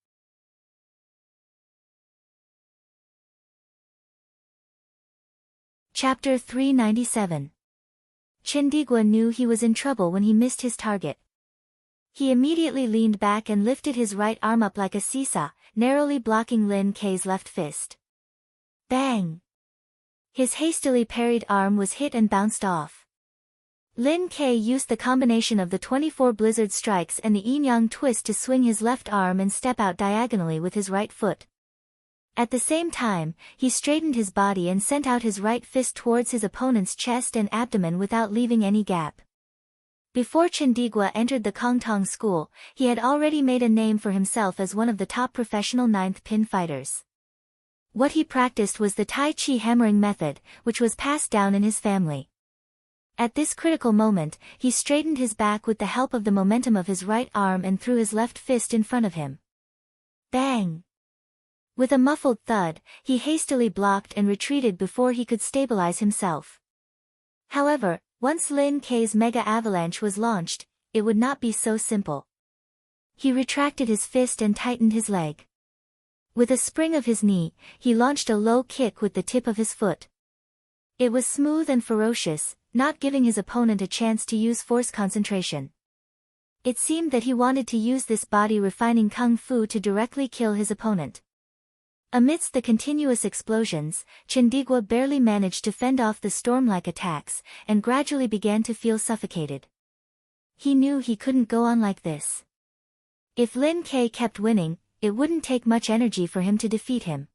Chapter 397. Chindigua knew he was in trouble when he missed his target. He immediately leaned back and lifted his right arm up like a seesaw, narrowly blocking Lin Kei's left fist. Bang! His hastily parried arm was hit and bounced off. Lin Kei used the combination of the 24 blizzard strikes and the yin-yang twist to swing his left arm and step out diagonally with his right foot. At the same time, he straightened his body and sent out his right fist towards his opponent's chest and abdomen without leaving any gap. Before Chindigua entered the Kongtong school, he had already made a name for himself as one of the top professional ninth pin fighters. What he practiced was the Tai Chi hammering method, which was passed down in his family. At this critical moment, he straightened his back with the help of the momentum of his right arm and threw his left fist in front of him. Bang! With a muffled thud, he hastily blocked and retreated before he could stabilize himself. However, once Lin Kei's mega avalanche was launched, it would not be so simple. He retracted his fist and tightened his leg. With a spring of his knee, he launched a low kick with the tip of his foot. It was smooth and ferocious, not giving his opponent a chance to use force concentration. It seemed that he wanted to use this body-refining kung fu to directly kill his opponent. Amidst the continuous explosions, Chindigua barely managed to fend off the storm-like attacks, and gradually began to feel suffocated. He knew he couldn't go on like this. If Lin Kei kept winning, it wouldn't take much energy for him to defeat him.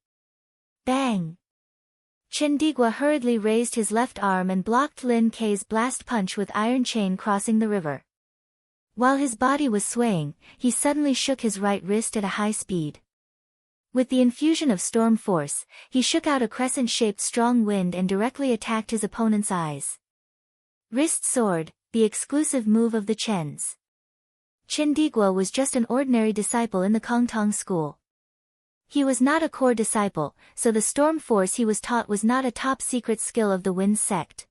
Bang! Chindigua hurriedly raised his left arm and blocked Lin Kei's blast punch with iron chain crossing the river. While his body was swaying, he suddenly shook his right wrist at a high speed. With the infusion of storm force, he shook out a crescent-shaped strong wind and directly attacked his opponent's eyes. Wrist sword, the exclusive move of the Chens. Chindigua was just an ordinary disciple in the Kongtong school. He was not a core disciple, so the storm force he was taught was not a top-secret skill of the Wind sect.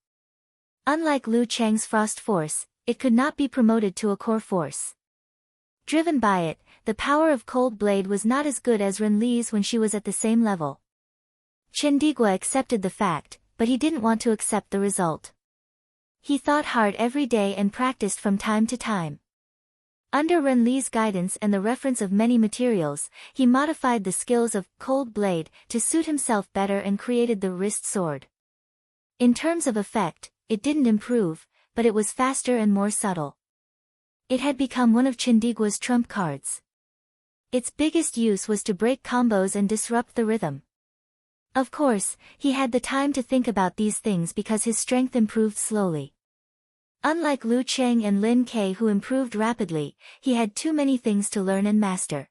Unlike Liu Chang's frost force, it could not be promoted to a core force. Driven by it, the power of Cold Blade was not as good as Renli's when she was at the same level. Chindigua accepted the fact, but he didn't want to accept the result. He thought hard every day and practiced from time to time. Under Renli's guidance and the reference of many materials, he modified the skills of Cold Blade to suit himself better and created the wrist sword. In terms of effect, it didn't improve, but it was faster and more subtle. It had become one of Chindigua's trump cards. Its biggest use was to break combos and disrupt the rhythm. Of course, he had the time to think about these things because his strength improved slowly. Unlike Liu Cheng and Lin Kei who improved rapidly, he had too many things to learn and master.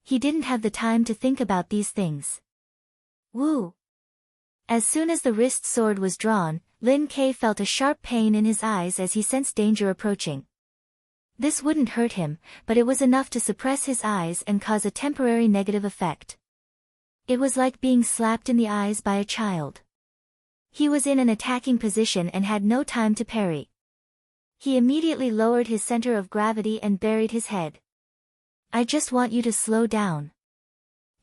He didn't have the time to think about these things. Woo! As soon as the wrist sword was drawn, Lin Kei felt a sharp pain in his eyes as he sensed danger approaching. This wouldn't hurt him, but it was enough to suppress his eyes and cause a temporary negative effect. It was like being slapped in the eyes by a child. He was in an attacking position and had no time to parry. He immediately lowered his center of gravity and buried his head. I just want you to slow down.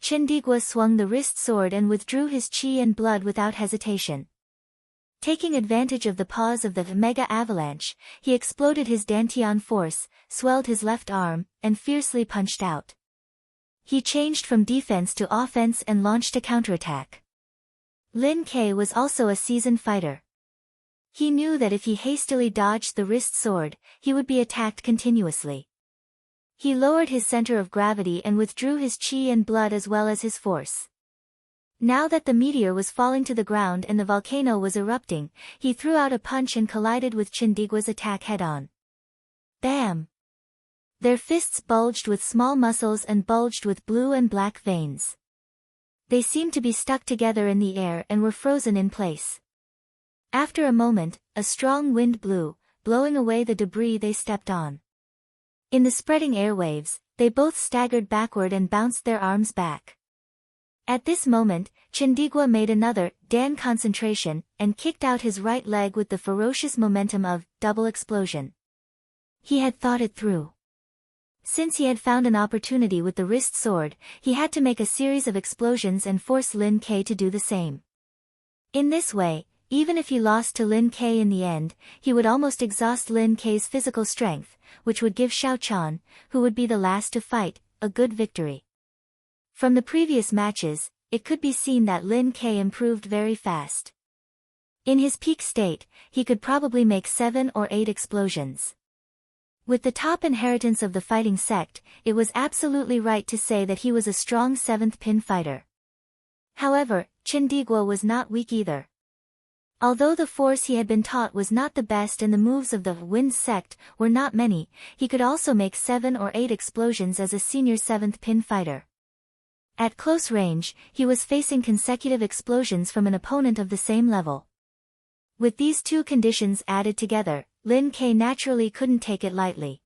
Chindigua swung the wrist sword and withdrew his chi and blood without hesitation. Taking advantage of the pause of the mega avalanche, he exploded his Dantian force, swelled his left arm, and fiercely punched out. He changed from defense to offense and launched a counterattack. Lin Kei was also a seasoned fighter. He knew that if he hastily dodged the wrist sword, he would be attacked continuously. He lowered his center of gravity and withdrew his chi and blood as well as his force. Now that the meteor was falling to the ground and the volcano was erupting, he threw out a punch and collided with Chindigua's attack head-on. Bam! Their fists bulged with small muscles and bulged with blue and black veins. They seemed to be stuck together in the air and were frozen in place. After a moment, a strong wind blew, blowing away the debris they stepped on. In the spreading airwaves, they both staggered backward and bounced their arms back. At this moment, Chindigua made another Dan concentration and kicked out his right leg with the ferocious momentum of double explosion. He had thought it through. Since he had found an opportunity with the wrist sword, he had to make a series of explosions and force Lin Ke to do the same. In this way, even if he lost to Lin Ke in the end, he would almost exhaust Lin Ke's physical strength, which would give Xiao Chan, who would be the last to fight, a good victory. From the previous matches, it could be seen that Lin Ke improved very fast. In his peak state, he could probably make 7 or 8 explosions. With the top inheritance of the fighting sect, it was absolutely right to say that he was a strong 7th pin fighter. However, Chindigua was not weak either. Although the force he had been taught was not the best and the moves of the Wind sect were not many, he could also make 7 or 8 explosions as a senior 7th pin fighter. At close range, he was facing consecutive explosions from an opponent of the same level. With these two conditions added together, Lin Ke naturally couldn't take it lightly.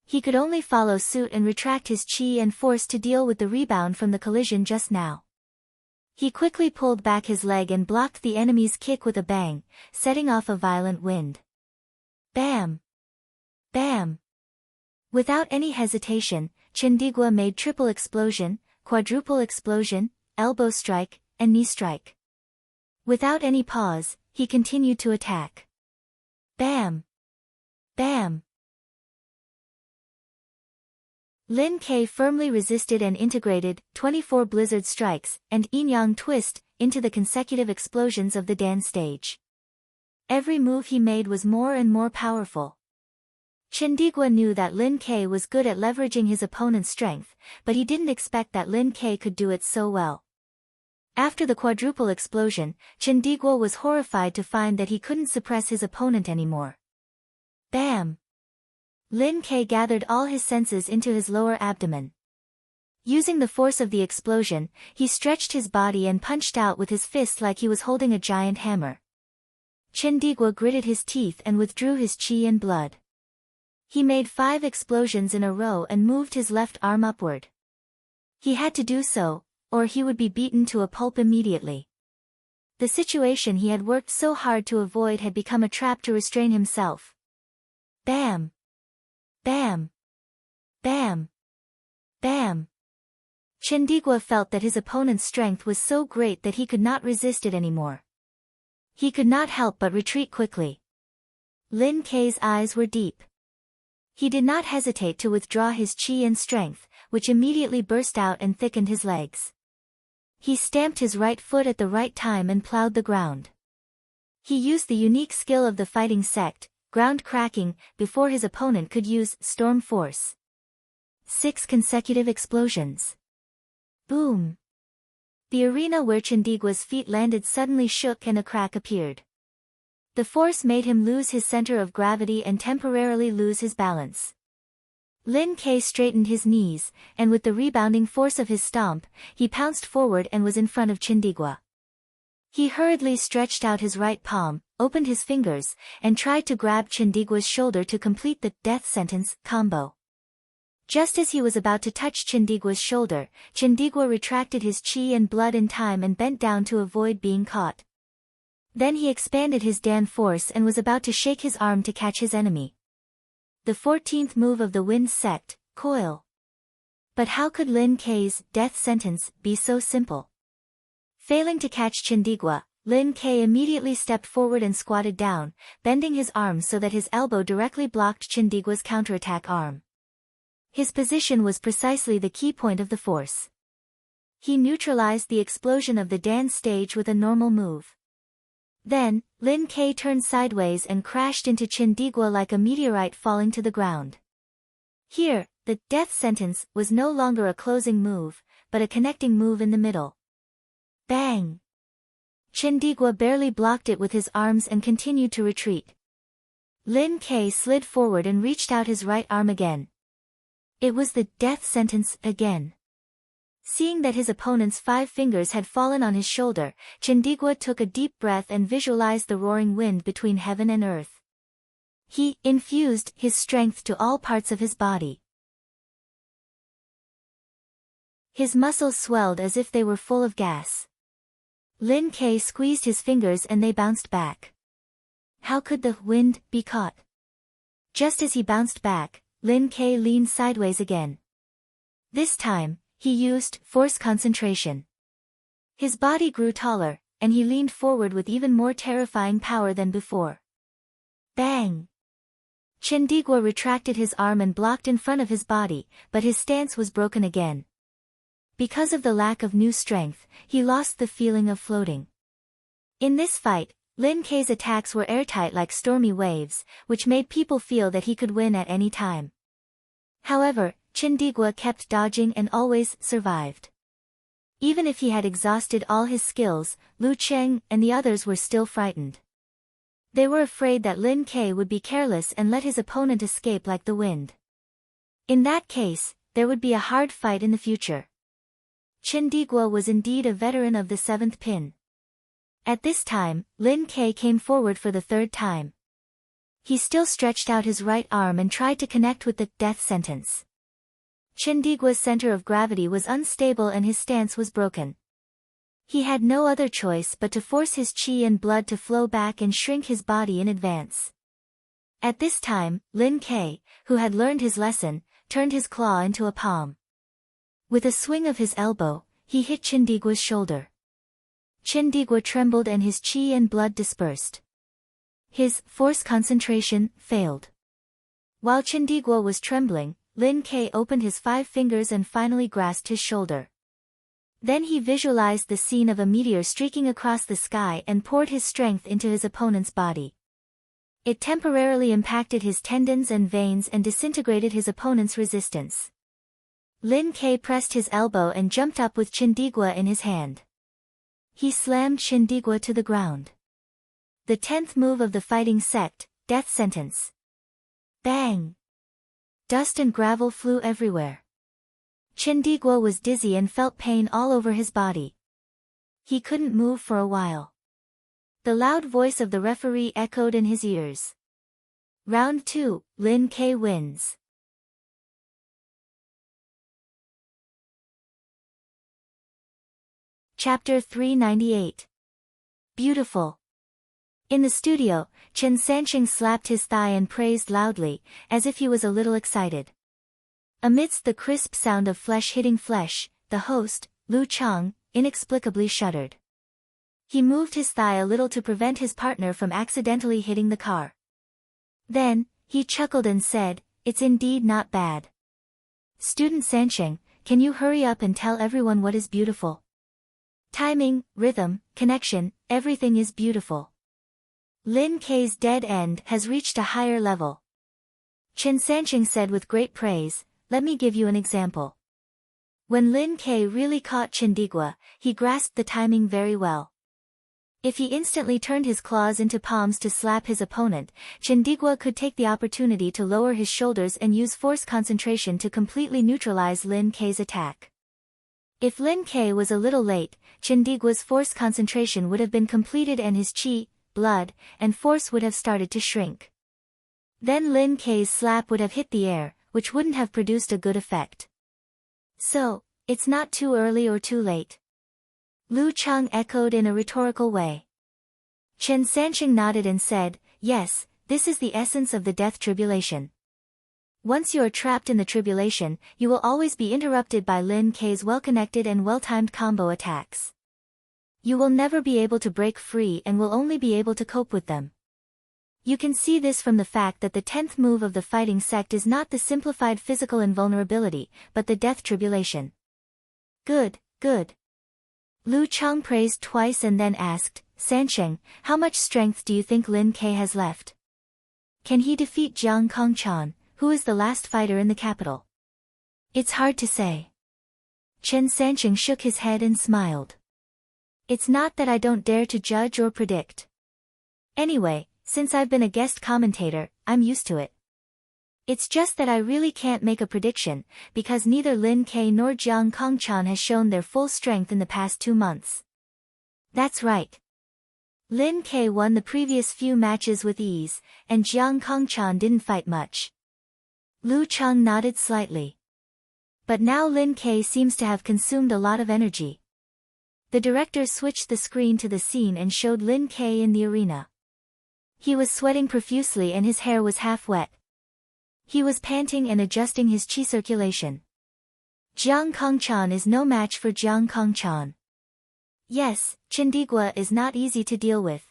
He could only follow suit and retract his chi and force to deal with the rebound from the collision just now. He quickly pulled back his leg and blocked the enemy's kick with a bang, setting off a violent wind. Bam! Bam! Without any hesitation, Chindigua made triple explosion, quadruple explosion, elbow strike, and knee strike. Without any pause, he continued to attack. Bam! Bam! Lin Ke firmly resisted and integrated 24 blizzard strikes and yin-yang twist into the consecutive explosions of the Dan stage. Every move he made was more and more powerful. Chindigua knew that Lin Ke was good at leveraging his opponent's strength, but he didn't expect that Lin Ke could do it so well. After the quadruple explosion, Chindigua was horrified to find that he couldn't suppress his opponent anymore. Bam! Lin Ke gathered all his senses into his lower abdomen. Using the force of the explosion, he stretched his body and punched out with his fist like he was holding a giant hammer. Chindigua gritted his teeth and withdrew his chi and blood. He made 5 explosions in a row and moved his left arm upward. He had to do so, or he would be beaten to a pulp immediately. The situation he had worked so hard to avoid had become a trap to restrain himself. Bam! Bam! Bam! Bam! Chindigua felt that his opponent's strength was so great that he could not resist it anymore. He could not help but retreat quickly. Lin Ke's eyes were deep. He did not hesitate to withdraw his chi and strength, which immediately burst out and thickened his legs. He stamped his right foot at the right time and plowed the ground. He used the unique skill of the fighting sect, ground cracking, before his opponent could use storm force. 6 consecutive explosions. Boom! The arena where Chindigua's feet landed suddenly shook and a crack appeared. The force made him lose his center of gravity and temporarily lose his balance. Lin Ke straightened his knees, and with the rebounding force of his stomp, he pounced forward and was in front of Chindigua. He hurriedly stretched out his right palm, opened his fingers, and tried to grab Chindigua's shoulder to complete the death sentence combo. Just as he was about to touch Chindigua's shoulder, Chindigua retracted his chi and blood in time and bent down to avoid being caught. Then he expanded his Dan force and was about to shake his arm to catch his enemy. The 14th move of the Wind sect, coil. But how could Lin Ke's death sentence be so simple? Failing to catch Chindigua, Lin Ke immediately stepped forward and squatted down, bending his arm so that his elbow directly blocked Chindigwa's counterattack arm. His position was precisely the key point of the force. He neutralized the explosion of the Dan stage with a normal move. Then, Lin Ke turned sideways and crashed into Chindigua like a meteorite falling to the ground. Here, the death sentence was no longer a closing move, but a connecting move in the middle. Bang! Chindigua barely blocked it with his arms and continued to retreat. Lin Ke slid forward and reached out his right arm again. It was the death sentence again. Seeing that his opponent's 5 fingers had fallen on his shoulder, Chindigua took a deep breath and visualized the roaring wind between heaven and earth. He infused his strength to all parts of his body. His muscles swelled as if they were full of gas. Lin Ke squeezed his fingers and they bounced back. How could the wind be caught? Just as he bounced back, Lin Ke leaned sideways again. This time, he used force concentration. His body grew taller, and he leaned forward with even more terrifying power than before. Bang! Chindigua retracted his arm and blocked in front of his body, but his stance was broken again. Because of the lack of new strength, he lost the feeling of floating. In this fight, Lin Ke's attacks were airtight like stormy waves, which made people feel that he could win at any time. However, Chindigua kept dodging and always survived. Even if he had exhausted all his skills, Lu Cheng and the others were still frightened. They were afraid that Lin Ke would be careless and let his opponent escape like the wind. In that case, there would be a hard fight in the future. Chindigua was indeed a veteran of the 7th pin. At this time, Lin Ke came forward for the 3rd time. He still stretched out his right arm and tried to connect with the death sentence. Chindigua's center of gravity was unstable and his stance was broken. He had no other choice but to force his qi and blood to flow back and shrink his body in advance. At this time, Lin Ke, who had learned his lesson, turned his claw into a palm. With a swing of his elbow, he hit Chindigua's shoulder. Chindigua trembled and his qi and blood dispersed. His force concentration failed. While Chindigua was trembling, Lin Ke opened his 5 fingers and finally grasped his shoulder. Then he visualized the scene of a meteor streaking across the sky and poured his strength into his opponent's body. It temporarily impacted his tendons and veins and disintegrated his opponent's resistance. Lin Ke pressed his elbow and jumped up with Chindigua in his hand. He slammed Chindigua to the ground. The 10th move of the fighting sect, death sentence. Bang! Dust and gravel flew everywhere. Chindigua was dizzy and felt pain all over his body. He couldn't move for a while. The loud voice of the referee echoed in his ears. Round 2, Lin Ke wins. Chapter 398. Beautiful. In the studio, Chen Sanqing slapped his thigh and praised loudly, as if he was a little excited. Amidst the crisp sound of flesh hitting flesh, the host, Lu Cheng, inexplicably shuddered. He moved his thigh a little to prevent his partner from accidentally hitting the car. Then, he chuckled and said, "It's indeed not bad. Student Sanqing, can you hurry up and tell everyone what is beautiful? Timing, rhythm, connection, everything is beautiful. Lin Ke's dead end has reached a higher level." Chen Sanqing said with great praise, "Let me give you an example." When Lin Ke really caught Chindigua, he grasped the timing very well. If he instantly turned his claws into palms to slap his opponent, Chindigua could take the opportunity to lower his shoulders and use force concentration to completely neutralize Lin Ke's attack. If Lin Ke was a little late, Chindigua's force concentration would have been completed and his qi, blood, and force would have started to shrink. Then Lin Ke's slap would have hit the air, which wouldn't have produced a good effect. So, it's not too early or too late. Lu Cheng echoed in a rhetorical way. Chen Sanqing nodded and said, "Yes, this is the essence of the death tribulation. Once you are trapped in the tribulation, you will always be interrupted by Lin Ke's well-connected and well-timed combo attacks. You will never be able to break free and will only be able to cope with them. You can see this from the fact that the 10th move of the fighting sect is not the simplified physical invulnerability, but the death tribulation." "Good, good." Lu Cheng praised twice and then asked, "Sanqing, how much strength do you think Lin Ke has left? Can he defeat Jiang Kongchan, who is the last fighter in the capital?" "It's hard to say." Chen Sanqing shook his head and smiled. "It's not that I don't dare to judge or predict. Anyway, since I've been a guest commentator, I'm used to it. It's just that I really can't make a prediction, because neither Lin Ke nor Jiang Kongchan has shown their full strength in the past 2 months." "That's right. Lin Ke won the previous few matches with ease, and Jiang Kongchan didn't fight much." Lu Cheng nodded slightly. "But now Lin Ke seems to have consumed a lot of energy." The director switched the screen to the scene and showed Lin Ke in the arena. He was sweating profusely and his hair was half wet. He was panting and adjusting his qi circulation. Jiang Kongchan is no match for Jiang Kongchan. Yes, Chandigua is not easy to deal with.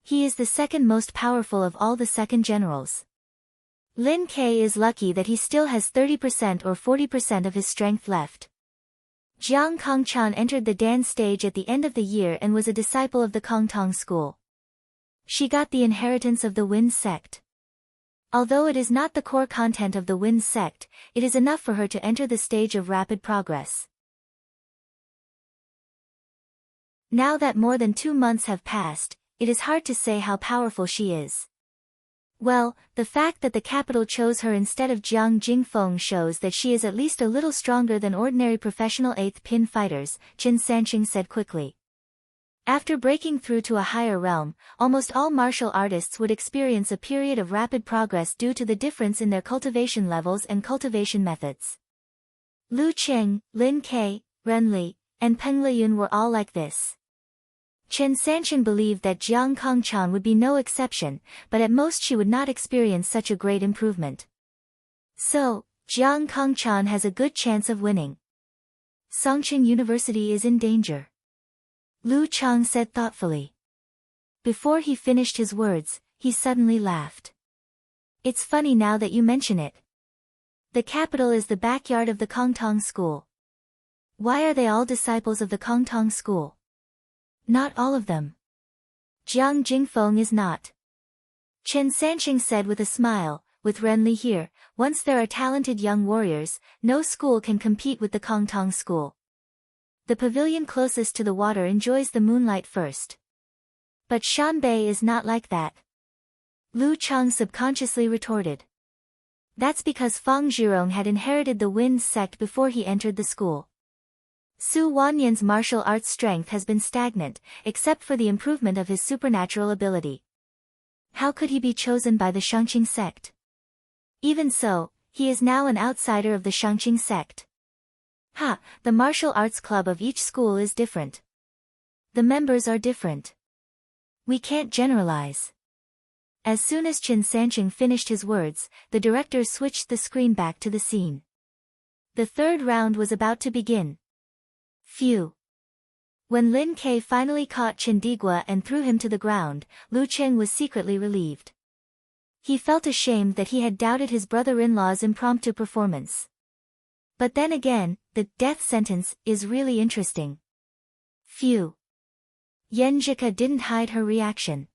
He is the second most powerful of all the second generals. Lin Ke is lucky that he still has 30% or 40% of his strength left. Jiang Kongchan entered the Dan stage at the end of the year and was a disciple of the Kongtong school. She got the inheritance of the Wind sect. Although it is not the core content of the Wind sect, it is enough for her to enter the stage of rapid progress. Now that more than 2 months have passed, it is hard to say how powerful she is. Well, the fact that the capital chose her instead of Jiang Jingfeng shows that she is at least a little stronger than ordinary professional 8th pin fighters, Qin Sanqing said quickly. After breaking through to a higher realm, almost all martial artists would experience a period of rapid progress due to the difference in their cultivation levels and cultivation methods. Lu Qing, Lin Ke, Ren Li, and Peng Liyun were all like this. Qin Sanqing believed that Jiang Kongchan would be no exception, but at most she would not experience such a great improvement. So, Jiang Kongchan has a good chance of winning. Songqing University is in danger. Lu Chang said thoughtfully. Before he finished his words, he suddenly laughed. It's funny now that you mention it. The capital is the backyard of the Kongtong school. Why are they all disciples of the Kongtong school? Not all of them. Jiang Jingfeng is not. Qin Sanqing said with a smile, with Ren Li here, once there are talented young warriors, no school can compete with the Kongtong school. The pavilion closest to the water enjoys the moonlight first. But Shanbei is not like that. Lu Chang subconsciously retorted. That's because Fang Zhirong had inherited the Wind sect before he entered the school. Su Wanyan's martial arts strength has been stagnant, except for the improvement of his supernatural ability. How could he be chosen by the Shangqing sect? Even so, he is now an outsider of the Shangqing sect. The martial arts club of each school is different. The members are different. We can't generalize. As soon as Qin Sanqing finished his words, the director switched the screen back to the scene. The third round was about to begin. Phew. When Lin Ke finally caught Chandigua and threw him to the ground, Lu Cheng was secretly relieved. He felt ashamed that he had doubted his brother-in-law's impromptu performance. But then again, the death sentence is really interesting. Phew. Yenjika didn't hide her reaction.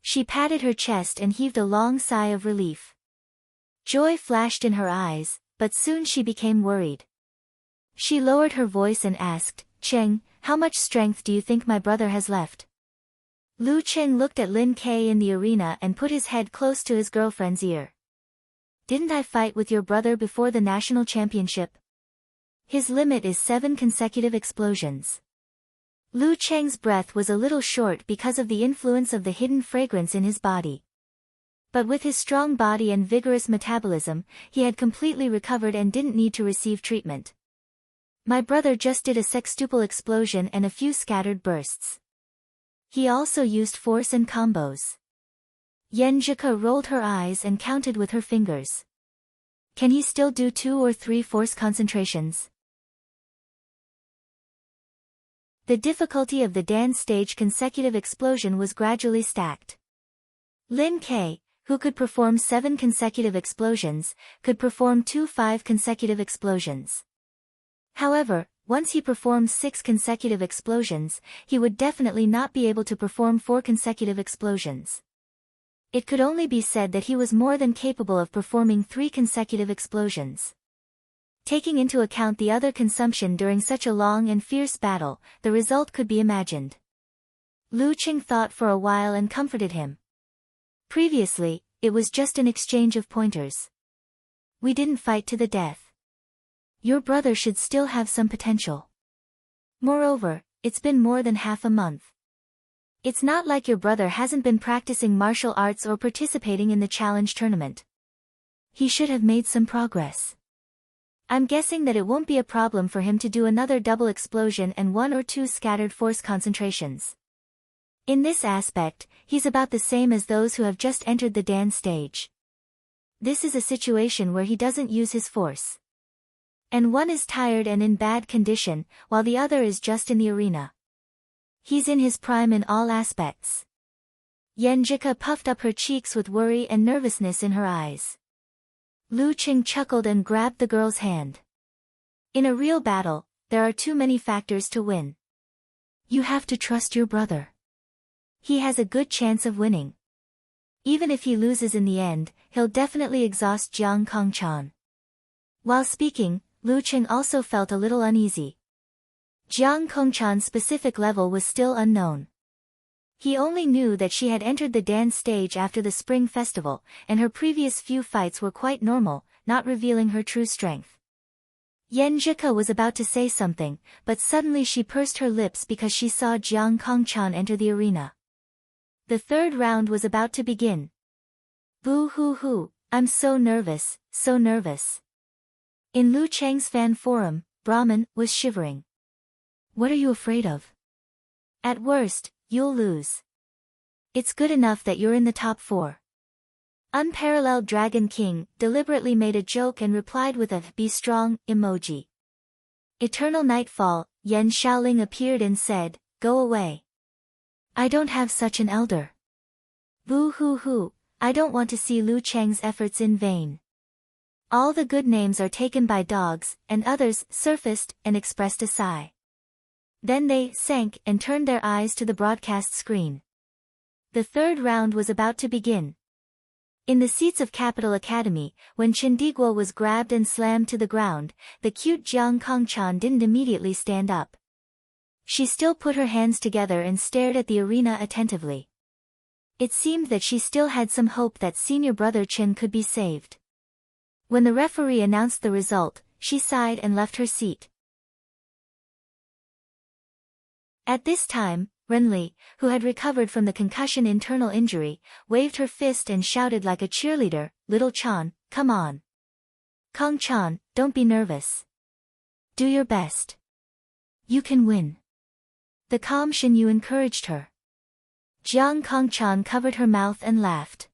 She patted her chest and heaved a long sigh of relief. Joy flashed in her eyes, but soon she became worried. She lowered her voice and asked, Cheng, how much strength do you think my brother has left? Lu Cheng looked at Lin Ke in the arena and put his head close to his girlfriend's ear. Didn't I fight with your brother before the national championship? His limit is 7 consecutive explosions. Lu Cheng's breath was a little short because of the influence of the hidden fragrance in his body. But with his strong body and vigorous metabolism, he had completely recovered and didn't need to receive treatment. My brother just did a sextuple explosion and a few scattered bursts. He also used force and combos. Yenjika rolled her eyes and counted with her fingers. Can he still do 2 or 3 force concentrations? The difficulty of the Dan stage consecutive explosion was gradually stacked. Lin Ke, who could perform 7 consecutive explosions, could perform 2 5 consecutive explosions. However, once he performed 6 consecutive explosions, he would definitely not be able to perform 4 consecutive explosions. It could only be said that he was more than capable of performing 3 consecutive explosions. Taking into account the other consumption during such a long and fierce battle, the result could be imagined. Lu Qing thought for a while and comforted him. Previously, it was just an exchange of pointers. We didn't fight to the death. Your brother should still have some potential. Moreover, it's been more than half a month. It's not like your brother hasn't been practicing martial arts or participating in the challenge tournament. He should have made some progress. I'm guessing that it won't be a problem for him to do another double explosion and 1 or 2 scattered force concentrations. In this aspect, he's about the same as those who have just entered the Dan stage. this is a situation where he doesn't use his force. And one is tired and in bad condition, while the other is just in the arena. He's in his prime in all aspects. Yenjika puffed up her cheeks with worry and nervousness in her eyes. Lu Qing chuckled and grabbed the girl's hand. In a real battle, there are too many factors to win. You have to trust your brother. He has a good chance of winning. Even if he loses in the end, he'll definitely exhaust Jiang Kongchan. While speaking, Lu Qing also felt a little uneasy. Jiang Kongchan's specific level was still unknown. He only knew that she had entered the dance stage after the Spring Festival, and her previous few fights were quite normal, not revealing her true strength. Yenjika was about to say something, but suddenly she pursed her lips because she saw Jiang Kongchan enter the arena. The third round was about to begin. Boo hoo hoo, I'm so nervous, so nervous. In Lu Chang's fan forum, Brahman was shivering. What are you afraid of? At worst, you'll lose. It's good enough that you're in the top 4. Unparalleled Dragon King deliberately made a joke and replied with a "be strong" emoji. Eternal Nightfall, Yan Shaoling appeared and said, go away. I don't have such an elder. Boo hoo hoo, I don't want to see Lu Chang's efforts in vain. All the good names are taken by dogs, and others surfaced and expressed a sigh. Then they sank and turned their eyes to the broadcast screen. The third round was about to begin. In the seats of Capital Academy, when Chindigua was grabbed and slammed to the ground, the cute Jiang Kongchan didn't immediately stand up. She still put her hands together and stared at the arena attentively. It seemed that she still had some hope that senior brother Chin could be saved. When the referee announced the result, she sighed and left her seat. At this time, Renli, who had recovered from the concussion internal injury, waved her fist and shouted like a cheerleader, Little Chan, come on. Kong Chan, don't be nervous. Do your best. You can win. The calm Shin Yu encouraged her. Jiang Kongchan covered her mouth and laughed.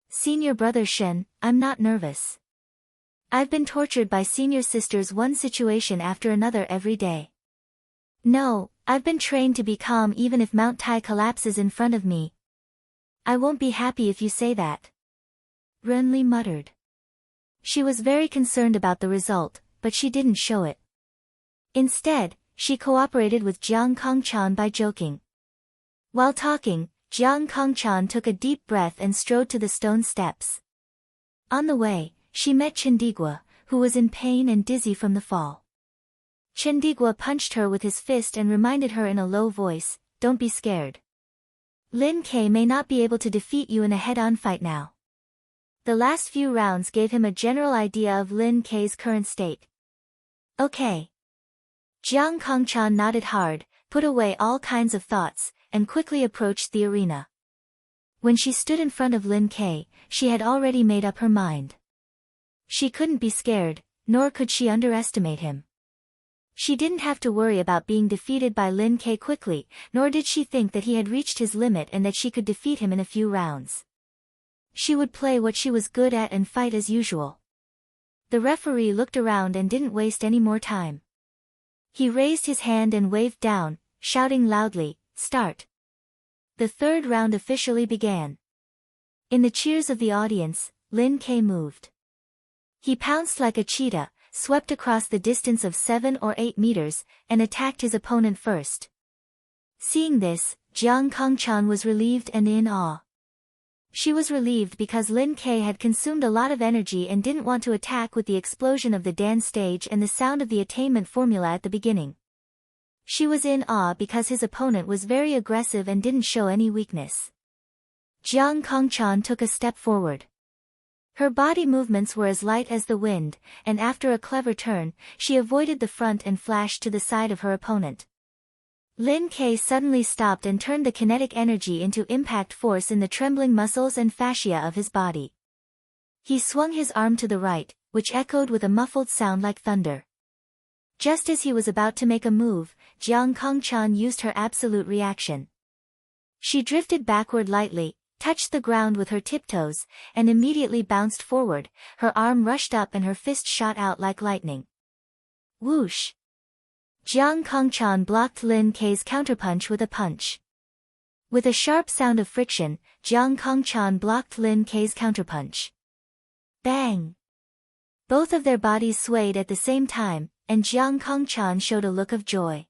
Senior brother Shen, I'm not nervous. I've been tortured by senior sisters one situation after another every day. No, I've been trained to be calm even if Mount Tai collapses in front of me. I won't be happy if you say that. Renli muttered. She was very concerned about the result, but she didn't show it. Instead, she cooperated with Jiang Kongchan by joking. While talking, Jiang Kongchan took a deep breath and strode to the stone steps. On the way, she met Chindigua, who was in pain and dizzy from the fall. Chindigua punched her with his fist and reminded her in a low voice, don't be scared. Lin Ke may not be able to defeat you in a head-on fight now. The last few rounds gave him a general idea of Lin Ke's current state. Okay. Jiang Kongchan nodded hard, put away all kinds of thoughts, and quickly approached the arena. When she stood in front of Lin Ke, she had already made up her mind. She couldn't be scared, nor could she underestimate him. She didn't have to worry about being defeated by Lin Ke quickly, nor did she think that he had reached his limit and that she could defeat him in a few rounds. She would play what she was good at and fight as usual. The referee looked around and didn't waste any more time. He raised his hand and waved down, shouting loudly, start. The third round officially began. In the cheers of the audience, Lin Ke moved. He pounced like a cheetah, swept across the distance of 7 or 8 meters, and attacked his opponent first. Seeing this, Jiang Kongchan was relieved and in awe. She was relieved because Lin Ke had consumed a lot of energy and didn't want to attack with the explosion of the dance stage and the sound of the attainment formula at the beginning. She was in awe because his opponent was very aggressive and didn't show any weakness. Jiang Kongchan took a step forward. Her body movements were as light as the wind, and after a clever turn, she avoided the front and flashed to the side of her opponent. Lin Ke suddenly stopped and turned the kinetic energy into impact force in the trembling muscles and fascia of his body. He swung his arm to the right, which echoed with a muffled sound like thunder. Just as he was about to make a move, Jiang Kongchan used her absolute reaction. She drifted backward lightly, touched the ground with her tiptoes, and immediately bounced forward. Her arm rushed up and her fist shot out like lightning. Whoosh! Jiang Kongchan blocked Lin Kei's counterpunch with a punch. With a sharp sound of friction, Jiang Kongchan blocked Lin Kei's counterpunch. Bang! Both of their bodies swayed at the same time, and Jiang Kongchan showed a look of joy.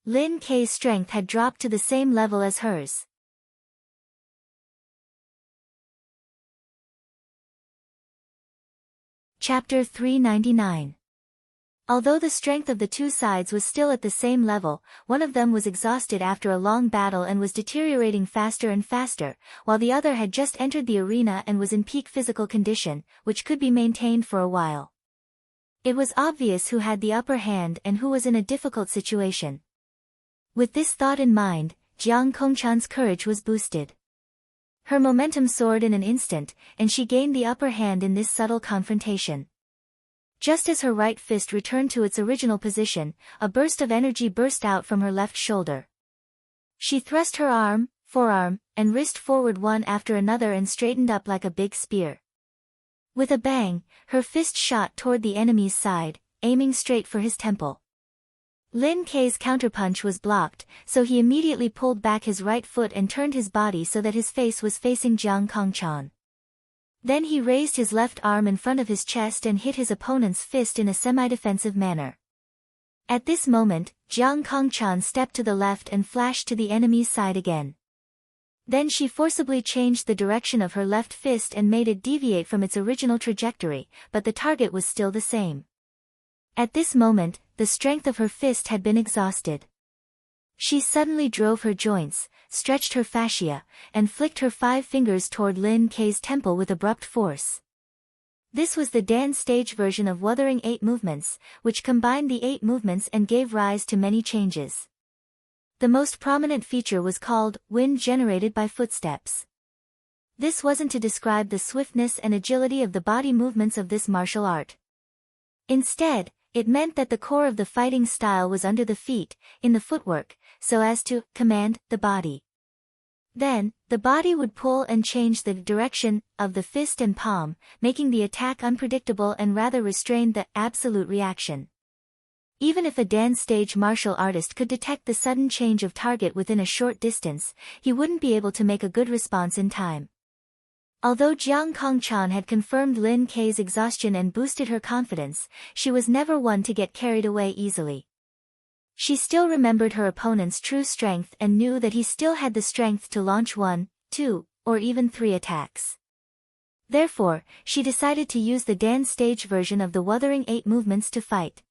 Lin Kei's strength had dropped to the same level as hers. Chapter 399. Although the strength of the two sides was still at the same level, one of them was exhausted after a long battle and was deteriorating faster and faster, while the other had just entered the arena and was in peak physical condition, which could be maintained for a while. It was obvious who had the upper hand and who was in a difficult situation. With this thought in mind, Jiang Kongchan's courage was boosted. Her momentum soared in an instant, and she gained the upper hand in this subtle confrontation. Just as her right fist returned to its original position, a burst of energy burst out from her left shoulder. She thrust her arm, forearm, and wrist forward one after another and straightened up like a big spear. With a bang, her fist shot toward the enemy's side, aiming straight for his temple. Lin Kei's counterpunch was blocked, so he immediately pulled back his right foot and turned his body so that his face was facing Jiang Kongchan. Then he raised his left arm in front of his chest and hit his opponent's fist in a semi-defensive manner. At this moment, Jiang Kongchan stepped to the left and flashed to the enemy's side again. Then she forcibly changed the direction of her left fist and made it deviate from its original trajectory, but the target was still the same. At this moment, the strength of her fist had been exhausted. She suddenly drove her joints, stretched her fascia, and flicked her 5 fingers toward Lin Kei's temple with abrupt force. This was the dance stage version of Wuthering 8 movements, which combined the 8 movements and gave rise to many changes. The most prominent feature was called wind generated by footsteps. This wasn't to describe the swiftness and agility of the body movements of this martial art. Instead, it meant that the core of the fighting style was under the feet, in the footwork, so as to command the body. Then, the body would pull and change the direction of the fist and palm, making the attack unpredictable and rather restrain the absolute reaction. Even if a dance stage martial artist could detect the sudden change of target within a short distance, he wouldn't be able to make a good response in time. Although Jiang Kongchan had confirmed Lin Kei's exhaustion and boosted her confidence, she was never one to get carried away easily. She still remembered her opponent's true strength and knew that he still had the strength to launch 1, 2, or even 3 attacks. Therefore, she decided to use the dance stage version of the Wuthering 8 movements to fight.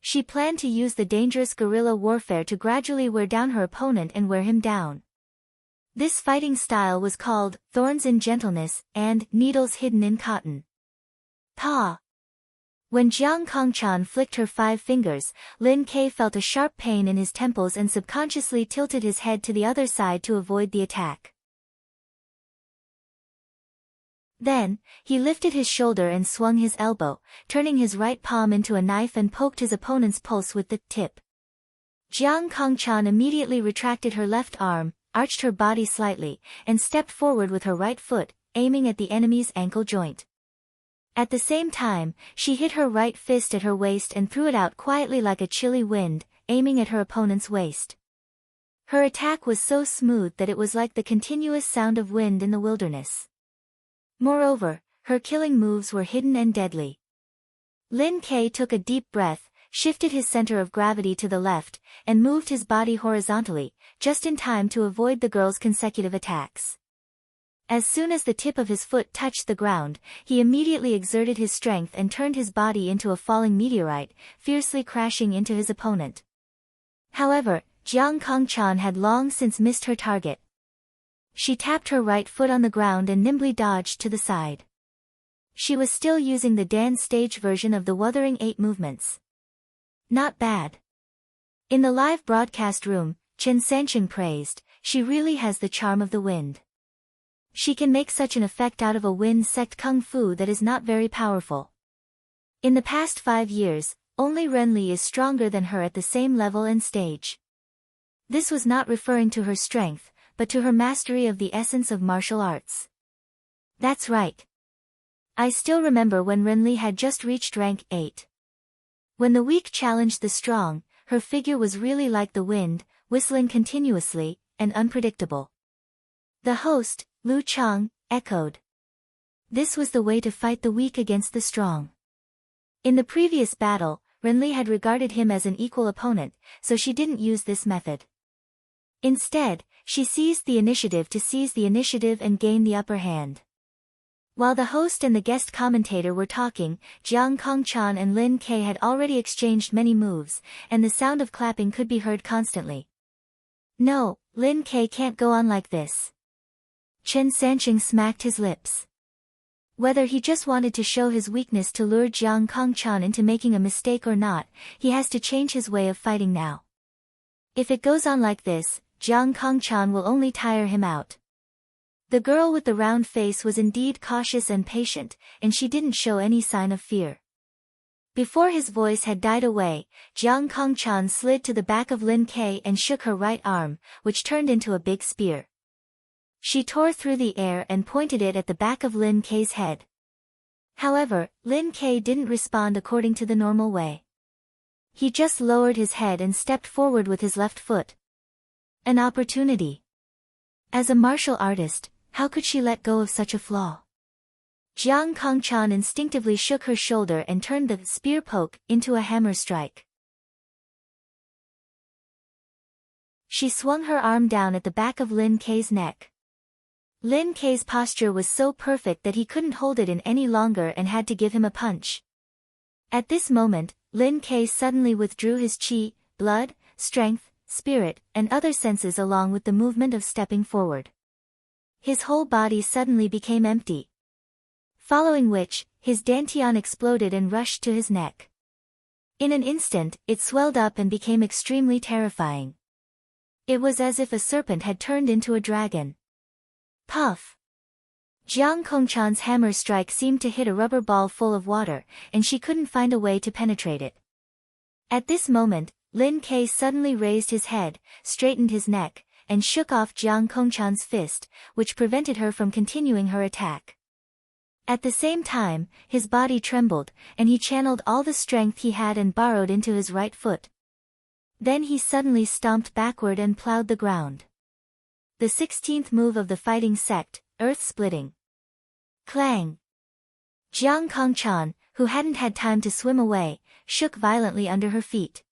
She planned to use the dangerous guerrilla warfare to gradually wear down her opponent and wear him down. This fighting style was called Thorns in Gentleness and Needles Hidden in Cotton. Pa! When Jiang Kongchan flicked her 5 fingers, Lin Kei felt a sharp pain in his temples and subconsciously tilted his head to the other side to avoid the attack. Then, he lifted his shoulder and swung his elbow, turning his right palm into a knife and poked his opponent's pulse with the tip. Jiang Kongchan immediately retracted her left arm, arched her body slightly, and stepped forward with her right foot, aiming at the enemy's ankle joint. At the same time, she hit her right fist at her waist and threw it out quietly like a chilly wind, aiming at her opponent's waist. Her attack was so smooth that it was like the continuous sound of wind in the wilderness. Moreover, her killing moves were hidden and deadly. Lin Kei took a deep breath, shifted his center of gravity to the left, and moved his body horizontally, just in time to avoid the girl's consecutive attacks. As soon as the tip of his foot touched the ground, he immediately exerted his strength and turned his body into a falling meteorite, fiercely crashing into his opponent. However, Jiang Kongchan had long since missed her target. She tapped her right foot on the ground and nimbly dodged to the side. She was still using the dance stage version of the Wuthering 8 movements. Not bad. In the live broadcast room, Chen Sancheng praised, "She really has the charm of the wind. She can make such an effect out of a wind-sect kung fu that is not very powerful. In the past 5 years, only Renli is stronger than her at the same level and stage." This was not referring to her strength, but to her mastery of the essence of martial arts. That's right. I still remember when Renly had just reached rank 8. When the weak challenged the strong, her figure was really like the wind, whistling continuously, and unpredictable. The host, Lu Chang, echoed. This was the way to fight the weak against the strong. In the previous battle, Renly had regarded him as an equal opponent, so she didn't use this method. Instead, she seized the initiative to seize the initiative and gain the upper hand. While the host and the guest commentator were talking, Jiang Kongchan and Lin Ke had already exchanged many moves, and the sound of clapping could be heard constantly. No, Lin Ke can't go on like this. Chen Sanqing smacked his lips. Whether he just wanted to show his weakness to lure Jiang Kongchan into making a mistake or not, he has to change his way of fighting now. If it goes on like this, Jiang Kongchan will only tire him out. The girl with the round face was indeed cautious and patient, and she didn't show any sign of fear. Before his voice had died away, Jiang Kongchan slid to the back of Lin Ke and shook her right arm, which turned into a big spear. She tore through the air and pointed it at the back of Lin Ke's head. However, Lin Ke didn't respond according to the normal way. He just lowered his head and stepped forward with his left foot. An opportunity. As a martial artist, how could she let go of such a flaw? Jiang Kongchan instinctively shook her shoulder and turned the spear poke into a hammer strike. She swung her arm down at the back of Lin Ke's neck. Lin Ke's posture was so perfect that he couldn't hold it in any longer and had to give him a punch. At this moment, Lin Ke suddenly withdrew his qi, blood, strength, spirit, and other senses along with the movement of stepping forward. His whole body suddenly became empty. Following which, his dantian exploded and rushed to his neck. In an instant, it swelled up and became extremely terrifying. It was as if a serpent had turned into a dragon. Puff! Jiang Kongchan's hammer strike seemed to hit a rubber ball full of water, and she couldn't find a way to penetrate it. At this moment, Lin Ke suddenly raised his head, straightened his neck, and shook off Jiang Kongchan's fist, which prevented her from continuing her attack. At the same time, his body trembled, and he channeled all the strength he had and burrowed into his right foot. Then he suddenly stomped backward and plowed the ground. The 16th move of the fighting sect, earth-splitting. Clang! Jiang Kongchan, who hadn't had time to swim away, shook violently under her feet.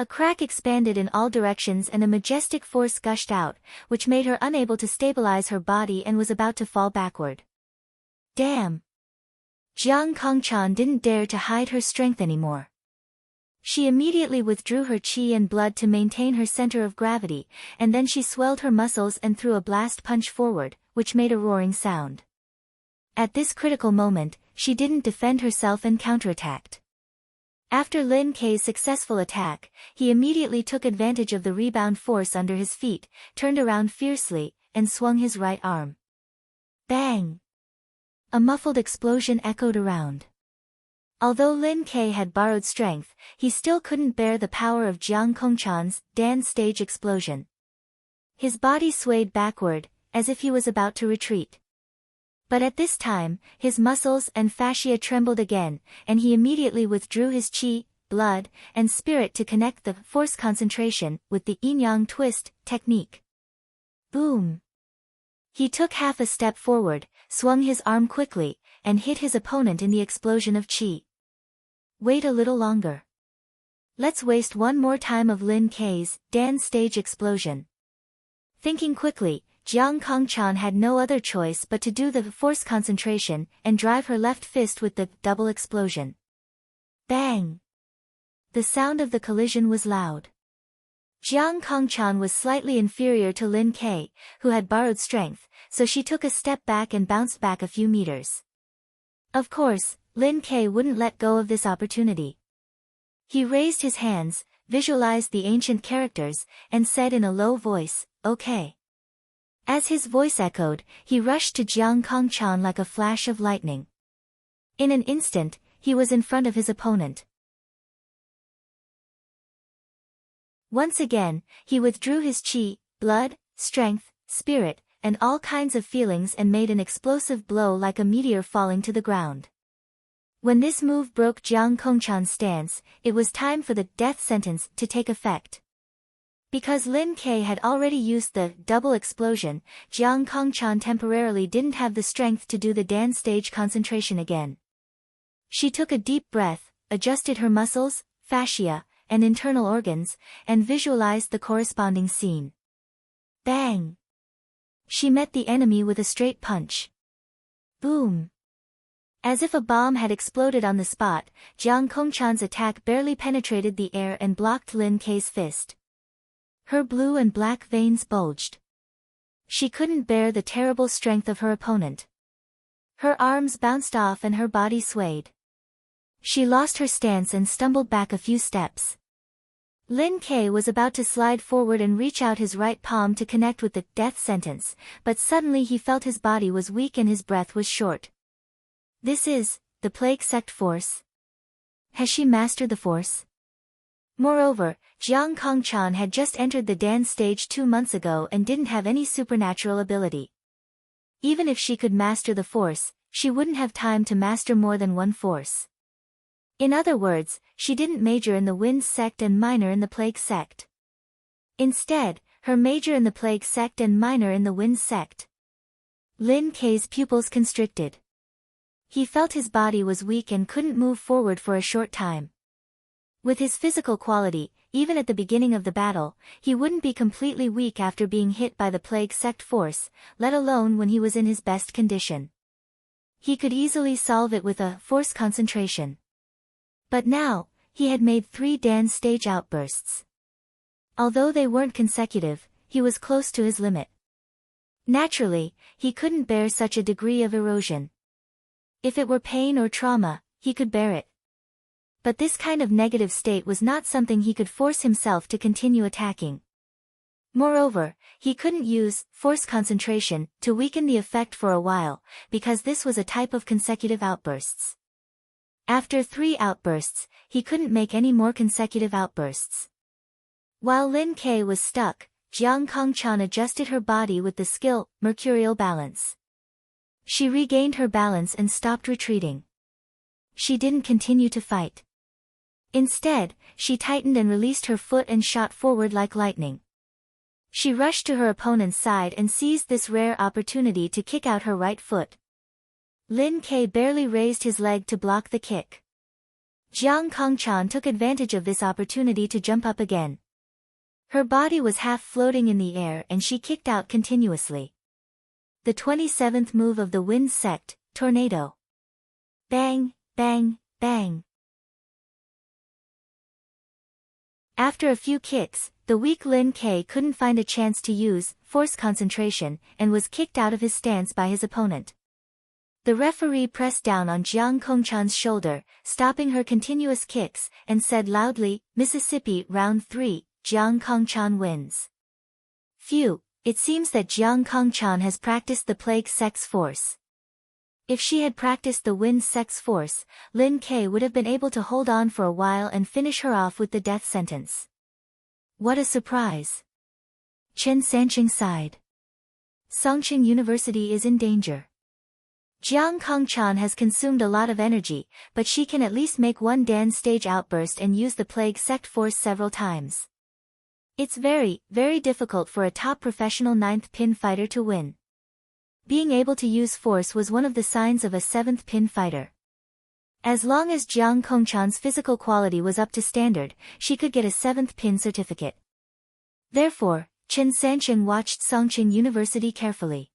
A crack expanded in all directions and a majestic force gushed out, which made her unable to stabilize her body and was about to fall backward. Damn! Jiang Kongchan didn't dare to hide her strength anymore. She immediately withdrew her qi and blood to maintain her center of gravity, and then she swelled her muscles and threw a blast punch forward, which made a roaring sound. At this critical moment, she didn't defend herself and counterattacked. After Lin Ke's successful attack, he immediately took advantage of the rebound force under his feet, turned around fiercely, and swung his right arm. Bang! A muffled explosion echoed around. Although Lin Ke had borrowed strength, he still couldn't bear the power of Jiang Kongchan's Dan stage explosion. His body swayed backward, as if he was about to retreat. But at this time, his muscles and fascia trembled again, and he immediately withdrew his qi, blood, and spirit to connect the force concentration with the yin-yang twist technique. Boom! He took half a step forward, swung his arm quickly, and hit his opponent in the explosion of qi. Wait a little longer. Let's waste one more time of Lin Ke's Dan stage explosion. Thinking quickly, Jiang Kongchan had no other choice but to do the force concentration and drive her left fist with the double explosion. Bang! The sound of the collision was loud. Jiang Kongchan was slightly inferior to Lin Ke, who had borrowed strength, so she took a step back and bounced back a few meters. Of course, Lin Ke wouldn't let go of this opportunity. He raised his hands, visualized the ancient characters, and said in a low voice, "Okay." As his voice echoed, he rushed to Jiang Kongchan like a flash of lightning. In an instant, he was in front of his opponent. Once again, he withdrew his chi, blood, strength, spirit, and all kinds of feelings and made an explosive blow like a meteor falling to the ground. When this move broke Jiang Kongchan's stance, it was time for the death sentence to take effect. Because Lin Ke had already used the double explosion, Jiang Kongchan temporarily didn't have the strength to do the dance stage concentration again. She took a deep breath, adjusted her muscles, fascia, and internal organs, and visualized the corresponding scene. Bang! She met the enemy with a straight punch. Boom! As if a bomb had exploded on the spot, Jiang Kongchan's attack barely penetrated the air and blocked Lin Ke's fist. Her blue and black veins bulged. She couldn't bear the terrible strength of her opponent. Her arms bounced off and her body swayed. She lost her stance and stumbled back a few steps. Lin Ke was about to slide forward and reach out his right palm to connect with the death sentence, but suddenly he felt his body was weak and his breath was short. This is the plague sect force. Has she mastered the force? Moreover, Jiang Kongchan had just entered the dance stage 2 months ago and didn't have any supernatural ability. Even if she could master the force, she wouldn't have time to master more than one force. In other words, she didn't major in the wind sect and minor in the plague sect. Instead, her major in the plague sect and minor in the wind sect. Lin Ke's pupils constricted. He felt his body was weak and couldn't move forward for a short time. With his physical quality, even at the beginning of the battle, he wouldn't be completely weak after being hit by the plague sect force, let alone when he was in his best condition. He could easily solve it with a force concentration. But now, he had made 3 dance stage outbursts. Although they weren't consecutive, he was close to his limit. Naturally, he couldn't bear such a degree of erosion. If it were pain or trauma, he could bear it. But this kind of negative state was not something he could force himself to continue attacking. Moreover, he couldn't use force concentration to weaken the effect for a while, because this was a type of consecutive outbursts. After 3 outbursts, he couldn't make any more consecutive outbursts. While Lin Ke was stuck, Jiang Kongchan adjusted her body with the skill, mercurial balance. She regained her balance and stopped retreating. She didn't continue to fight. Instead, she tightened and released her foot and shot forward like lightning. She rushed to her opponent's side and seized this rare opportunity to kick out her right foot. Lin Ke barely raised his leg to block the kick. Jiang Kongchan took advantage of this opportunity to jump up again. Her body was half floating in the air and she kicked out continuously. The 27th move of the wind sect, tornado. Bang, bang, bang. After a few kicks, the weak Lin Ke couldn't find a chance to use force concentration and was kicked out of his stance by his opponent. The referee pressed down on Jiang Kongchan's shoulder, stopping her continuous kicks, and said loudly, "Mississippi, round 3, Jiang Kongchan wins." Phew, it seems that Jiang Kongchan has practiced the plague sect's force. If she had practiced the wind sect's force, Lin Ke would have been able to hold on for a while and finish her off with the death sentence. What a surprise! Chen Sanqing sighed. Songqing University is in danger. Jiang Kongchan has consumed a lot of energy, but she can at least make 1 dance stage outburst and use the plague sect force several times. It's very, very difficult for a top professional 9th pin fighter to win. Being able to use force was one of the signs of a 7th pin fighter. As long as Jiang Kongchan's physical quality was up to standard, she could get a 7th pin certificate. Therefore, Chen Sanqing watched Songqing University carefully.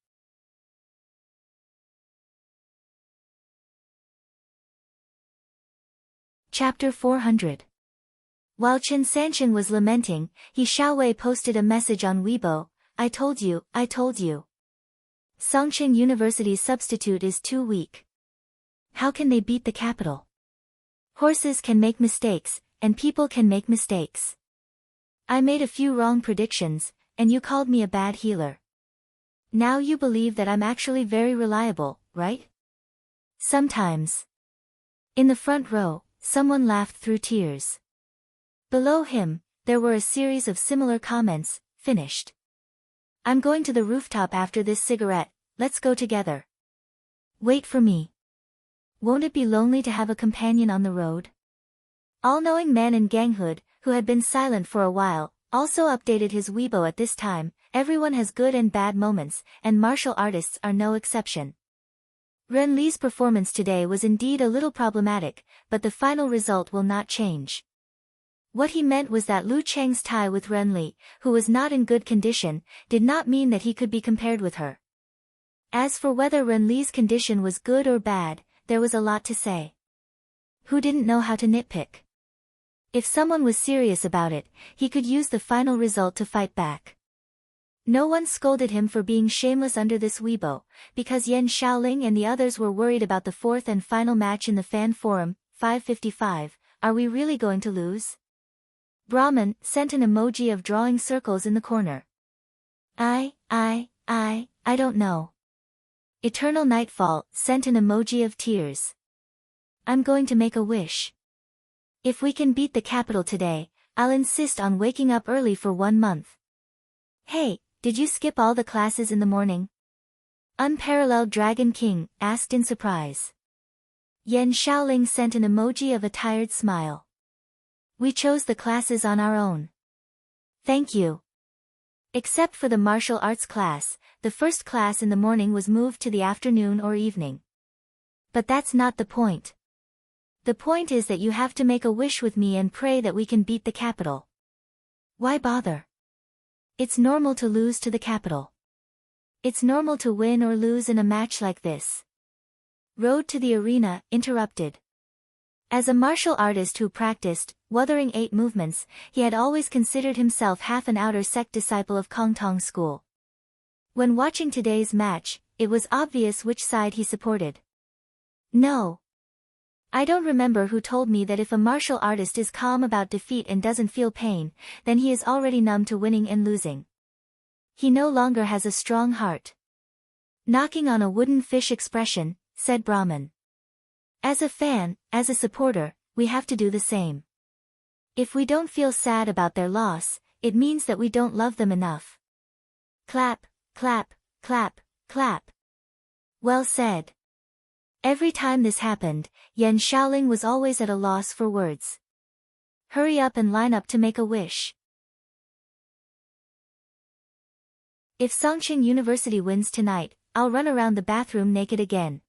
Chapter 400. While Chen Sanqing was lamenting, He Xiaowei posted a message on Weibo, I told you. Songqing University's substitute is too weak. How can they beat the capital? Horses can make mistakes, and people can make mistakes. I made a few wrong predictions, and you called me a bad healer. Now you believe that I'm actually very reliable, right? Sometimes. In the front row, someone laughed through tears. Below him, there were a series of similar comments. Finished. I'm going to the rooftop after this cigarette, let's go together. Wait for me. Won't it be lonely to have a companion on the road? All-knowing man in ganghood, who had been silent for a while, also updated his Weibo at this time. Everyone has good and bad moments, and martial artists are no exception. Ren Li's performance today was indeed a little problematic, but the final result will not change. What he meant was that Lu Cheng's tie with Ren Li, who was not in good condition, did not mean that he could be compared with her. As for whether Ren Li's condition was good or bad, there was a lot to say. Who didn't know how to nitpick? If someone was serious about it, he could use the final result to fight back. No one scolded him for being shameless under this Weibo, because Yan Xiaoling and the others were worried about the fourth and final match in the fan forum. 555, are we really going to lose? Brahman sent an emoji of drawing circles in the corner. I don't know. Eternal Nightfall sent an emoji of tears. I'm going to make a wish. If we can beat the capital today, I'll insist on waking up early for 1 month. Hey, did you skip all the classes in the morning? Unparalleled Dragon King asked in surprise. Yan Xiaoling sent an emoji of a tired smile. We chose the classes on our own. Thank you. Except for the martial arts class, the first class in the morning was moved to the afternoon or evening. But that's not the point. The point is that you have to make a wish with me and pray that we can beat the capital. Why bother? It's normal to lose to the capital. It's normal to win or lose in a match like this. Road to the Arena interrupted. As a martial artist who practiced Wuthering 8 movements, he had always considered himself half an outer sect disciple of Kong Tong school. When watching today's match, it was obvious which side he supported. No. I don't remember who told me that if a martial artist is calm about defeat and doesn't feel pain, then he is already numb to winning and losing. He no longer has a strong heart. Knocking on a wooden fish expression, said Brahman. As a fan, as a supporter, we have to do the same. If we don't feel sad about their loss, it means that we don't love them enough. Clap, clap, clap, clap. Well said. Every time this happened, Yan Xiaoling was always at a loss for words. Hurry up and line up to make a wish. If Songqing University wins tonight, I'll run around the bathroom naked again.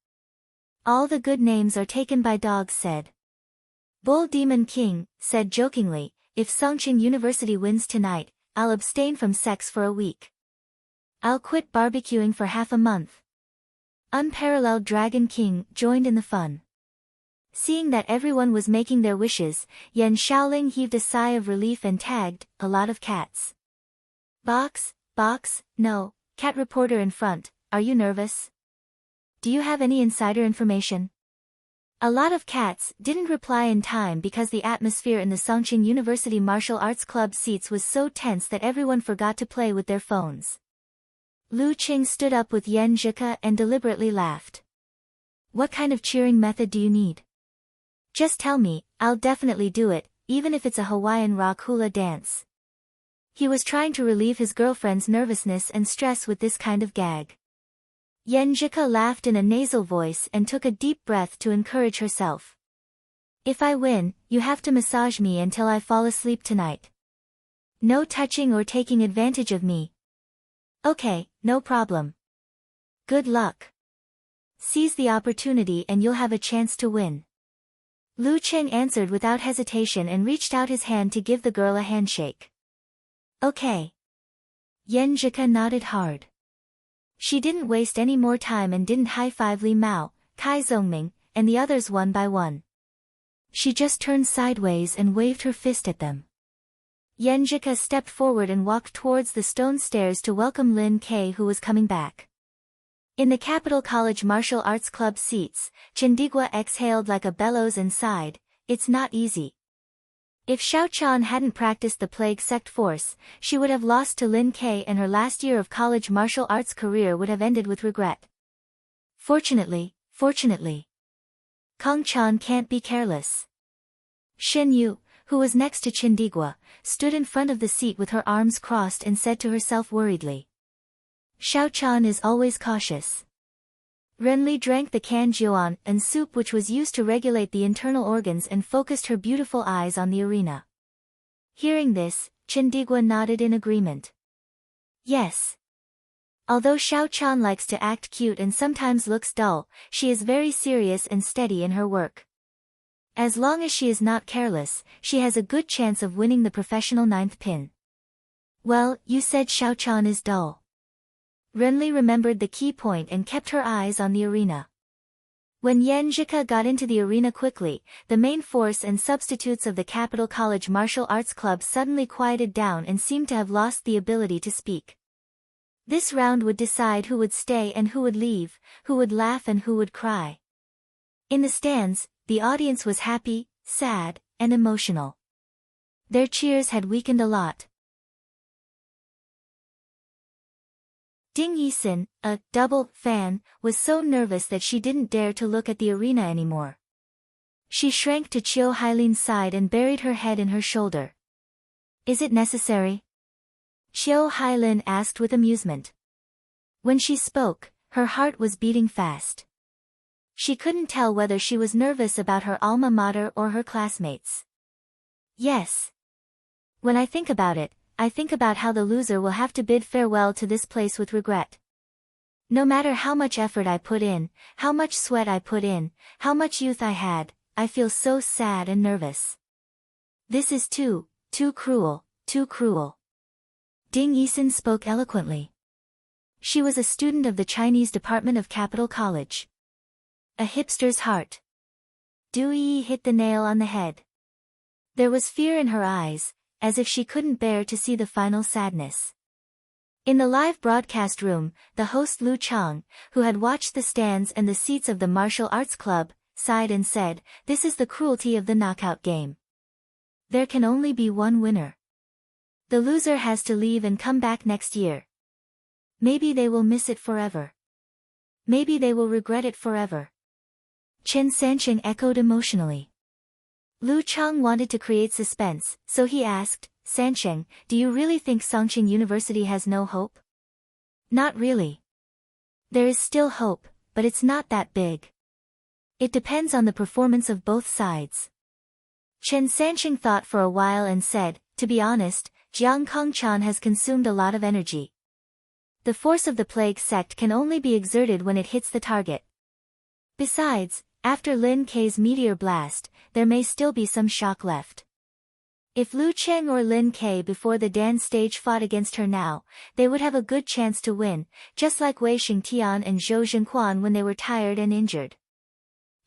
All the good names are taken by dogs, said. Bull Demon King said jokingly, if Songqing University wins tonight, I'll abstain from sex for a week. I'll quit barbecuing for half a month. Unparalleled Dragon King joined in the fun. Seeing that everyone was making their wishes, Yan Xiaoling heaved a sigh of relief and tagged, a lot of cats. Box, no, cat reporter in front, are you nervous? Do you have any insider information? A lot of cats didn't reply in time because the atmosphere in the Songqing University Martial Arts Club seats was so tense that everyone forgot to play with their phones. Lu Qing stood up with Yan Zhika and deliberately laughed. What kind of cheering method do you need? Just tell me, I'll definitely do it, even if it's a Hawaiian rock hula dance. He was trying to relieve his girlfriend's nervousness and stress with this kind of gag. Yan Zhika laughed in a nasal voice and took a deep breath to encourage herself. If I win, you have to massage me until I fall asleep tonight. No touching or taking advantage of me. Okay, no problem. Good luck. Seize the opportunity and you'll have a chance to win. Lu Cheng answered without hesitation and reached out his hand to give the girl a handshake. Okay. Yan Zhika nodded hard. She didn't waste any more time and didn't high-five Li Mao, Kai Zongming, and the others one by one. She just turned sideways and waved her fist at them. Yan Zhika stepped forward and walked towards the stone stairs to welcome Lin Kei, who was coming back. In the Capital College Martial Arts Club seats, Chindigua exhaled like a bellows and sighed, it's not easy. If Xiao Chan hadn't practiced the Plague Sect Force, she would have lost to Lin Kei and her last year of college martial arts career would have ended with regret. Fortunately, Kong Chan can't be careless. Shen Yu, who was next to Chindigua, stood in front of the seat with her arms crossed and said to herself worriedly. Xiao-chan is always cautious. Renli drank the canned jiuan and soup which was used to regulate the internal organs and focused her beautiful eyes on the arena. Hearing this, Chindigua nodded in agreement. Yes. Although Xiao-chan likes to act cute and sometimes looks dull, she is very serious and steady in her work. As long as she is not careless, she has a good chance of winning the professional 9th pin. Well, you said Xiao-chan is dull. Renli remembered the key point and kept her eyes on the arena. When Yan Zhika got into the arena quickly, the main force and substitutes of the Capital College Martial Arts Club suddenly quieted down and seemed to have lost the ability to speak. This round would decide who would stay and who would leave, who would laugh and who would cry. In the stands, the audience was happy, sad, and emotional. Their cheers had weakened a lot. Ding Yisun, a double fan, was so nervous that she didn't dare to look at the arena anymore. She shrank to Chiu Hailin's side and buried her head in her shoulder. Is it necessary? Chiu Hailin asked with amusement. When she spoke, her heart was beating fast. She couldn't tell whether she was nervous about her alma mater or her classmates. Yes. When I think about it, I think about how the loser will have to bid farewell to this place with regret. No matter how much effort I put in, how much sweat I put in, how much youth I had, I feel so sad and nervous. This is too cruel, too cruel. Ding Yisun spoke eloquently. She was a student of the Chinese Department of Capital College. A hipster's heart. Dui hit the nail on the head. There was fear in her eyes, as if she couldn't bear to see the final sadness. In the live broadcast room, the host Lu Chang, who had watched the stands and the seats of the martial arts club, sighed and said, "This is the cruelty of the knockout game. There can only be one winner. The loser has to leave and come back next year. Maybe they will miss it forever. Maybe they will regret it forever." Chen Sancheng echoed emotionally. Lu Chang wanted to create suspense, so he asked, "Sancheng, do you really think Songqing University has no hope?" "Not really. There is still hope, but it's not that big. It depends on the performance of both sides." Chen Sancheng thought for a while and said, "To be honest, Jiang Kongchan has consumed a lot of energy. The force of the plague sect can only be exerted when it hits the target. Besides, after Lin Kei's meteor blast, there may still be some shock left. If Lu Cheng or Lin Kei before the Dan stage fought against her now, they would have a good chance to win, just like Wei Xingtian and Zhou Zhenquan when they were tired and injured.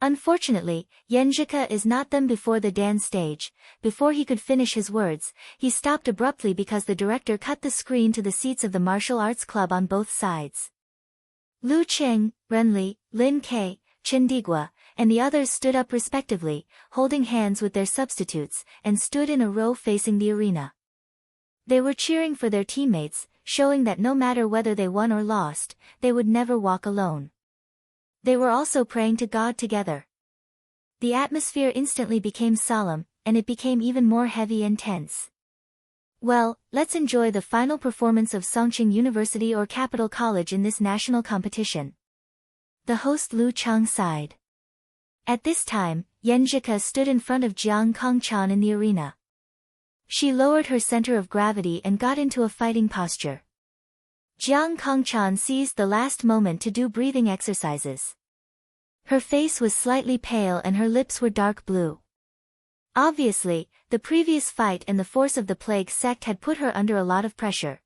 Unfortunately, Yan Zhika is not them before the Dan stage." Before he could finish his words, he stopped abruptly because the director cut the screen to the seats of the martial arts club on both sides. Lu Cheng, Renli, Lin Kei, Chindigua, and the others stood up respectively, holding hands with their substitutes, and stood in a row facing the arena. They were cheering for their teammates, showing that no matter whether they won or lost, they would never walk alone. They were also praying to God together. The atmosphere instantly became solemn, and it became even more heavy and tense. Well, let's enjoy the final performance of Songqing University or Capital College in this national competition. The host Lu Chang sighed. At this time, Yan Zhika stood in front of Jiang Kongchan in the arena. She lowered her center of gravity and got into a fighting posture. Jiang Kongchan seized the last moment to do breathing exercises. Her face was slightly pale and her lips were dark blue. Obviously, the previous fight and the force of the plague sect had put her under a lot of pressure.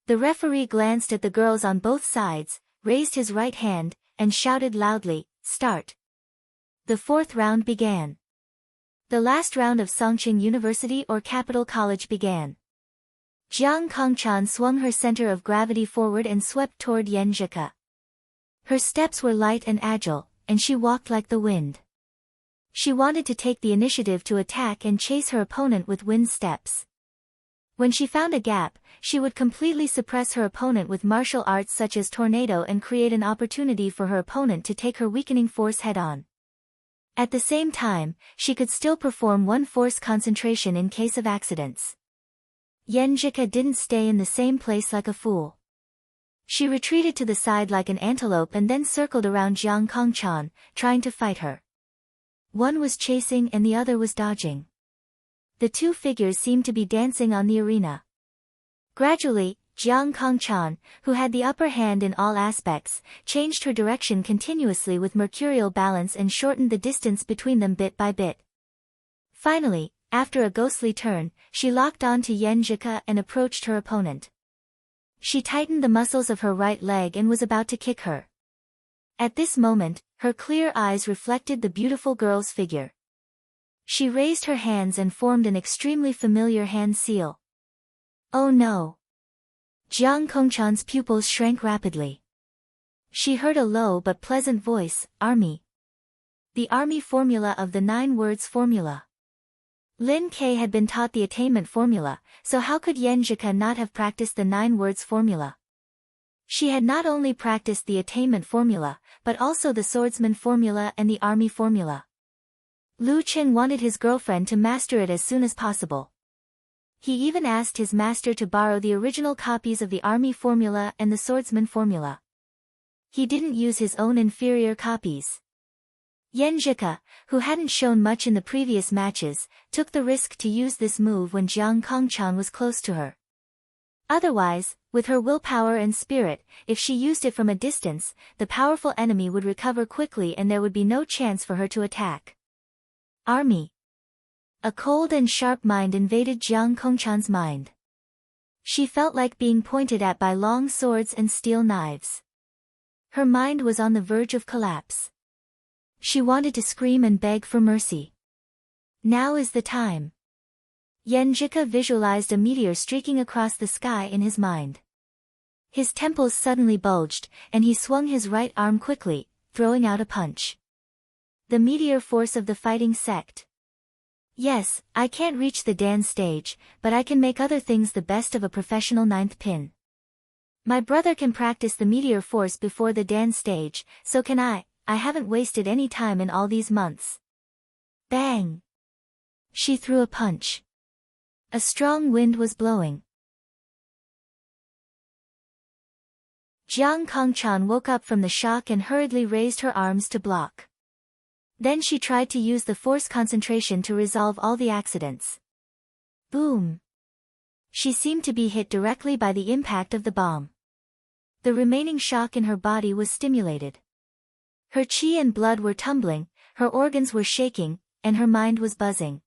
The referee glanced at the girls on both sides, raised his right hand, and shouted loudly, "Start!" The fourth round began. The last round of Songqing University or Capital College began. Jiang Kongchan swung her center of gravity forward and swept toward Yan Zhika. Her steps were light and agile, and she walked like the wind. She wanted to take the initiative to attack and chase her opponent with wind steps. When she found a gap, she would completely suppress her opponent with martial arts such as tornado and create an opportunity for her opponent to take her weakening force head-on. At the same time, she could still perform one force concentration in case of accidents. Yenjika didn't stay in the same place like a fool. She retreated to the side like an antelope and then circled around Jiang Kongchan, trying to fight her. One was chasing and the other was dodging. The two figures seemed to be dancing on the arena. Gradually, Jiang Kongchan, who had the upper hand in all aspects, changed her direction continuously with mercurial balance and shortened the distance between them bit by bit. Finally, after a ghostly turn, she locked on to Yenjika and approached her opponent. She tightened the muscles of her right leg and was about to kick her. At this moment, her clear eyes reflected the beautiful girl's figure. She raised her hands and formed an extremely familiar hand seal. Oh no! Jiang Kongchan's pupils shrank rapidly. She heard a low but pleasant voice, "Army." The army formula of the 9 words formula. Lin Ke had been taught the attainment formula, so how could Yenjika not have practiced the 9 words formula? She had not only practiced the attainment formula, but also the swordsman formula and the army formula. Lu Chen wanted his girlfriend to master it as soon as possible. He even asked his master to borrow the original copies of the army formula and the swordsman formula. He didn't use his own inferior copies. Yenjika, who hadn't shown much in the previous matches, took the risk to use this move when Jiang Kongchan was close to her. Otherwise, with her willpower and spirit, if she used it from a distance, the powerful enemy would recover quickly and there would be no chance for her to attack. Army. A cold and sharp mind invaded Jiang Kongchan's mind. She felt like being pointed at by long swords and steel knives. Her mind was on the verge of collapse. She wanted to scream and beg for mercy. Now is the time. Yenjika visualized a meteor streaking across the sky in his mind. His temples suddenly bulged, and he swung his right arm quickly, throwing out a punch. The meteor force of the fighting sect. Yes, I can't reach the Dan stage, but I can make other things the best of a professional 9th pin. My brother can practice the meteor force before the Dan stage, so can I haven't wasted any time in all these months. Bang! She threw a punch. A strong wind was blowing. Jiang Kongchan woke up from the shock and hurriedly raised her arms to block. Then she tried to use the force concentration to resolve all the accidents. Boom! She seemed to be hit directly by the impact of the bomb. The remaining shock in her body was stimulated. Her chi and blood were tumbling, her organs were shaking, and her mind was buzzing.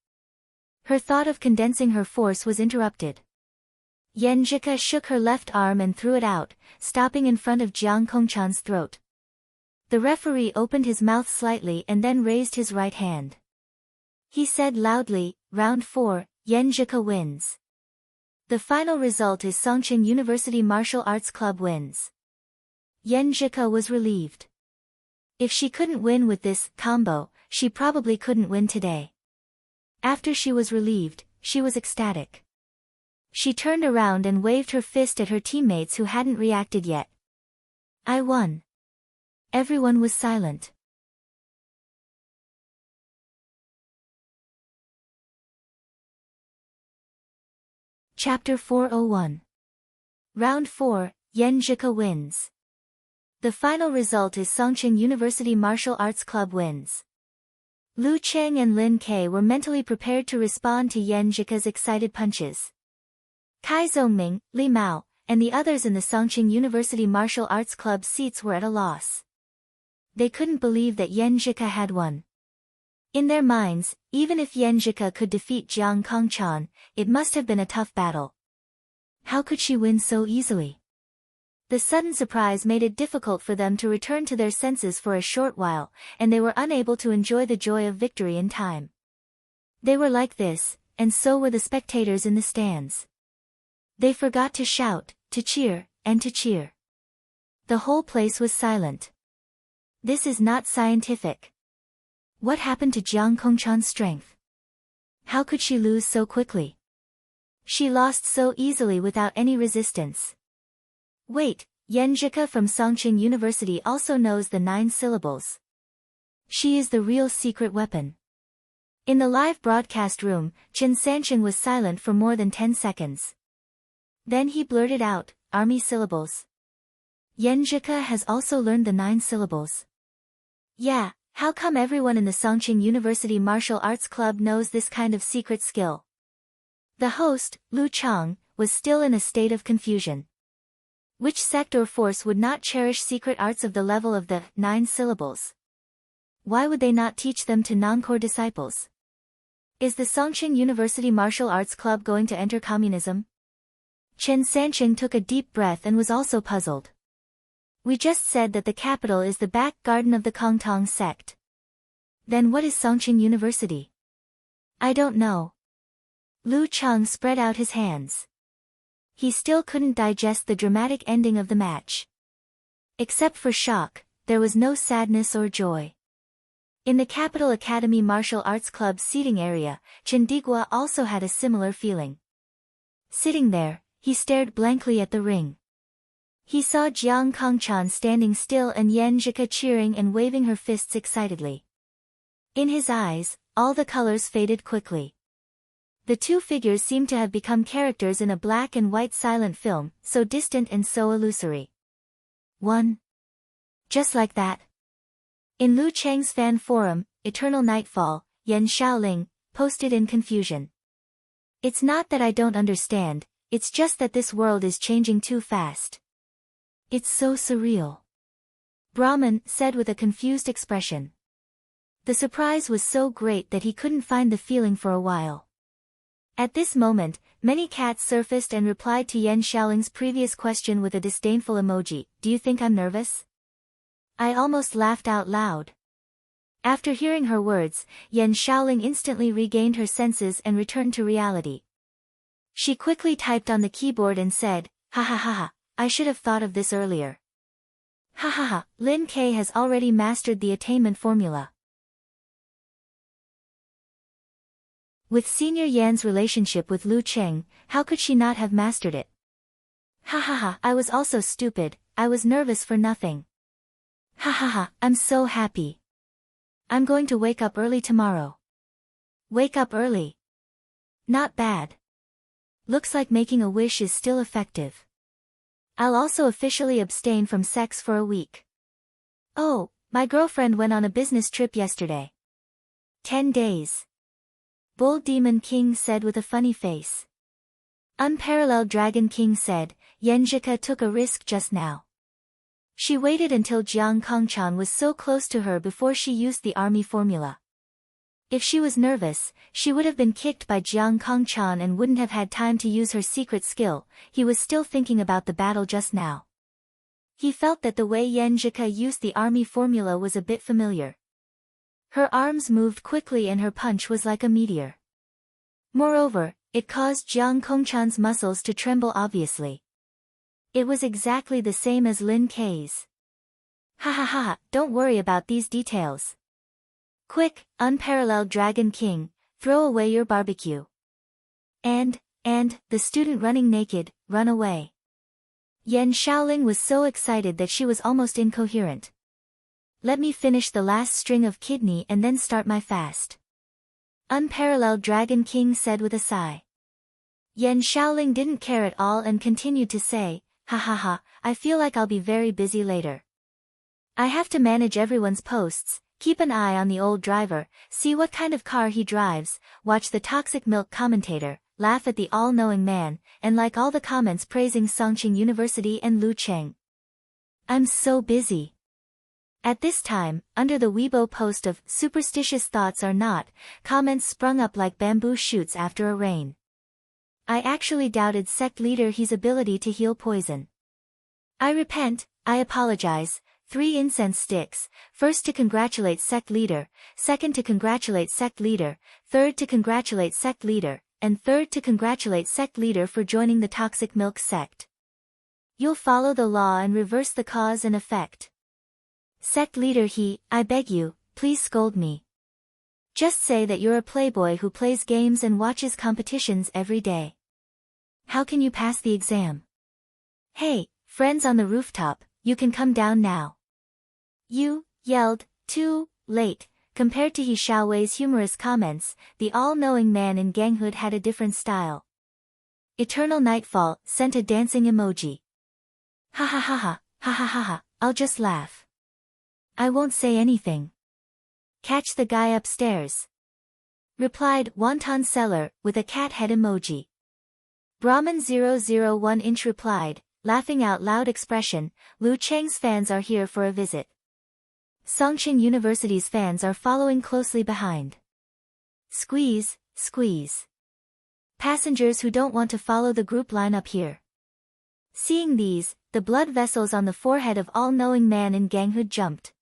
Her thought of condensing her force was interrupted. Yenjika shook her left arm and threw it out, stopping in front of Jiang Kongchan's throat. The referee opened his mouth slightly and then raised his right hand. He said loudly, "Round 4, Yenjika wins." The final result is Songqing University Martial Arts Club wins. Yenjika was relieved. If she couldn't win with this combo, she probably couldn't win today. After she was relieved, she was ecstatic. She turned around and waved her fist at her teammates who hadn't reacted yet. I won. Everyone was silent. Chapter 401. Round 4, Yenjika wins. The final result is Songqing University Martial Arts Club wins. Lu Cheng and Lin Ke were mentally prepared to respond to Yenjika's excited punches. Kai Zongming, Li Mao, and the others in the Songqing University Martial Arts Club seats were at a loss. They couldn't believe that Yenjika had won. In their minds, even if Yenjika could defeat Jiang Kongchan, it must have been a tough battle. How could she win so easily? The sudden surprise made it difficult for them to return to their senses for a short while, and they were unable to enjoy the joy of victory in time. They were like this, and so were the spectators in the stands. They forgot to shout, to cheer, and to cheer. The whole place was silent. This is not scientific. What happened to Jiang Kongchan's strength? How could she lose so quickly? She lost so easily without any resistance. Wait, Yenjika from Songqing University also knows the 9 syllables. She is the real secret weapon. In the live broadcast room, Chen Sansheng was silent for more than 10 seconds. Then he blurted out, "Army syllables. Yan Zhike has also learned the 9 syllables." "Yeah, how come everyone in the Songqing University Martial Arts Club knows this kind of secret skill?" The host, Lu Chang, was still in a state of confusion. Which sect or force would not cherish secret arts of the level of the 9 syllables? Why would they not teach them to non-core disciples? Is the Songqing University Martial Arts Club going to enter communism? Chen Sansheng took a deep breath and was also puzzled. We just said that the capital is the back garden of the Kongtong sect. Then what is Songqing University? I don't know. Lu Chang spread out his hands. He still couldn't digest the dramatic ending of the match. Except for shock, there was no sadness or joy. In the Capital Academy Martial Arts Club seating area, Chen Digua also had a similar feeling. Sitting there, he stared blankly at the ring. He saw Jiang Kongchan standing still and Yan Zhike cheering and waving her fists excitedly. In his eyes, all the colors faded quickly. The two figures seemed to have become characters in a black and white silent film, so distant and so illusory. One. Just like that. In Lu Chang's fan forum, Eternal Nightfall, Yan Xiaoling posted in confusion. It's not that I don't understand, it's just that this world is changing too fast. It's so surreal. Brahman said with a confused expression. The surprise was so great that he couldn't find the feeling for a while. At this moment, many cats surfaced and replied to Yan Xiaoling's previous question with a disdainful emoji. Do you think I'm nervous? I almost laughed out loud. After hearing her words, Yan Xiaoling instantly regained her senses and returned to reality. She quickly typed on the keyboard and said, "Ha ha ha ha, I should have thought of this earlier. Ha ha ha, Lin K has already mastered the attainment formula." With Senior Yan's relationship with Lu Cheng, how could she not have mastered it? Ha ha ha, I was also stupid, I was nervous for nothing. Ha ha ha, I'm so happy. I'm going to wake up early tomorrow. Wake up early. Not bad. Looks like making a wish is still effective. I'll also officially abstain from sex for a week. Oh, my girlfriend went on a business trip yesterday. 10 days. Bull Demon King said with a funny face. Unparalleled Dragon King said, Yan Zhike took a risk just now. She waited until Jiang Kongchan was so close to her before she used the army formula. If she was nervous, she would have been kicked by Jiang Kongchan and wouldn't have had time to use her secret skill. He was still thinking about the battle just now. He felt that the way Yan Zhike used the army formula was a bit familiar. Her arms moved quickly and her punch was like a meteor. Moreover, it caused Jiang Kongchan's muscles to tremble obviously. It was exactly the same as Lin K's. Ha ha ha, don't worry about these details. Quick, unparalleled Dragon King, throw away your barbecue. And, the student running naked, run away. Yan Xiaoling was so excited that she was almost incoherent. Let me finish the last string of kidney and then start my fast. Unparalleled Dragon King said with a sigh. Yan Xiaoling didn't care at all and continued to say, ha ha ha, I feel like I'll be very busy later. I have to manage everyone's posts, keep an eye on the old driver, see what kind of car he drives, watch the toxic milk commentator, laugh at the all-knowing man, and like all the comments praising Songqing University and Lu Cheng. I'm so busy. At this time, under the Weibo post of "Superstitious thoughts are not," comments sprung up like bamboo shoots after a rain. I actually doubted sect leader He's ability to heal poison. I repent, I apologize. 3 incense sticks, first to congratulate sect leader, second to congratulate sect leader, third to congratulate sect leader, and third to congratulate sect leader for joining the toxic milk sect. You'll follow the law and reverse the cause and effect. Sect leader I beg you, please scold me. Just say that you're a playboy who plays games and watches competitions every day. How can you pass the exam? Hey, friends on the rooftop, you can come down now. You, yelled, 2, late. Compared to He Xiaowei's humorous comments, the all-knowing man in ganghood had a different style. Eternal Nightfall sent a dancing emoji. Ha ha ha ha, ha ha ha ha, I'll just laugh. I won't say anything. Catch the guy upstairs. Replied Wonton Seller with a cat head emoji. Brahman 001 replied, laughing out loud expression, Lu Cheng's fans are here for a visit. Songqing University's fans are following closely behind. Squeeze, squeeze. Passengers who don't want to follow the group line up here. Seeing these, the blood vessels on the forehead of all-knowing man in ganghood jumped.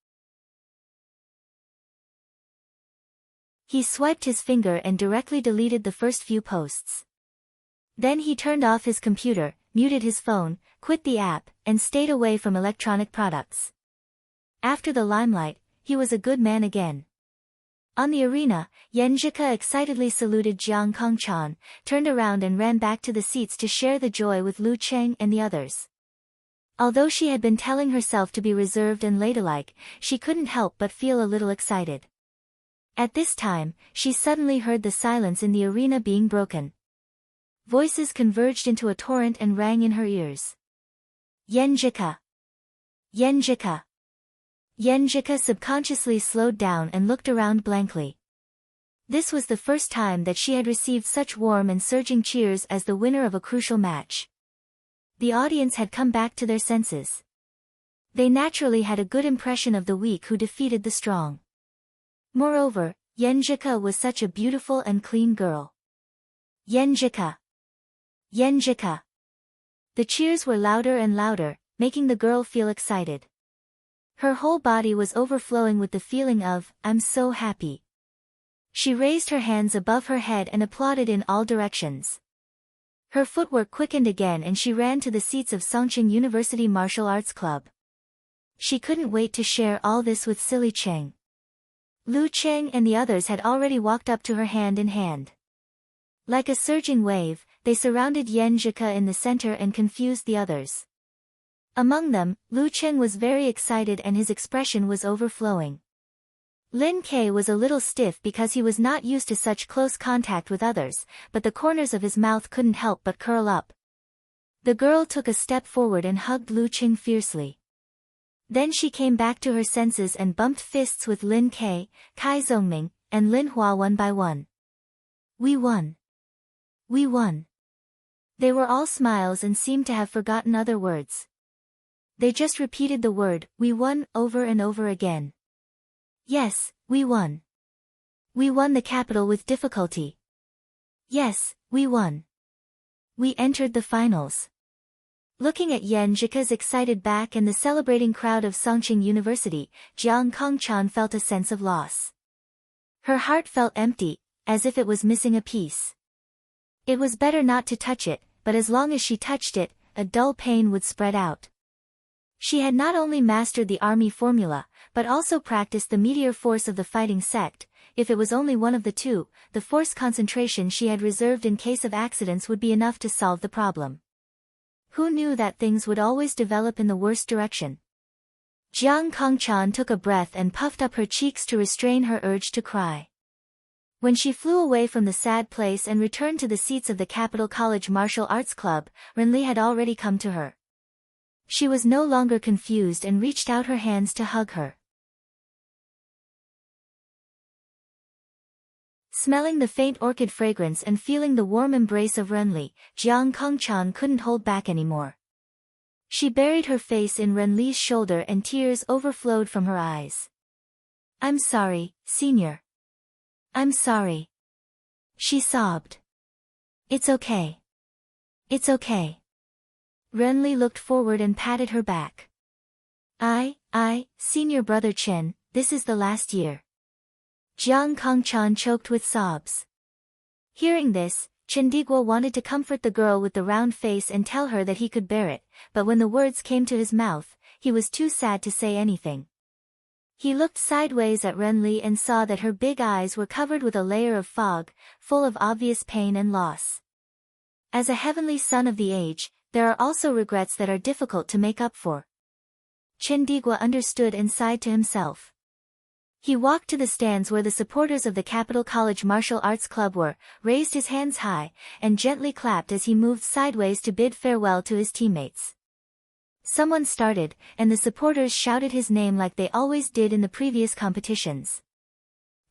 He swiped his finger and directly deleted the first few posts. Then he turned off his computer, muted his phone, quit the app, and stayed away from electronic products. After the limelight, he was a good man again. On the arena, Yan Zhika excitedly saluted Jiang Kongchan, turned around and ran back to the seats to share the joy with Lu Cheng and the others. Although she had been telling herself to be reserved and ladylike, she couldn't help but feel a little excited. At this time, she suddenly heard the silence in the arena being broken. Voices converged into a torrent and rang in her ears. Yan Zhika! Yan Zhika! Yan Zhika subconsciously slowed down and looked around blankly. This was the first time that she had received such warm and surging cheers as the winner of a crucial match. The audience had come back to their senses. They naturally had a good impression of the weak who defeated the strong. Moreover, Yan Zhika was such a beautiful and clean girl. Yan Zhika! Yan Zhika! The cheers were louder and louder, making the girl feel excited. Her whole body was overflowing with the feeling of, I'm so happy. She raised her hands above her head and applauded in all directions. Her footwork quickened again and she ran to the seats of Songqing University Martial Arts Club. She couldn't wait to share all this with Silly Cheng. Lu Cheng and the others had already walked up to her hand in hand. Like a surging wave, they surrounded Yan Zhika in the center and confused the others. Among them, Lu Cheng was very excited and his expression was overflowing. Lin Ke was a little stiff because he was not used to such close contact with others, but the corners of his mouth couldn't help but curl up. The girl took a step forward and hugged Lu Cheng fiercely. Then she came back to her senses and bumped fists with Lin Ke, Kai Zongming, and Lin Hua one by one. We won. We won. They were all smiles and seemed to have forgotten other words. They just repeated the word, we won, over and over again. Yes, we won. We won the capital with difficulty. Yes, we won. We entered the finals. Looking at Yan Zhika's excited back and the celebrating crowd of Songqing University, Jiang Kongchan felt a sense of loss. Her heart felt empty, as if it was missing a piece. It was better not to touch it, but as long as she touched it, a dull pain would spread out. She had not only mastered the army formula, but also practiced the meteor force of the fighting sect. If it was only one of the two, the force concentration she had reserved in case of accidents would be enough to solve the problem. Who knew that things would always develop in the worst direction? Jiang Kongchan took a breath and puffed up her cheeks to restrain her urge to cry. When she flew away from the sad place and returned to the seats of the Capital College Martial Arts Club, Renli had already come to her. She was no longer confused and reached out her hands to hug her. Smelling the faint orchid fragrance and feeling the warm embrace of Renli, Jiang Kongchan couldn't hold back anymore. She buried her face in Renli's shoulder and tears overflowed from her eyes. I'm sorry, senior. I'm sorry. She sobbed. It's okay. It's okay. Renli looked forward and patted her back. Senior brother Chen, this is the last year. Jiang Kongchan choked with sobs. Hearing this, Chen Digua wanted to comfort the girl with the round face and tell her that he could bear it, but when the words came to his mouth, he was too sad to say anything. He looked sideways at Renli and saw that her big eyes were covered with a layer of fog, full of obvious pain and loss. As a heavenly son of the age, there are also regrets that are difficult to make up for. Chen Digua understood and sighed to himself. He walked to the stands where the supporters of the Capital College Martial Arts Club were, raised his hands high, and gently clapped as he moved sideways to bid farewell to his teammates. Someone started, and the supporters shouted his name like they always did in the previous competitions.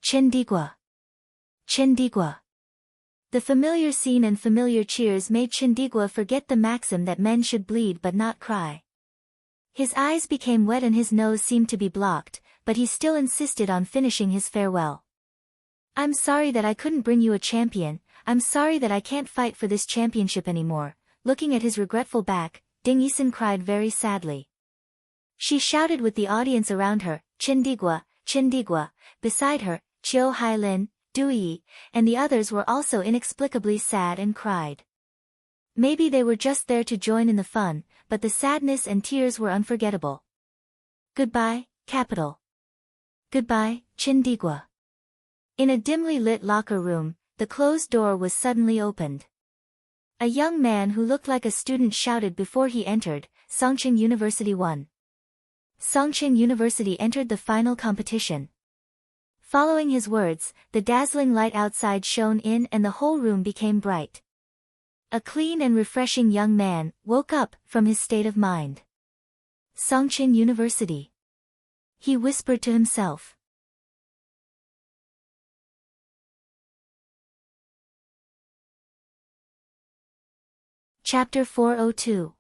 Chindigua. Chindigua. The familiar scene and familiar cheers made Chindigua forget the maxim that men should bleed but not cry. His eyes became wet and his nose seemed to be blocked, but he still insisted on finishing his farewell. I'm sorry that I couldn't bring you a champion, I'm sorry that I can't fight for this championship anymore. Looking at his regretful back, Ding Yisan cried very sadly. She shouted with the audience around her, Chindigua, Chindigua. Beside her, Chiu Hailin, Duyi, and the others were also inexplicably sad and cried. Maybe they were just there to join in the fun, but the sadness and tears were unforgettable. Goodbye, Capital. Goodbye, Chindigua. In a dimly lit locker room, the closed door was suddenly opened. A young man who looked like a student shouted before he entered, Songqing University won. Songqing University entered the final competition. Following his words, the dazzling light outside shone in and the whole room became bright. A clean and refreshing young man woke up from his state of mind. Songqing University. He whispered to himself. Chapter 402.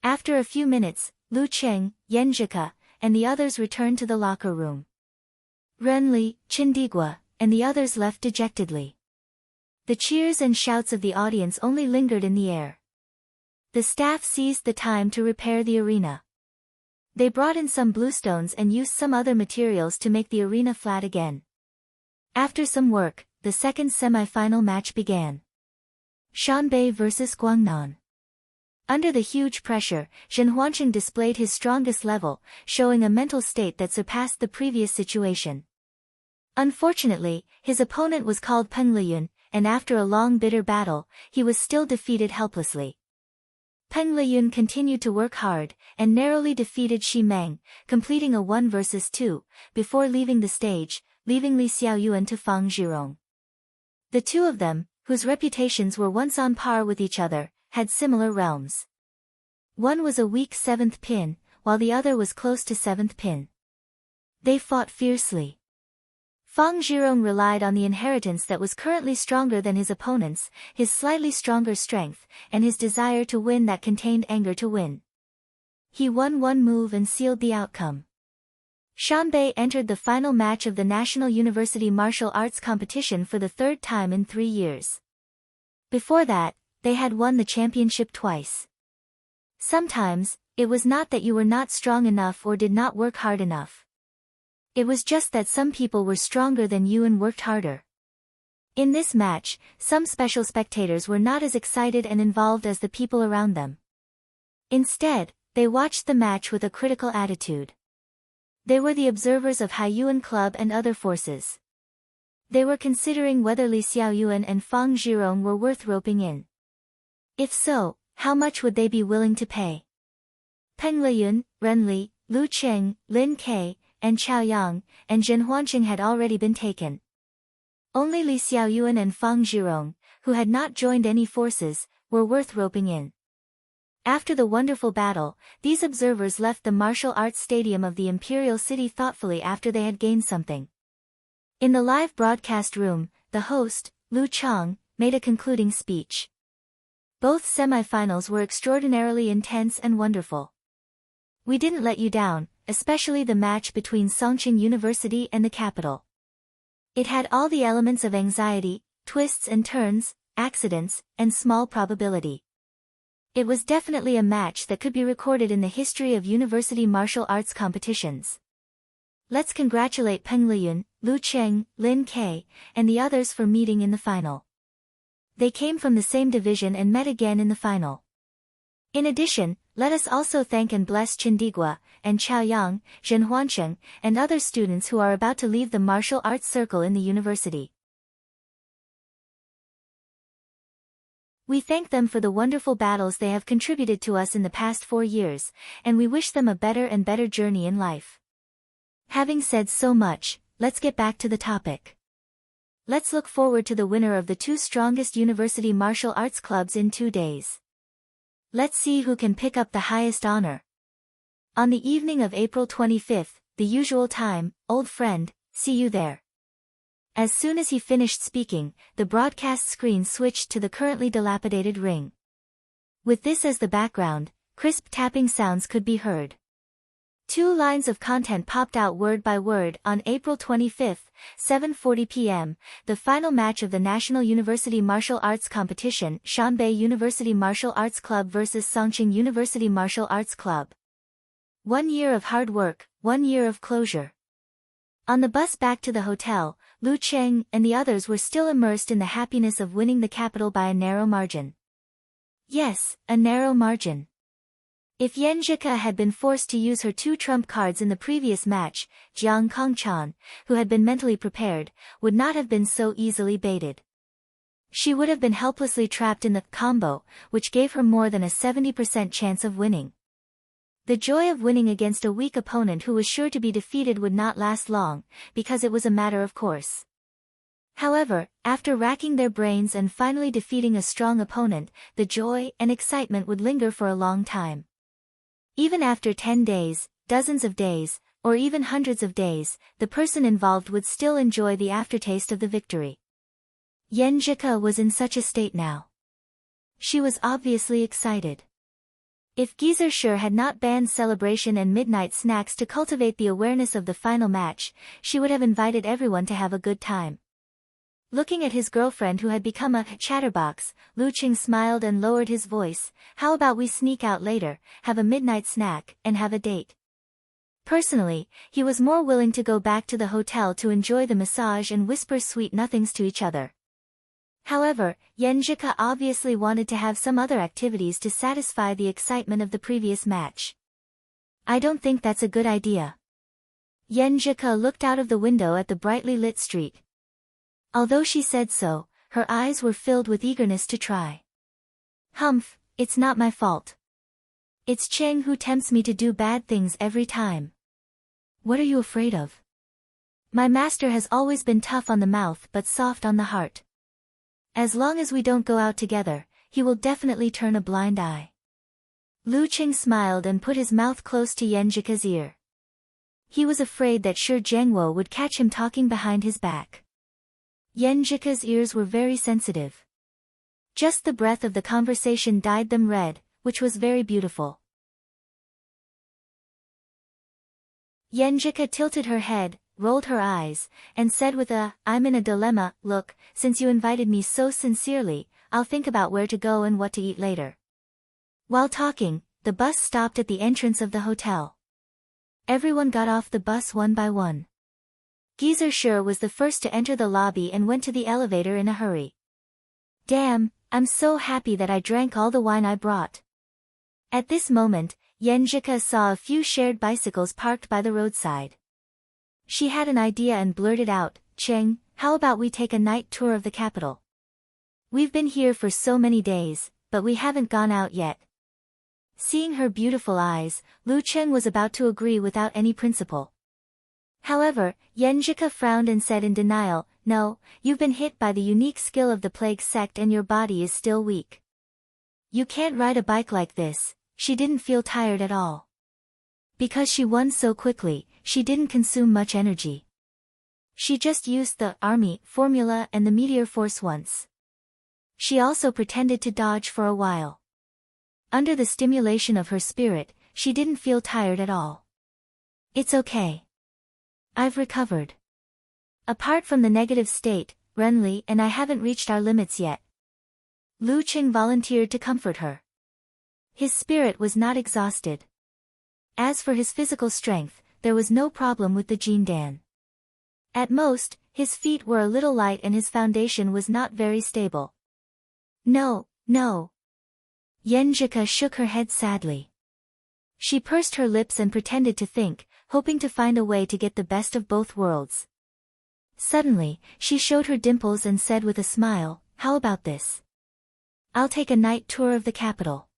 After a few minutes, Lu Cheng, Yenjika, and the others returned to the locker room. Renli, Chindigua, and the others left dejectedly. The cheers and shouts of the audience only lingered in the air. The staff seized the time to repair the arena. They brought in some bluestones and used some other materials to make the arena flat again. After some work, the second semi-final match began. Shanbei vs Guangnan. Under the huge pressure, Zhen Huancheng displayed his strongest level, showing a mental state that surpassed the previous situation. Unfortunately, his opponent was called Peng Liyun, and after a long bitter battle, he was still defeated helplessly. Peng Liyun continued to work hard, and narrowly defeated Shi Meng, completing a 1 vs 2, before leaving the stage, leaving Li Xiaoyuan to Fang Zhirong. The two of them, whose reputations were once on par with each other, had similar realms. One was a weak 7th pin, while the other was close to 7th pin. They fought fiercely. Fang Zhirong relied on the inheritance that was currently stronger than his opponent's, his slightly stronger strength, and his desire to win that contained anger to win. He won one move and sealed the outcome. Shanbei entered the final match of the National University Martial Arts Competition for the third time in 3 years. Before that, they had won the championship twice. Sometimes, it was not that you were not strong enough or did not work hard enough. It was just that some people were stronger than you and worked harder. In this match, some special spectators were not as excited and involved as the people around them. Instead, they watched the match with a critical attitude. They were the observers of Haiyuan Club and other forces. They were considering whether Li Xiaoyuan and Fang Zhirong were worth roping in. If so, how much would they be willing to pay? Peng Liyun, Renli, Lu Cheng, Lin Ke, and Chao Yang, and Zhen Huancheng had already been taken. Only Li Xiaoyuan and Fang Zhirong, who had not joined any forces, were worth roping in. After the wonderful battle, these observers left the martial arts stadium of the Imperial City thoughtfully after they had gained something. In the live broadcast room, the host, Lu Chang, made a concluding speech. Both semi-finals were extraordinarily intense and wonderful. We didn't let you down, especially the match between Songqing University and the capital. It had all the elements of anxiety, twists and turns, accidents, and small probability. It was definitely a match that could be recorded in the history of university martial arts competitions. Let's congratulate Peng Liyun, Lu Cheng, Lin Ke, and the others for meeting in the final. They came from the same division and met again in the final. In addition, let us also thank and bless Chindigua, and Chao Yang, Zhen Huancheng, and other students who are about to leave the martial arts circle in the university. We thank them for the wonderful battles they have contributed to us in the past 4 years, and we wish them a better and better journey in life. Having said so much, let's get back to the topic. Let's look forward to the winner of the two strongest university martial arts clubs in 2 days. Let's see who can pick up the highest honor. On the evening of April 25th, the usual time, old friend, see you there. As soon as he finished speaking, the broadcast screen switched to the currently dilapidated ring. With this as the background, crisp tapping sounds could be heard. 2 lines of content popped out word by word on April 25th, 7:40 p.m., the final match of the National University Martial Arts Competition, Shanbei University Martial Arts Club vs Songqing University Martial Arts Club. 1 year of hard work, 1 year of closure. On the bus back to the hotel, Lu Cheng and the others were still immersed in the happiness of winning the capital by a narrow margin. Yes, a narrow margin. If Yan Zhike had been forced to use her 2 trump cards in the previous match, Jiang Kongchan, who had been mentally prepared, would not have been so easily baited. She would have been helplessly trapped in the combo, which gave her more than a 70% chance of winning. The joy of winning against a weak opponent who was sure to be defeated would not last long, because it was a matter of course. However, after racking their brains and finally defeating a strong opponent, the joy and excitement would linger for a long time. Even after 10 days, dozens of days, or even hundreds of days, the person involved would still enjoy the aftertaste of the victory. Yan Zhike was in such a state now. She was obviously excited. If Geyser had not banned celebration and midnight snacks to cultivate the awareness of the final match, she would have invited everyone to have a good time. Looking at his girlfriend who had become a chatterbox, Lu Qing smiled and lowered his voice. How about we sneak out later, have a midnight snack, and have a date? Personally, he was more willing to go back to the hotel to enjoy the massage and whisper sweet nothings to each other. However, Yan Zhike obviously wanted to have some other activities to satisfy the excitement of the previous match. I don't think that's a good idea. Yan Zhike looked out of the window at the brightly lit street. Although she said so, her eyes were filled with eagerness to try. Humph, it's not my fault. It's Cheng who tempts me to do bad things every time. What are you afraid of? My master has always been tough on the mouth but soft on the heart. As long as we don't go out together, he will definitely turn a blind eye. Lu Qing smiled and put his mouth close to Yan Zhike's ear. He was afraid that Shi Jiangwo would catch him talking behind his back. Yan Zhike's ears were very sensitive. Just the breath of the conversation dyed them red, which was very beautiful. Yan Zhike tilted her head, rolled her eyes, and said with a, "I'm in a dilemma, look, since you invited me so sincerely, I'll think about where to go and what to eat later." While talking, the bus stopped at the entrance of the hotel. Everyone got off the bus one by one. Geyser was the first to enter the lobby and went to the elevator in a hurry. Damn, I'm so happy that I drank all the wine I brought. At this moment, Yan Zhike saw a few shared bicycles parked by the roadside. She had an idea and blurted out, "Cheng, how about we take a night tour of the capital? We've been here for so many days, but we haven't gone out yet." Seeing her beautiful eyes, Lu Cheng was about to agree without any principle. However, Yan Zhike frowned and said in denial, "No, you've been hit by the unique skill of the plague sect and your body is still weak. You can't ride a bike like this." She didn't feel tired at all. Because she won so quickly, she didn't consume much energy. She just used the army formula and the meteor force once. She also pretended to dodge for a while. Under the stimulation of her spirit, she didn't feel tired at all. "It's okay. I've recovered. Apart from the negative state, Renli and I haven't reached our limits yet." Lu Qing volunteered to comfort her. His spirit was not exhausted. As for his physical strength, there was no problem with the Jindan. At most, his feet were a little light and his foundation was not very stable. No. Yan Zhike shook her head sadly. She pursed her lips and pretended to think, hoping to find a way to get the best of both worlds. Suddenly, she showed her dimples and said with a smile, "How about this? I'll take a night tour of the capital.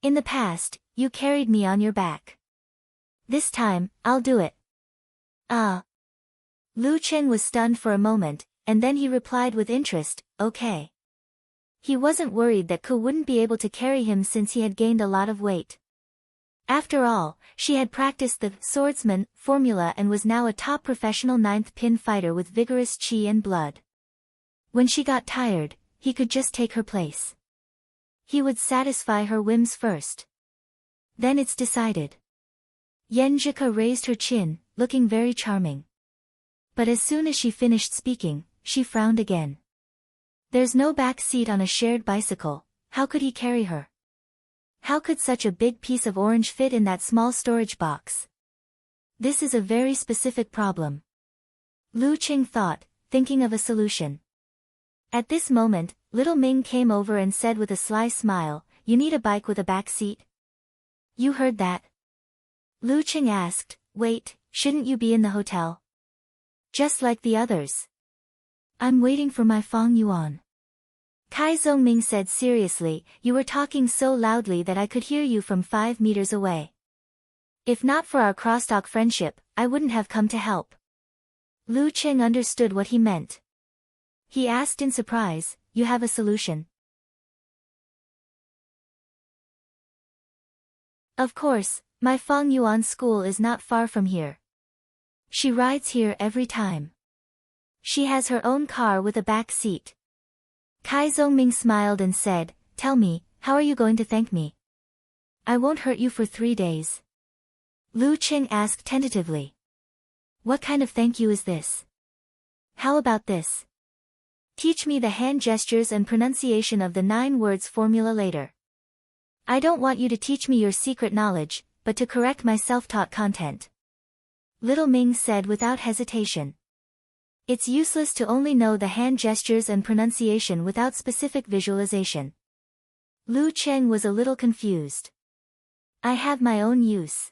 In the past, you carried me on your back. This time, I'll do it." Ah. Lu Cheng was stunned for a moment, and then he replied with interest, okay. He wasn't worried that Ku wouldn't be able to carry him since he had gained a lot of weight. After all, she had practiced the swordsman formula and was now a top professional ninth pin fighter with vigorous chi and blood. When she got tired, he could just take her place. He would satisfy her whims first. Then it's decided. Yenjika raised her chin, looking very charming. But as soon as she finished speaking, she frowned again. There's no back seat on a shared bicycle, how could he carry her? How could such a big piece of orange fit in that small storage box? This is a very specific problem. Lu Cheng thought, thinking of a solution. At this moment, little Ming came over and said with a sly smile, you need a bike with a back seat? You heard that? Lu Cheng asked, wait, shouldn't you be in the hotel? Just like the others. I'm waiting for my Fang Yuan. Kai Zhongming said seriously, you were talking so loudly that I could hear you from 5 meters away. If not for our crosstalk friendship, I wouldn't have come to help. Lu Cheng understood what he meant. He asked in surprise, you have a solution? Of course, my Fang Yuan school is not far from here. She rides here every time. She has her own car with a back seat. Kai Zhongming smiled and said, tell me, how are you going to thank me? I won't hurt you for 3 days. Lu Cheng asked tentatively. What kind of thank you is this? How about this? Teach me the hand gestures and pronunciation of the 9 words formula later. I don't want you to teach me your secret knowledge, but to correct my self-taught content. Little Ming said without hesitation. It's useless to only know the hand gestures and pronunciation without specific visualization. Lu Cheng was a little confused. I have my own use.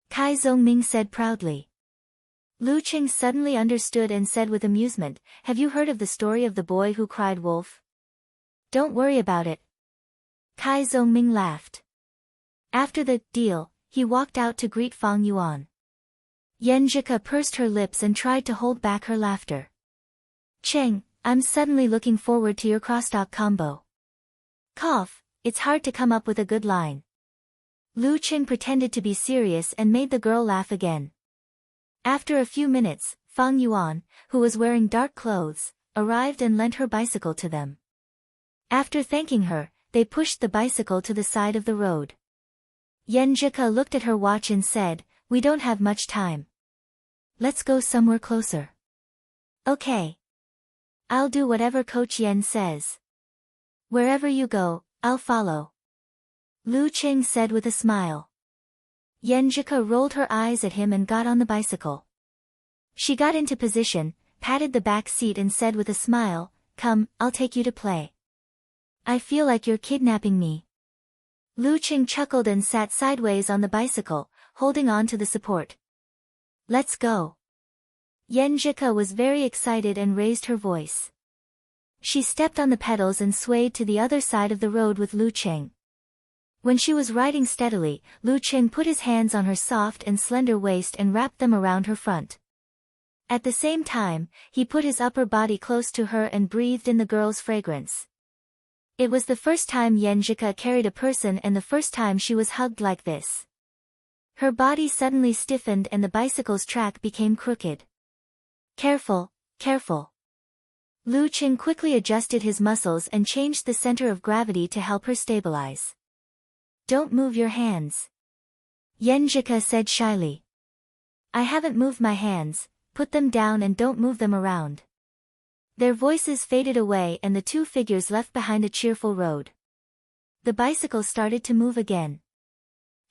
Kai Zhongming said proudly. Lu Cheng suddenly understood and said with amusement, have you heard of the story of the boy who cried wolf? Don't worry about it. Kai Zhongming laughed. After the deal, he walked out to greet Fang Yuan. Yenjika pursed her lips and tried to hold back her laughter. Cheng, I'm suddenly looking forward to your crosstalk combo. Cough, it's hard to come up with a good line. Lu Cheng pretended to be serious and made the girl laugh again. After a few minutes, Fang Yuan, who was wearing dark clothes, arrived and lent her bicycle to them. After thanking her, they pushed the bicycle to the side of the road. Yenjika looked at her watch and said, we don't have much time. Let's go somewhere closer. Okay. I'll do whatever Coach Yen says. Wherever you go, I'll follow. Lu Cheng said with a smile. Yenjika rolled her eyes at him and got on the bicycle. She got into position, patted the back seat and said with a smile, come, I'll take you to play. I feel like you're kidnapping me. Lu Cheng chuckled and sat sideways on the bicycle, holding on to the support. Let's go. Yenjika was very excited and raised her voice. She stepped on the pedals and swayed to the other side of the road with Lu Cheng. When she was riding steadily, Lu Cheng put his hands on her soft and slender waist and wrapped them around her front. At the same time, he put his upper body close to her and breathed in the girl's fragrance. It was the first time Yenjika carried a person and the first time she was hugged like this. Her body suddenly stiffened and the bicycle's track became crooked. Careful, careful. Lu Cheng quickly adjusted his muscles and changed the center of gravity to help her stabilize. Don't move your hands. Yenjika said shyly. I haven't moved my hands, put them down and don't move them around. Their voices faded away and the two figures left behind a cheerful road. The bicycle started to move again.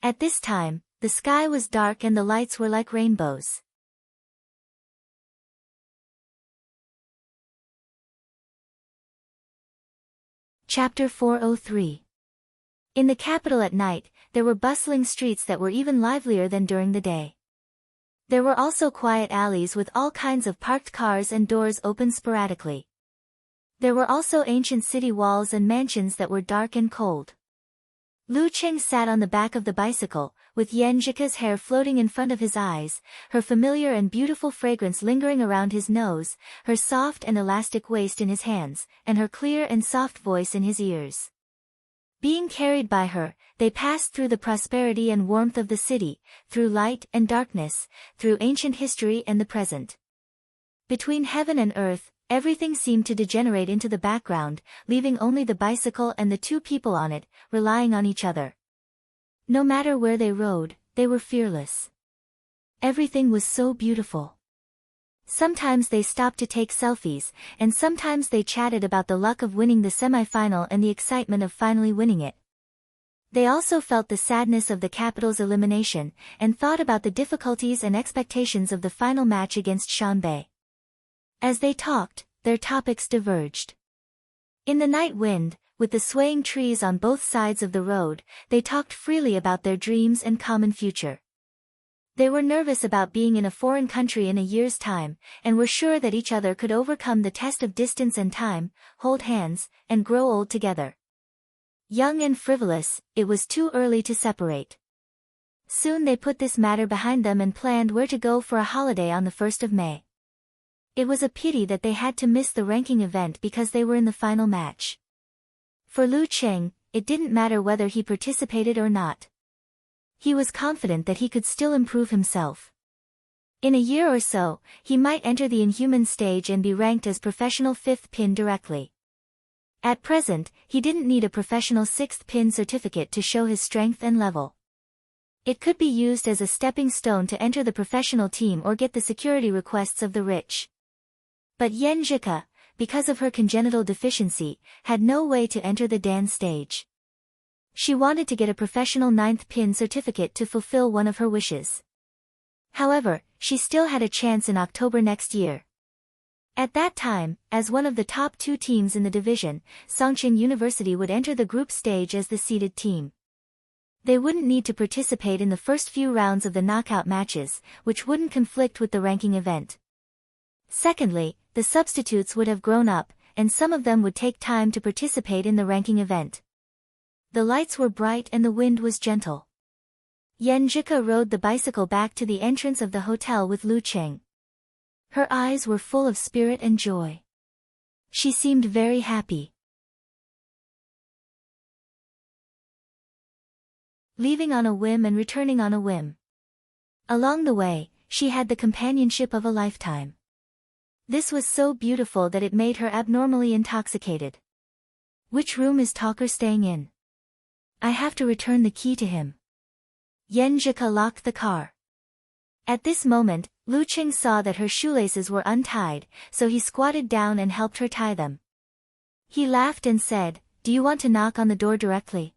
At this time, the sky was dark and the lights were like rainbows. Chapter 403. In the capital at night, there were bustling streets that were even livelier than during the day. There were also quiet alleys with all kinds of parked cars and doors open sporadically. There were also ancient city walls and mansions that were dark and cold. Lu Qing sat on the back of the bicycle, with Yanjika's hair floating in front of his eyes, her familiar and beautiful fragrance lingering around his nose, her soft and elastic waist in his hands, and her clear and soft voice in his ears. Being carried by her, they passed through the prosperity and warmth of the city, through light and darkness, through ancient history and the present. Between heaven and earth, everything seemed to degenerate into the background, leaving only the bicycle and the two people on it, relying on each other. No matter where they rode, they were fearless. Everything was so beautiful. Sometimes they stopped to take selfies, and sometimes they chatted about the luck of winning the semi-final and the excitement of finally winning it. They also felt the sadness of the capital's elimination, and thought about the difficulties and expectations of the final match against Shanbei. As they talked, their topics diverged. In the night wind, with the swaying trees on both sides of the road, they talked freely about their dreams and common future. They were nervous about being in a foreign country in a year's time, and were sure that each other could overcome the test of distance and time, hold hands, and grow old together. Young and frivolous, it was too early to separate. Soon they put this matter behind them and planned where to go for a holiday on the 1st of May. It was a pity that they had to miss the ranking event because they were in the final match. For Lu Qing, it didn't matter whether he participated or not. He was confident that he could still improve himself. In a year or so, he might enter the Inhuman stage and be ranked as professional 5th pin directly. At present, he didn't need a professional 6th pin certificate to show his strength and level. It could be used as a stepping stone to enter the professional team or get the security requests of the rich. But Yanjika, because of her congenital deficiency, had no way to enter the Dan stage. She wanted to get a professional 9th pin certificate to fulfill one of her wishes. However, she still had a chance in October next year. At that time, as one of the top 2 teams in the division, Songqing University would enter the group stage as the seeded team. They wouldn't need to participate in the first few rounds of the knockout matches, which wouldn't conflict with the ranking event. Secondly, the substitutes would have grown up, and some of them would take time to participate in the ranking event. The lights were bright and the wind was gentle. Yanjika rode the bicycle back to the entrance of the hotel with Lu Qing. Her eyes were full of spirit and joy. She seemed very happy. Leaving on a whim and returning on a whim. Along the way, she had the companionship of a lifetime. This was so beautiful that it made her abnormally intoxicated. Which room is Talker staying in? I have to return the key to him. Yanjika locked the car. At this moment, Lu Qing saw that her shoelaces were untied, so he squatted down and helped her tie them. He laughed and said, "Do you want to knock on the door directly?"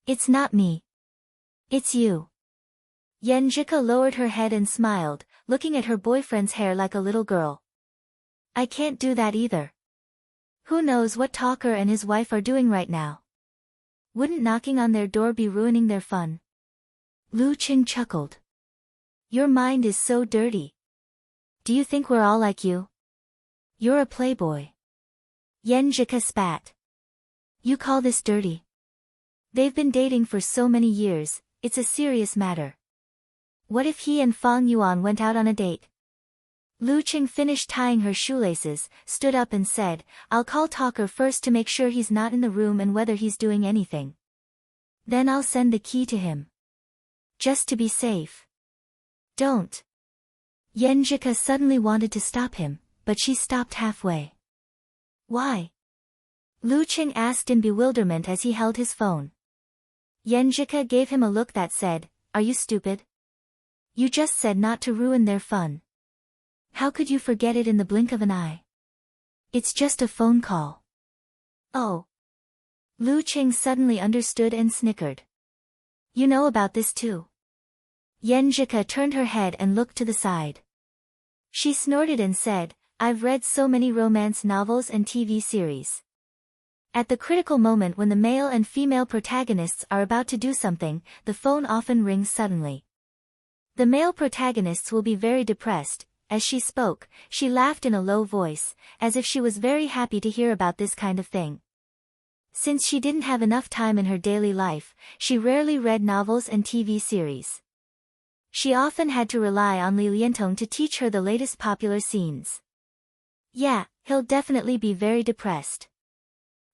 "It's not me. It's you." Yanjika lowered her head and smiled, looking at her boyfriend's hair like a little girl. "I can't do that either. Who knows what Talker and his wife are doing right now? Wouldn't knocking on their door be ruining their fun?" Lu Qing chuckled. "Your mind is so dirty. Do you think we're all like you? You're a playboy." Yanjika spat. "You call this dirty? They've been dating for so many years, it's a serious matter. What if he and Fang Yuan went out on a date?" Lu Qing finished tying her shoelaces, stood up and said, "I'll call Talker first to make sure he's not in the room and whether he's doing anything. Then I'll send the key to him. Just to be safe." "Don't." Yanjika suddenly wanted to stop him, but she stopped halfway. "Why?" Lu Qing asked in bewilderment as he held his phone. Yanjika gave him a look that said, "Are you stupid? You just said not to ruin their fun. How could you forget it in the blink of an eye? It's just a phone call." "Oh." Lu Qing suddenly understood and snickered. "You know about this too?" Yanjika turned her head and looked to the side. She snorted and said, "I've read so many romance novels and TV series. At the critical moment when the male and female protagonists are about to do something, the phone often rings suddenly. The male protagonists will be very depressed." As she spoke, she laughed in a low voice, as if she was very happy to hear about this kind of thing. Since she didn't have enough time in her daily life, she rarely read novels and TV series. She often had to rely on Li Liantong to teach her the latest popular scenes. Yeah, he'll definitely be very depressed.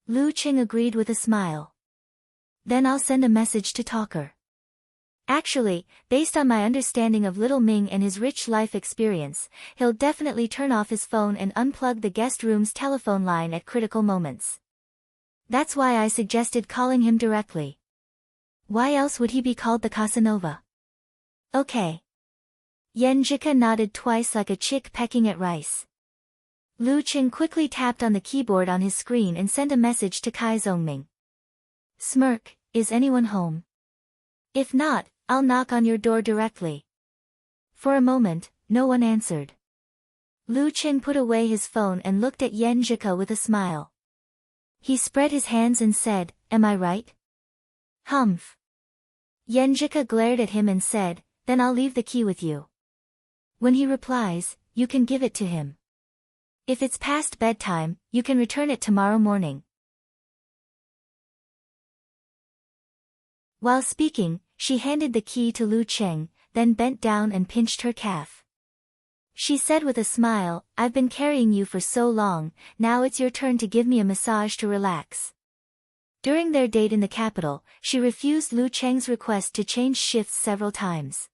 Lu Qing agreed with a smile. Then I'll send a message to Talker. Actually, based on my understanding of Little Ming and his rich life experience, he'll definitely turn off his phone and unplug the guest room's telephone line at critical moments. That's why I suggested calling him directly. Why else would he be called the Casanova? Okay. Yenjika nodded twice like a chick pecking at rice. Lu Qing quickly tapped on the keyboard on his screen and sent a message to Kai Zongming. Smirk, is anyone home? If not, I'll knock on your door directly. For a moment, no one answered. Lu Qing put away his phone and looked at Yenjika with a smile. He spread his hands and said, Am I right? Humph. Yenjika glared at him and said, Then I'll leave the key with you. When he replies, you can give it to him. If it's past bedtime, you can return it tomorrow morning. While speaking, she handed the key to Lu Qing, then bent down and pinched her calf. She said with a smile, I've been carrying you for so long, now it's your turn to give me a massage to relax. During their date in the capital, she refused Lu Cheng's request to change shifts several times.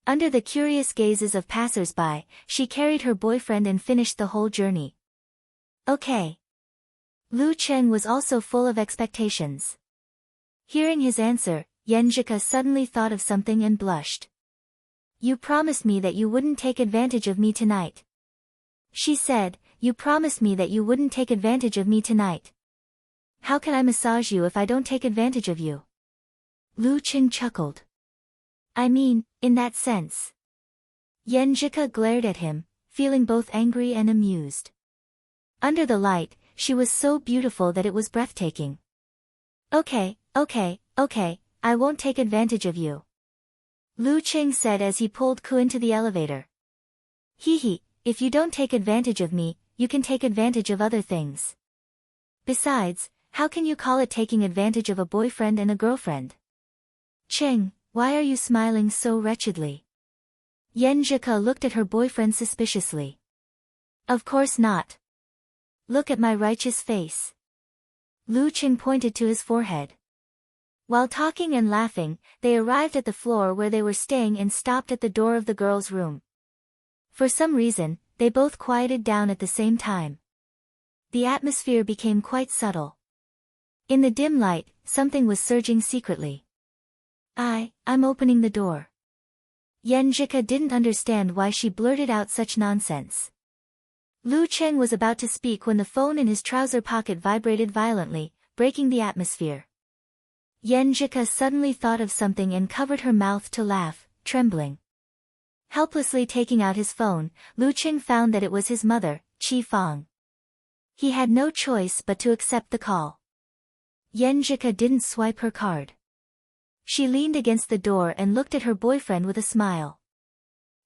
Under the curious gazes of passers-by, she carried her boyfriend and finished the whole journey. Okay. Lu Cheng was also full of expectations. Hearing his answer, Yenjika suddenly thought of something and blushed. You promised me that you wouldn't take advantage of me tonight. She said, You promised me that you wouldn't take advantage of me tonight. How can I massage you if I don't take advantage of you? Lu Qing chuckled. I mean, in that sense. Yenjika glared at him, feeling both angry and amused. Under the light, she was so beautiful that it was breathtaking. Okay, I won't take advantage of you. Lu Qing said as he pulled Ku into the elevator. Hee, if you don't take advantage of me, you can take advantage of other things. Besides, how can you call it taking advantage of a boyfriend and a girlfriend? Qing, why are you smiling so wretchedly? Yenjika looked at her boyfriend suspiciously. Of course not. Look at my righteous face. Lu Qing pointed to his forehead. While talking and laughing, they arrived at the floor where they were staying and stopped at the door of the girl's room. For some reason, they both quieted down at the same time. The atmosphere became quite subtle. In the dim light, something was surging secretly. I'm opening the door. Yenjika didn't understand why she blurted out such nonsense. Lu Cheng was about to speak when the phone in his trouser pocket vibrated violently, breaking the atmosphere. Yenjika suddenly thought of something and covered her mouth to laugh, trembling. Helplessly taking out his phone, Lu Qing found that it was his mother, Qi Fang. He had no choice but to accept the call. Yenjika didn't swipe her card. She leaned against the door and looked at her boyfriend with a smile.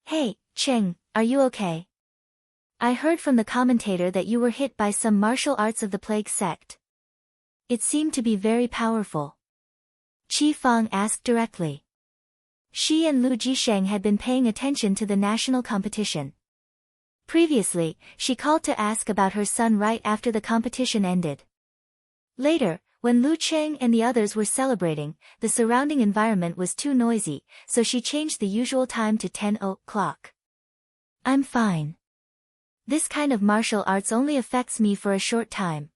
Hey, Qing, are you okay? I heard from the commentator that you were hit by some martial arts of the plague sect. It seemed to be very powerful. Qi Fang asked directly. She and Lu Jisheng had been paying attention to the national competition. Previously, she called to ask about her son right after the competition ended. Later, when Lu Cheng and the others were celebrating, the surrounding environment was too noisy, so she changed the usual time to 10 o'clock. I'm fine. This kind of martial arts only affects me for a short time.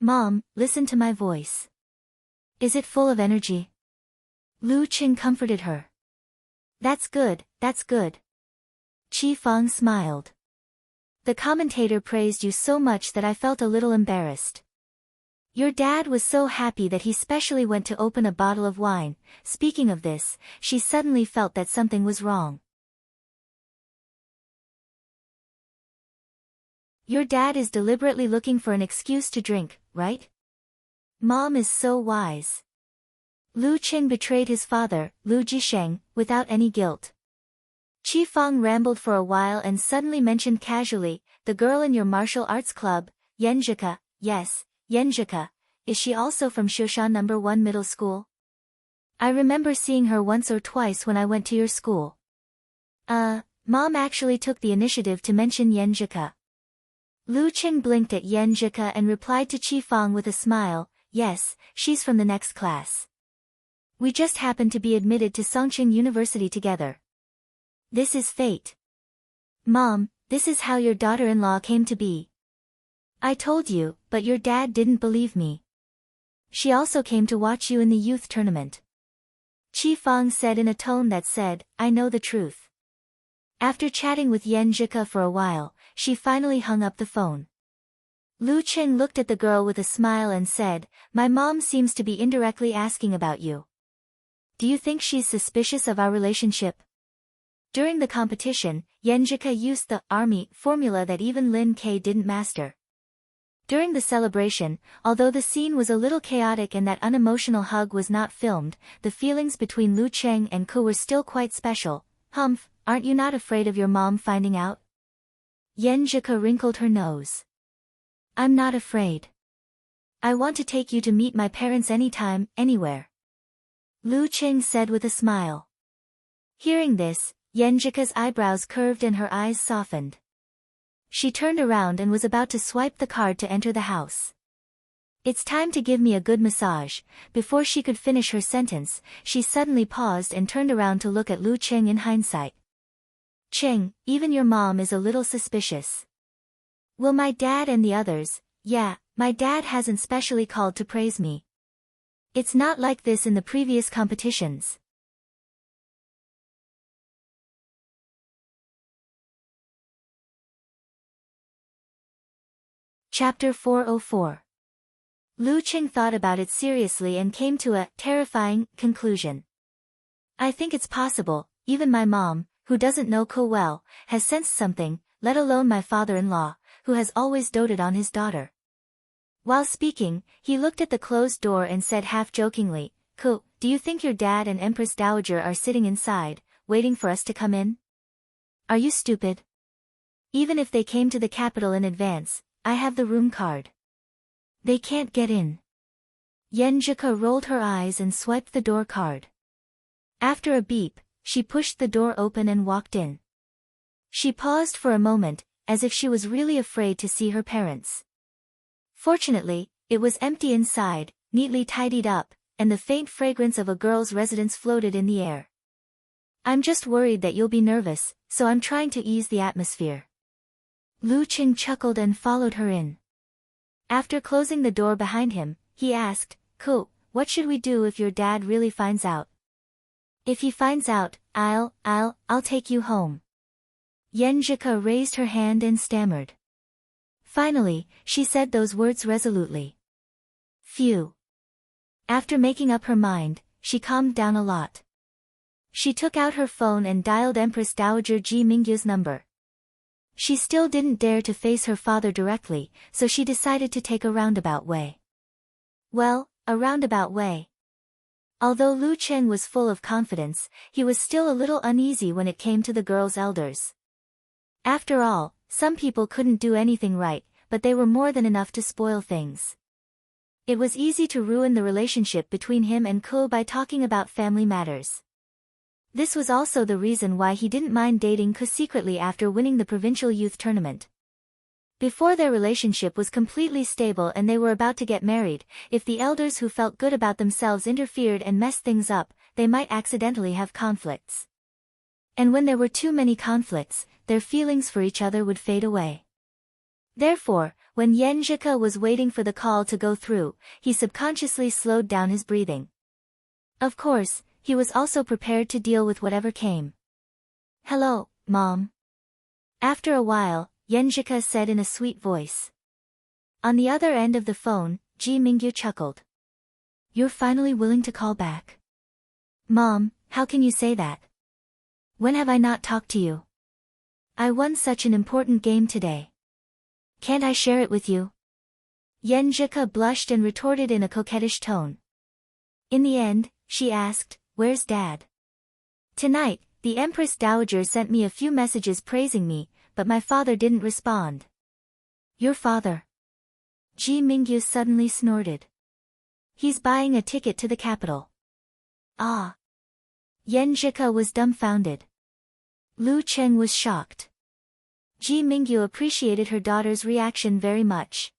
Mom, listen to my voice. Is it full of energy? Lu Qing comforted her. That's good, that's good. Qi Fang smiled. The commentator praised you so much that I felt a little embarrassed. Your dad was so happy that he specially went to open a bottle of wine. Speaking of this, she suddenly felt that something was wrong. Your dad is deliberately looking for an excuse to drink, right? Mom is so wise. Lu Qing betrayed his father, Lu Jisheng, without any guilt. Qi Fang rambled for a while and suddenly mentioned casually, the girl in your martial arts club, Yenjika, yes, Yenjika, is she also from Shoshan number 1 middle school? I remember seeing her once or twice when I went to your school. Mom actually took the initiative to mention Yenjika. Lu Qing blinked at Yenjika and replied to Qi Fang with a smile, yes, she's from the next class. We just happened to be admitted to Songqing University together. This is fate. Mom, this is how your daughter-in-law came to be. I told you, but your dad didn't believe me. She also came to watch you in the youth tournament. Qi Fang said in a tone that said, I know the truth. After chatting with Yenjika for a while, she finally hung up the phone. Lu Qing looked at the girl with a smile and said, my mom seems to be indirectly asking about you. Do you think she's suspicious of our relationship? During the competition, Yenjika used the army formula that even Lin Ke didn't master. During the celebration, although the scene was a little chaotic and that unemotional hug was not filmed, the feelings between Lu Cheng and Ku were still quite special. Humph, aren't you not afraid of your mom finding out? Yenjika wrinkled her nose. I'm not afraid. I want to take you to meet my parents anytime, anywhere. Lu Cheng said with a smile. Hearing this, Yenjika's eyebrows curved and her eyes softened. She turned around and was about to swipe the card to enter the house. It's time to give me a good massage. Before she could finish her sentence, she suddenly paused and turned around to look at Lu Cheng in hindsight. Cheng, even your mom is a little suspicious. Will my dad and the others? Yeah, my dad hasn't specially called to praise me. It's not like this in the previous competitions. Chapter 404. Lu Qing thought about it seriously and came to a terrifying conclusion. I think it's possible, even my mom, who doesn't know Ko well, has sensed something, let alone my father-in-law, who has always doted on his daughter. While speaking, he looked at the closed door and said half-jokingly, Ko, do you think your dad and Empress Dowager are sitting inside, waiting for us to come in? Are you stupid? Even if they came to the capital in advance, I have the room card. They can't get in. Yenjika rolled her eyes and swiped the door card. After a beep, she pushed the door open and walked in. She paused for a moment, as if she was really afraid to see her parents. Fortunately, it was empty inside, neatly tidied up, and the faint fragrance of a girl's residence floated in the air. I'm just worried that you'll be nervous, so I'm trying to ease the atmosphere. Lu Qing chuckled and followed her in. After closing the door behind him, he asked, Ko, what should we do if your dad really finds out? If he finds out, I'll take you home. Yenjika raised her hand and stammered. Finally, she said those words resolutely. Phew. After making up her mind, she calmed down a lot. She took out her phone and dialed Empress Dowager Ji Mingyu's number. She still didn't dare to face her father directly, so she decided to take a roundabout way. Well, a roundabout way. Although Lu Cheng was full of confidence, he was still a little uneasy when it came to the girl's elders. After all, some people couldn't do anything right, but they were more than enough to spoil things. It was easy to ruin the relationship between him and Ko by talking about family matters. This was also the reason why he didn't mind dating Ko secretly after winning the provincial youth tournament. Before their relationship was completely stable and they were about to get married, if the elders who felt good about themselves interfered and messed things up, they might accidentally have conflicts. And when there were too many conflicts, their feelings for each other would fade away. Therefore, when Yenjika was waiting for the call to go through, he subconsciously slowed down his breathing. Of course, he was also prepared to deal with whatever came. Hello, Mom. After a while, Yenjika said in a sweet voice. On the other end of the phone, Ji Mingyu chuckled. You're finally willing to call back? Mom, how can you say that? When have I not talked to you? I won such an important game today. Can't I share it with you? Yenjika blushed and retorted in a coquettish tone. In the end, she asked, Where's Dad? Tonight, the Empress Dowager sent me a few messages praising me, but my father didn't respond. Your father? Ji Mingyu suddenly snorted. He's buying a ticket to the capital. Ah. Yen Zhika was dumbfounded. Lu Cheng was shocked. Ji Mingyu appreciated her daughter's reaction very much.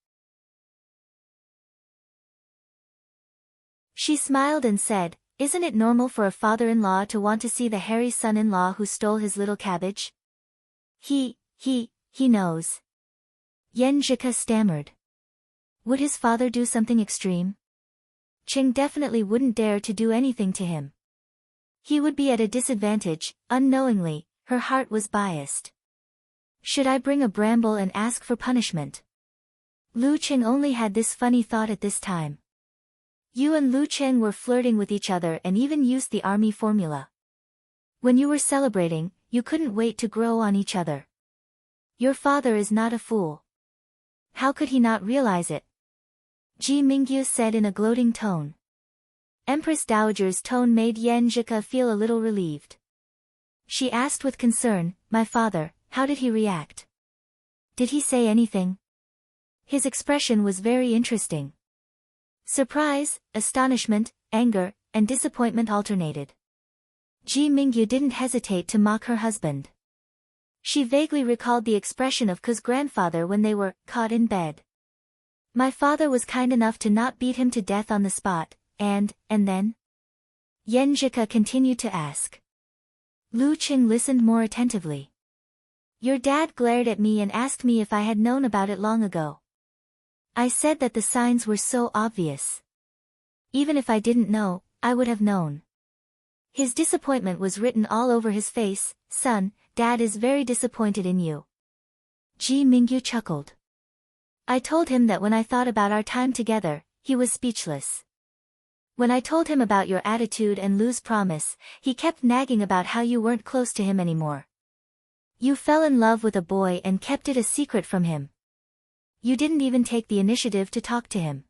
She smiled and said, "Isn't it normal for a father-in-law to want to see the hairy son-in-law who stole his little cabbage?" He knows. Yen Zhika stammered. Would his father do something extreme? Cheng definitely wouldn't dare to do anything to him. He would be at a disadvantage. Unknowingly, her heart was biased. Should I bring a bramble and ask for punishment? Lu Cheng only had this funny thought at this time. You and Lu Cheng were flirting with each other and even used the army formula. When you were celebrating, you couldn't wait to grow on each other. Your father is not a fool. How could he not realize it? Ji Mingyu said in a gloating tone. Empress Dowager's tone made Yen Zhika feel a little relieved. She asked with concern, "My father, how did he react? Did he say anything?" His expression was very interesting. Surprise, astonishment, anger, and disappointment alternated. Ji Mingyu didn't hesitate to mock her husband. She vaguely recalled the expression of Ku's grandfather when they were caught in bed. My father was kind enough to not beat him to death on the spot, and then? Yen Zhika continued to ask. Lu Cheng listened more attentively. Your dad glared at me and asked me if I had known about it long ago. I said that the signs were so obvious. Even if I didn't know, I would have known. His disappointment was written all over his face. Son, Dad is very disappointed in you. Ji Mingyu chuckled. I told him that when I thought about our time together, he was speechless. When I told him about your attitude and Lu's promise, he kept nagging about how you weren't close to him anymore. You fell in love with a boy and kept it a secret from him. You didn't even take the initiative to talk to him.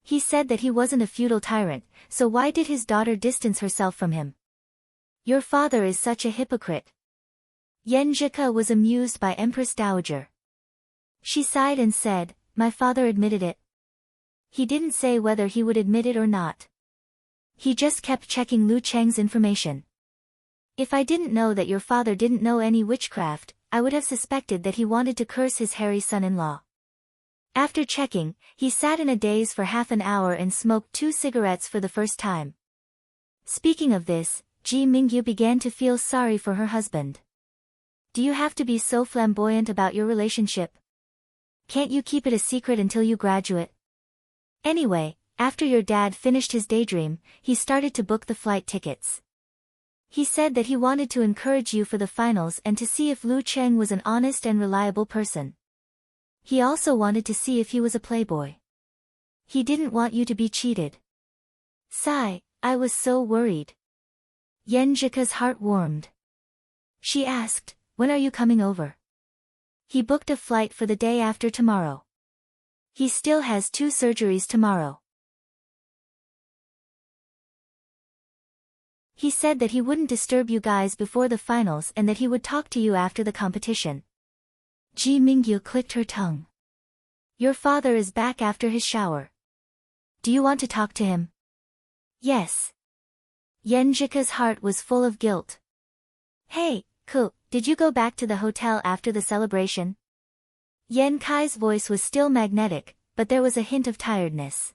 He said that he wasn't a feudal tyrant, so why did his daughter distance herself from him? Your father is such a hypocrite. Yen Zhika was amused by Empress Dowager. She sighed and said, My father admitted it. He didn't say whether he would admit it or not. He just kept checking Lu Cheng's information. If I didn't know that your father didn't know any witchcraft, I would have suspected that he wanted to curse his hairy son-in-law. After checking, he sat in a daze for half an hour and smoked 2 cigarettes for the first time. Speaking of this, Ji Mingyu began to feel sorry for her husband. Do you have to be so flamboyant about your relationship? Can't you keep it a secret until you graduate? Anyway, after your dad finished his daydream, he started to book the flight tickets. He said that he wanted to encourage you for the finals and to see if Lu Cheng was an honest and reliable person. He also wanted to see if he was a playboy. He didn't want you to be cheated. Sigh, I was so worried. Yen Zhika's heart warmed. She asked, when are you coming over? He booked a flight for the day after tomorrow. He still has 2 surgeries tomorrow. He said that he wouldn't disturb you guys before the finals and that he would talk to you after the competition. Ji Mingyu clicked her tongue. Your father is back after his shower. Do you want to talk to him? Yes. Yen Zhika's heart was full of guilt. Hey, Ku, did you go back to the hotel after the celebration? Yen Kai's voice was still magnetic, but there was a hint of tiredness.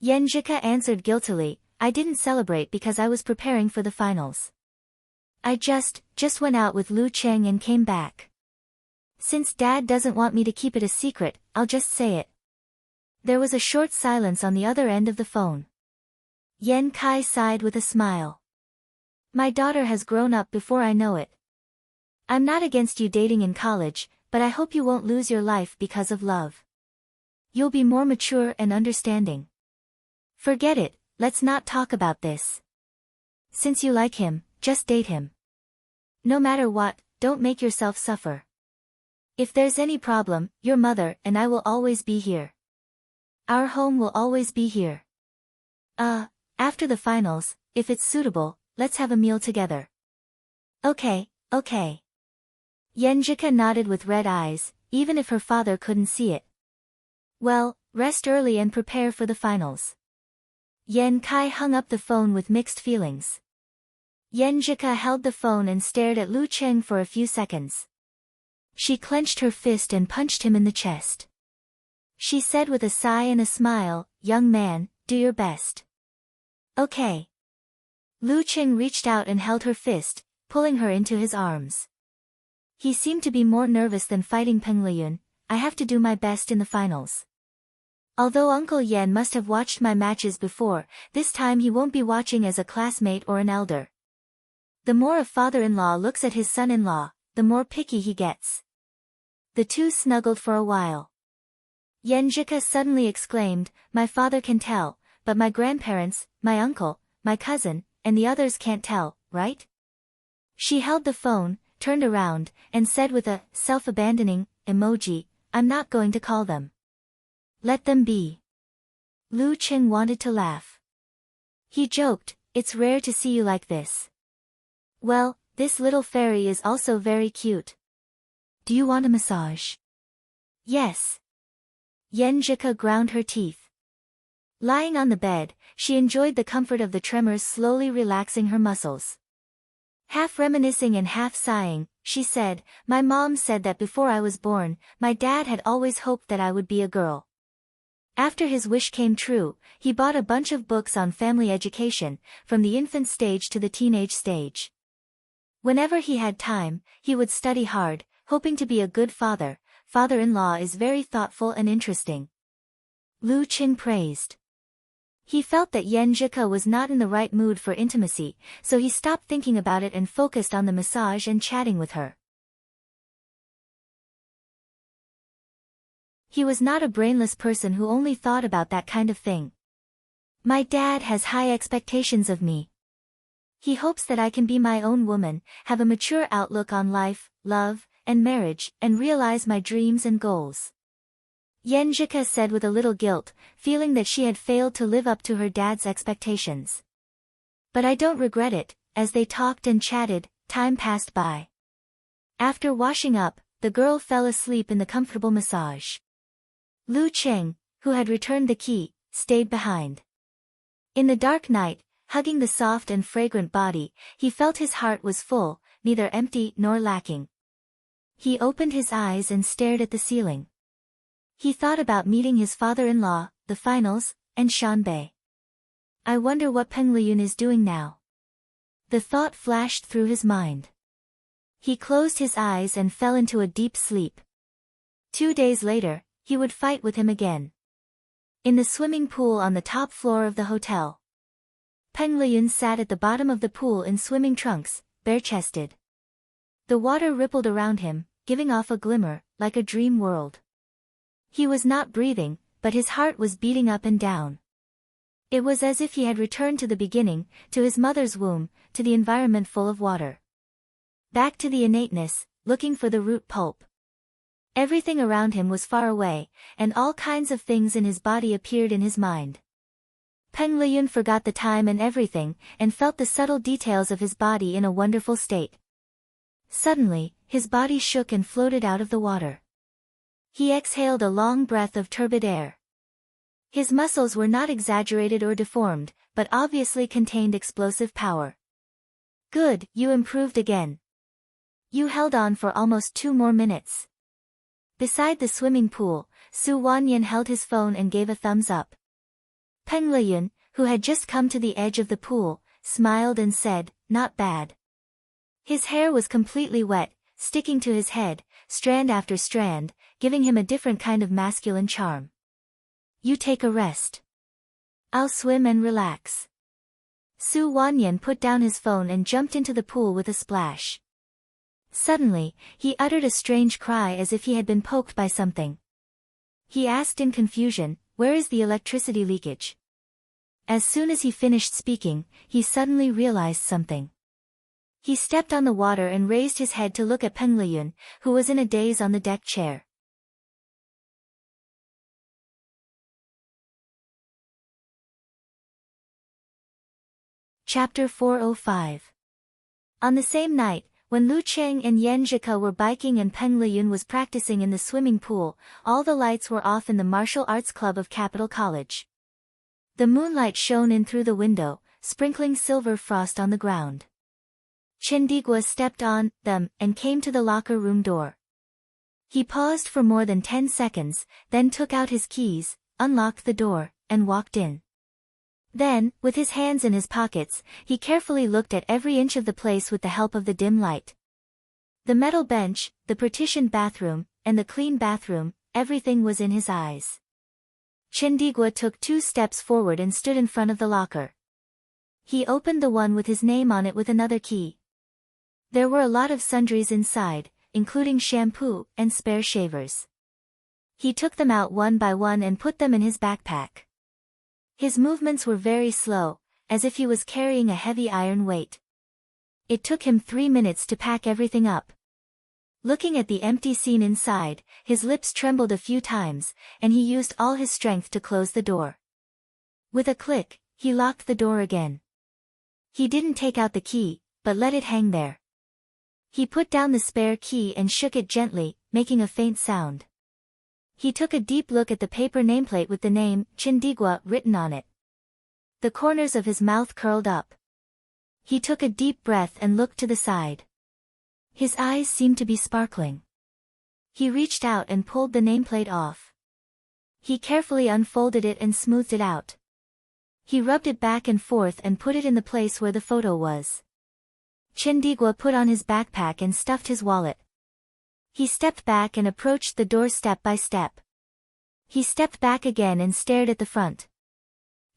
Yen Zhika answered guiltily, I didn't celebrate because I was preparing for the finals. I just went out with Lu Cheng and came back. Since Dad doesn't want me to keep it a secret, I'll just say it. There was a short silence on the other end of the phone. Yen Kai sighed with a smile. My daughter has grown up before I know it. I'm not against you dating in college, but I hope you won't lose your life because of love. You'll be more mature and understanding. Forget it, let's not talk about this. Since you like him, just date him. No matter what, don't make yourself suffer. If there's any problem, your mother and I will always be here. Our home will always be here. After the finals, if it's suitable, let's have a meal together. Okay. Yen Zhika nodded with red eyes, even if her father couldn't see it. Well, rest early and prepare for the finals. Yen Kai hung up the phone with mixed feelings. Yen Jika held the phone and stared at Lu Cheng for a few seconds. She clenched her fist and punched him in the chest. She said with a sigh and a smile, "Young man, do your best." "Okay." Lu Cheng reached out and held her fist, pulling her into his arms. He seemed to be more nervous than fighting Peng Liyun. "I have to do my best in the finals. Although Uncle Yen must have watched my matches before, this time he won't be watching as a classmate or an elder. The more a father-in-law looks at his son-in-law, the more picky he gets." The two snuggled for a while. Yen Jika suddenly exclaimed, "My father can tell, but my grandparents, my uncle, my cousin, and the others can't tell, right?" She held the phone, turned around, and said with a self-abandoning emoji, "I'm not going to call them. Let them be." Lu Cheng wanted to laugh. He joked, "It's rare to see you like this. Well, this little fairy is also very cute. Do you want a massage?" "Yes." Yen Jika ground her teeth. Lying on the bed, she enjoyed the comfort of the tremors slowly relaxing her muscles. Half reminiscing and half sighing, she said, "My mom said that before I was born, my dad had always hoped that I would be a girl. After his wish came true, he bought a bunch of books on family education, from the infant stage to the teenage stage. Whenever he had time, he would study hard, hoping to be a good father. Father-in-law is very thoughtful and interesting." Lu Cheng praised. He felt that Yen Jika was not in the right mood for intimacy, so he stopped thinking about it and focused on the massage and chatting with her. He was not a brainless person who only thought about that kind of thing. "My dad has high expectations of me. He hopes that I can be my own woman, have a mature outlook on life, love, and marriage, and realize my dreams and goals." Yen Jika said with a little guilt, feeling that she had failed to live up to her dad's expectations. "But I don't regret it." As they talked and chatted, time passed by. After washing up, the girl fell asleep in the comfortable massage. Lu Cheng, who had returned the key, stayed behind. In the dark night, hugging the soft and fragrant body, he felt his heart was full, neither empty nor lacking. He opened his eyes and stared at the ceiling. He thought about meeting his father-in-law, the finals, and Shanbei. "I wonder what Peng Liyun is doing now." The thought flashed through his mind. He closed his eyes and fell into a deep sleep. 2 days later, he would fight with him again. In the swimming pool on the top floor of the hotel. Peng Liyun sat at the bottom of the pool in swimming trunks, bare-chested. The water rippled around him, giving off a glimmer, like a dream world. He was not breathing, but his heart was beating up and down. It was as if he had returned to the beginning, to his mother's womb, to the environment full of water. Back to the innateness, looking for the root pulp. Everything around him was far away, and all kinds of things in his body appeared in his mind. Peng Liyun forgot the time and everything, and felt the subtle details of his body in a wonderful state. Suddenly, his body shook and floated out of the water. He exhaled a long breath of turbid air. His muscles were not exaggerated or deformed, but obviously contained explosive power. "Good, you improved again. You held on for almost 2 more minutes." Beside the swimming pool, Su Wanyan held his phone and gave a thumbs up. Peng Liyun, who had just come to the edge of the pool, smiled and said, "Not bad." His hair was completely wet, sticking to his head, strand after strand, giving him a different kind of masculine charm. "You take a rest. I'll swim and relax." Su Wanyan put down his phone and jumped into the pool with a splash. Suddenly, he uttered a strange cry as if he had been poked by something. He asked in confusion, "Where is the electricity leakage?" As soon as he finished speaking, he suddenly realized something. He stepped on the water and raised his head to look at Peng Liyun, who was in a daze on the deck chair. Chapter 405. On the same night, when Lu Cheng and Yen Jika were biking and Peng Liyun was practicing in the swimming pool, all the lights were off in the martial arts club of Capital College. The moonlight shone in through the window, sprinkling silver frost on the ground. Chindigua stepped on them and came to the locker room door. He paused for more than 10 seconds, then took out his keys, unlocked the door, and walked in. Then, with his hands in his pockets, he carefully looked at every inch of the place with the help of the dim light. The metal bench, the partitioned bathroom, and the clean bathroom, everything was in his eyes. Chindigua took 2 steps forward and stood in front of the locker. He opened the one with his name on it with another key. There were a lot of sundries inside, including shampoo and spare shavers. He took them out one by one and put them in his backpack. His movements were very slow, as if he was carrying a heavy iron weight. It took him 3 minutes to pack everything up. Looking at the empty scene inside, his lips trembled a few times, and he used all his strength to close the door. With a click, he locked the door again. He didn't take out the key, but let it hang there. He put down the spare key and shook it gently, making a faint sound. He took a deep look at the paper nameplate with the name, Chindigua, written on it. The corners of his mouth curled up. He took a deep breath and looked to the side. His eyes seemed to be sparkling. He reached out and pulled the nameplate off. He carefully unfolded it and smoothed it out. He rubbed it back and forth and put it in the place where the photo was. Chindigua put on his backpack and stuffed his wallet. He stepped back and approached the door step by step. He stepped back again and stared at the front.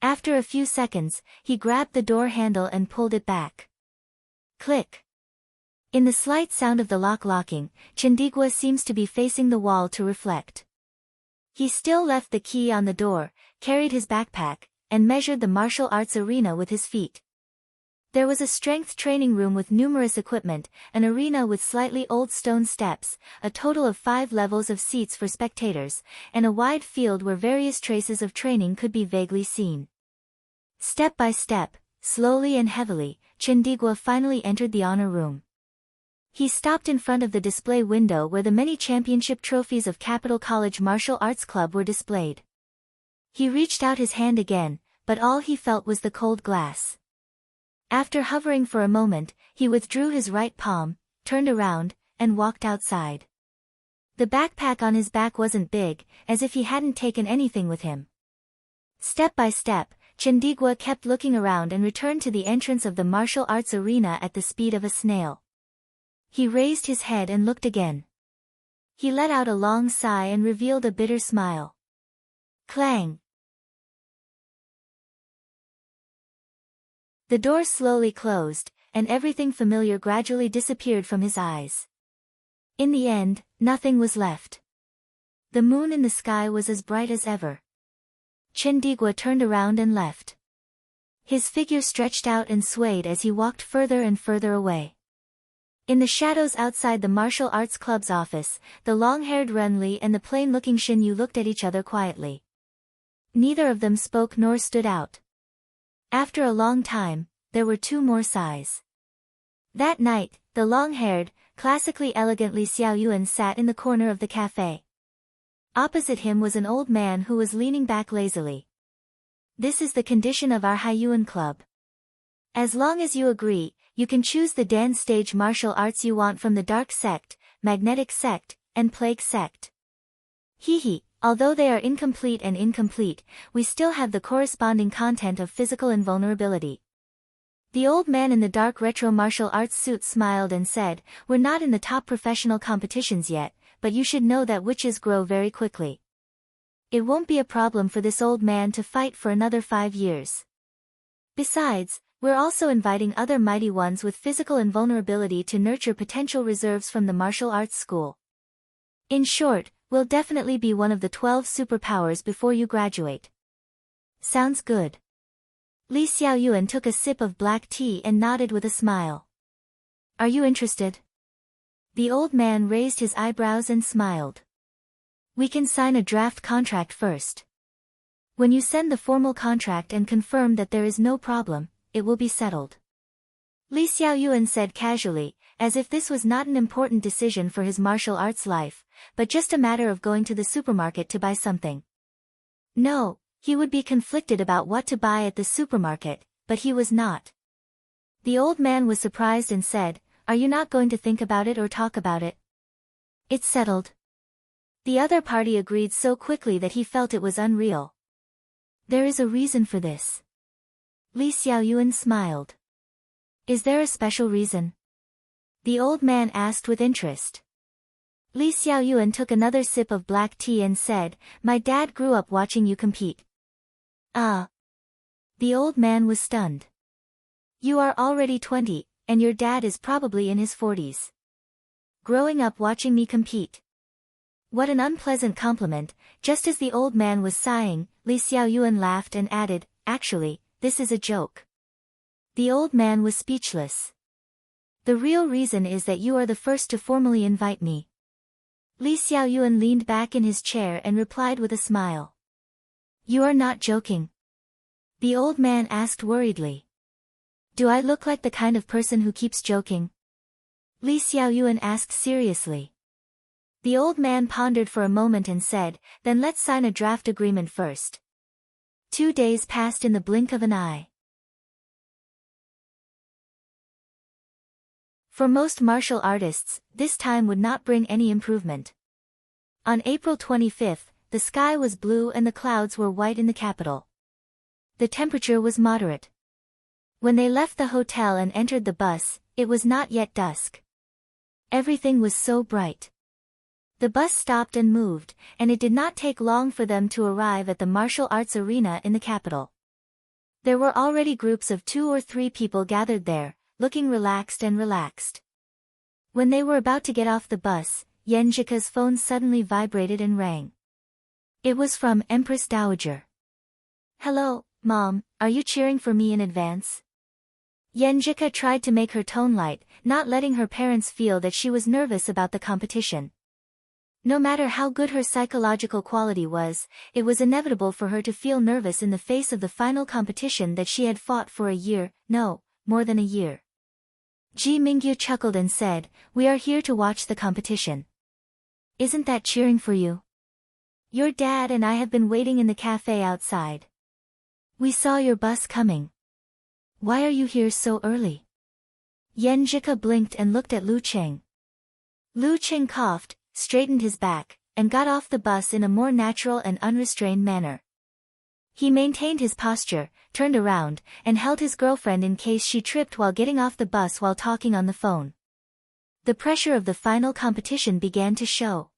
After a few seconds, he grabbed the door handle and pulled it back. Click. In the slight sound of the lock locking, Chindigua seems to be facing the wall to reflect. He still left the key on the door, carried his backpack, and measured the martial arts arena with his feet. There was a strength training room with numerous equipment, an arena with slightly old stone steps, a total of 5 levels of seats for spectators, and a wide field where various traces of training could be vaguely seen. Step by step, slowly and heavily, Chindigua finally entered the honor room. He stopped in front of the display window where the many championship trophies of Capital College Martial Arts Club were displayed. He reached out his hand again, but all he felt was the cold glass. After hovering for a moment, he withdrew his right palm, turned around, and walked outside. The backpack on his back wasn't big, as if he hadn't taken anything with him. Step by step, Chindigua kept looking around and returned to the entrance of the martial arts arena at the speed of a snail. He raised his head and looked again. He let out a long sigh and revealed a bitter smile. Clang! The door slowly closed, and everything familiar gradually disappeared from his eyes. In the end, nothing was left. The moon in the sky was as bright as ever. Chindigua turned around and left. His figure stretched out and swayed as he walked further and further away. In the shadows outside the martial arts club's office, the long-haired Renli and the plain-looking Shin Yu looked at each other quietly. Neither of them spoke nor stood out. After a long time, there were 2 more sighs. That night, the long-haired, classically elegant Li Xiaoyuan sat in the corner of the cafe. Opposite him was an old man who was leaning back lazily. This is the condition of our Haiyuan club. As long as you agree, you can choose the dance stage martial arts you want from the Dark Sect, Magnetic Sect, and Plague Sect. Hee. Although they are incomplete, we still have the corresponding content of physical invulnerability. The old man in the dark retro martial arts suit smiled and said, "We're not in the top professional competitions yet, but you should know that witches grow very quickly. It won't be a problem for this old man to fight for another 5 years. Besides, we're also inviting other mighty ones with physical invulnerability to nurture potential reserves from the martial arts school. In short, we'll definitely be one of the 12 superpowers before you graduate." Sounds good. Li Xiaoyuan took a sip of black tea and nodded with a smile. Are you interested? The old man raised his eyebrows and smiled. We can sign a draft contract first. When you send the formal contract and confirm that there is no problem, it will be settled. Li Xiaoyuan said casually, as if this was not an important decision for his martial arts life, but just a matter of going to the supermarket to buy something. No, He would be conflicted about what to buy at the supermarket, but he was not. The old man was surprised and said, "Are you not going to think about it or talk about it?" "It's settled." The other party agreed so quickly that he felt it was unreal. "There is a reason for this." Li Xiaoyuan smiled. "Is there a special reason?" the old man asked with interest. Li Xiaoyuan took another sip of black tea and said, "My dad grew up watching you compete." "Ah." The old man was stunned. "You are already 20, and your dad is probably in his 40s. Growing up watching me compete." What an unpleasant compliment. Just as the old man was sighing, Li Xiaoyuan laughed and added, "Actually, this is a joke." The old man was speechless. "The real reason is that you are the first to formally invite me." Li Xiaoyuan leaned back in his chair and replied with a smile. "You are not joking?" the old man asked worriedly. "Do I look like the kind of person who keeps joking?" Li Xiaoyuan asked seriously. The old man pondered for a moment and said, "Then let's sign a draft agreement first." 2 days passed in the blink of an eye. For most martial artists, this time would not bring any improvement. On April 25th, the sky was blue and the clouds were white in the capital. The temperature was moderate. When they left the hotel and entered the bus, it was not yet dusk. Everything was so bright. The bus stopped and moved, and it did not take long for them to arrive at the martial arts arena in the capital. There were already groups of 2 or 3 people gathered there, looking relaxed. When they were about to get off the bus, Yenjika's phone suddenly vibrated and rang. It was from Empress Dowager. "Hello, Mom, are you cheering for me in advance?" Yenjika tried to make her tone light, not letting her parents feel that she was nervous about the competition. No matter how good her psychological quality was, it was inevitable for her to feel nervous in the face of the final competition that she had fought for a year, no, more than a year. Ji Mingyu chuckled and said, "We are here to watch the competition. Isn't that cheering for you? Your dad and I have been waiting in the cafe outside. We saw your bus coming. Why are you here so early?" Yenjika blinked and looked at Lu Cheng. Lu Cheng coughed, straightened his back, and got off the bus in a more natural and unrestrained manner. He maintained his posture, turned around, and held his girlfriend in case she tripped while getting off the bus while talking on the phone. The pressure of the final competition began to show.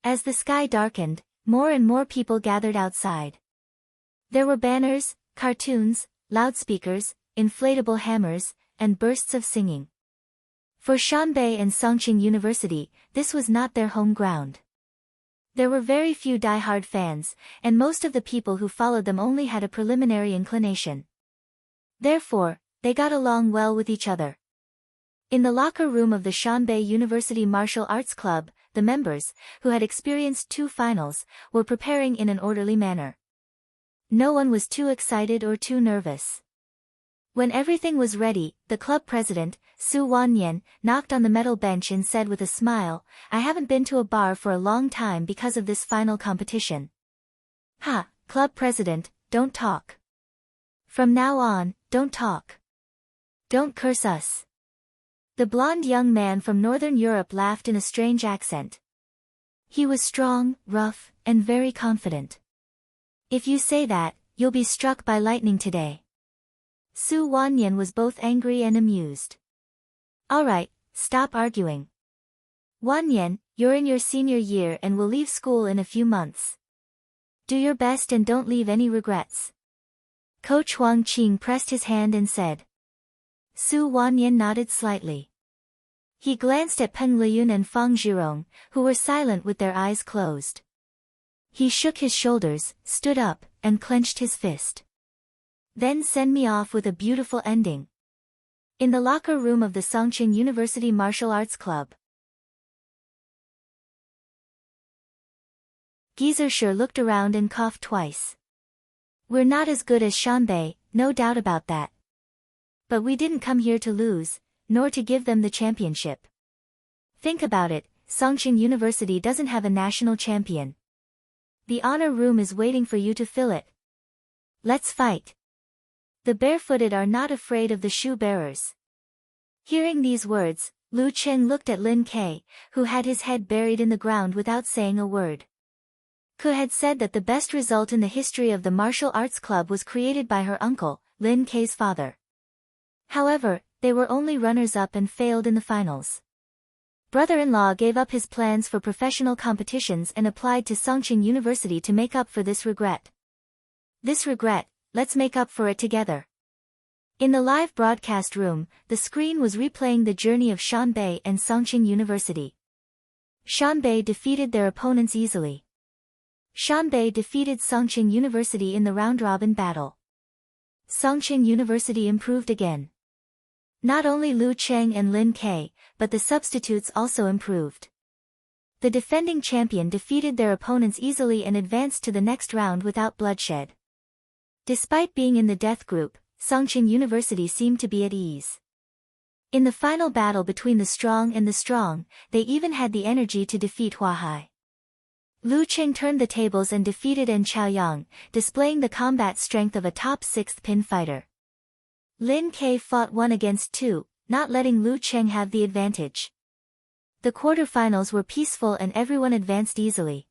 As the sky darkened, more and more people gathered outside. There were banners, cartoons, loudspeakers, inflatable hammers, and bursts of singing. For Shanbei and Songqing University, this was not their home ground. There were very few die-hard fans, and most of the people who followed them only had a preliminary inclination. Therefore, they got along well with each other. In the locker room of the Shanbei University Martial Arts Club, the members, who had experienced 2 finals, were preparing in an orderly manner. No one was too excited or too nervous. When everything was ready, the club president, Su Wanyan, knocked on the metal bench and said with a smile, "I haven't been to a bar for a long time because of this final competition." "Ha, club president, don't talk. From now on, don't talk. Don't curse us." The blonde young man from Northern Europe laughed in a strange accent. He was strong, rough, and very confident. "If you say that, you'll be struck by lightning today." Su Wanyan was both angry and amused. "All right, stop arguing. Wanyan, you're in your senior year and will leave school in a few months. Do your best and don't leave any regrets." Coach Huang Qing pressed his hand and said. Su Wanyan nodded slightly. He glanced at Peng Liyun and Fang Zhirong, who were silent with their eyes closed. He shook his shoulders, stood up, and clenched his fist. "Then send me off with a beautiful ending." In the locker room of the Songqing University Martial Arts Club. Gizershur looked around and coughed twice. "We're not as good as Shanbei, no doubt about that. But we didn't come here to lose, nor to give them the championship. Think about it, Songqing University doesn't have a national champion. The honor room is waiting for you to fill it. Let's fight. The barefooted are not afraid of the shoe bearers. Hearing these words, Lu Cheng looked at Lin Ke, who had his head buried in the ground without saying a word. Ke had said that the best result in the history of the martial arts club was created by her uncle, Lin Ke's father. However, they were only runners-up and failed in the finals. Brother-in-law gave up his plans for professional competitions and applied to Songqing University to make up for this regret. This regret, let's make up for it together. In the live broadcast room, the screen was replaying the journey of Shanbei and Songqing University. Shanbei defeated their opponents easily. Shanbei defeated Songqing University in the round-robin battle. Songqing University improved again. Not only Lu Cheng and Lin Ke, but the substitutes also improved. The defending champion defeated their opponents easily and advanced to the next round without bloodshed. Despite being in the death group, Songqing University seemed to be at ease. In the final battle between the strong and the strong, they even had the energy to defeat Huahai. Lu Cheng turned the tables and defeated En Chaoyang, displaying the combat strength of a top 6th pin fighter. Lin Ke fought 1 against 2, not letting Lu Cheng have the advantage. The quarterfinals were peaceful and everyone advanced easily.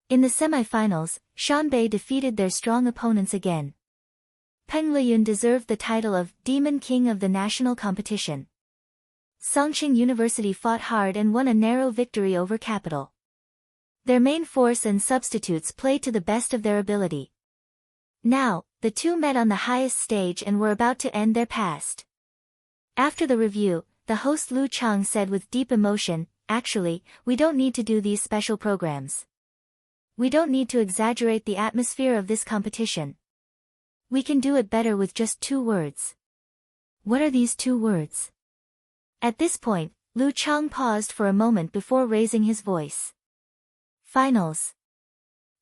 In the semifinals, Shanbei defeated their strong opponents again. Peng Liyun deserved the title of Demon King of the national competition. Songqing University fought hard and won a narrow victory over Capital. Their main force and substitutes played to the best of their ability. Now, the two met on the highest stage and were about to end their past. After the review, the host Lu Chang said with deep emotion, "Actually, we don't need to do these special programs. We don't need to exaggerate the atmosphere of this competition. We can do it better with just 2 words." What are these 2 words? At this point, Lu Chang paused for a moment before raising his voice. Finals.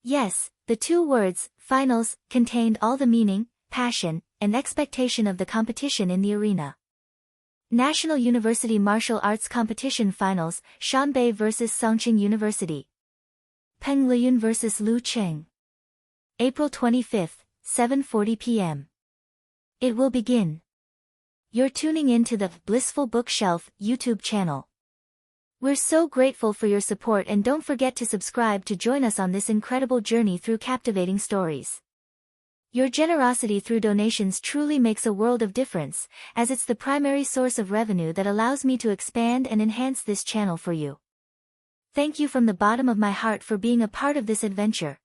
Yes, the 2 words, finals, contained all the meaning, passion, and expectation of the competition in the arena. National University Martial Arts Competition Finals, Shanbei vs Songqing University. Peng Liyun vs Lu Cheng. April 25, 7:40 p.m. It will begin. You're tuning in to the Blissful Bookshelf YouTube channel. We're so grateful for your support and don't forget to subscribe to join us on this incredible journey through captivating stories. Your generosity through donations truly makes a world of difference, as it's the primary source of revenue that allows me to expand and enhance this channel for you. Thank you from the bottom of my heart for being a part of this adventure.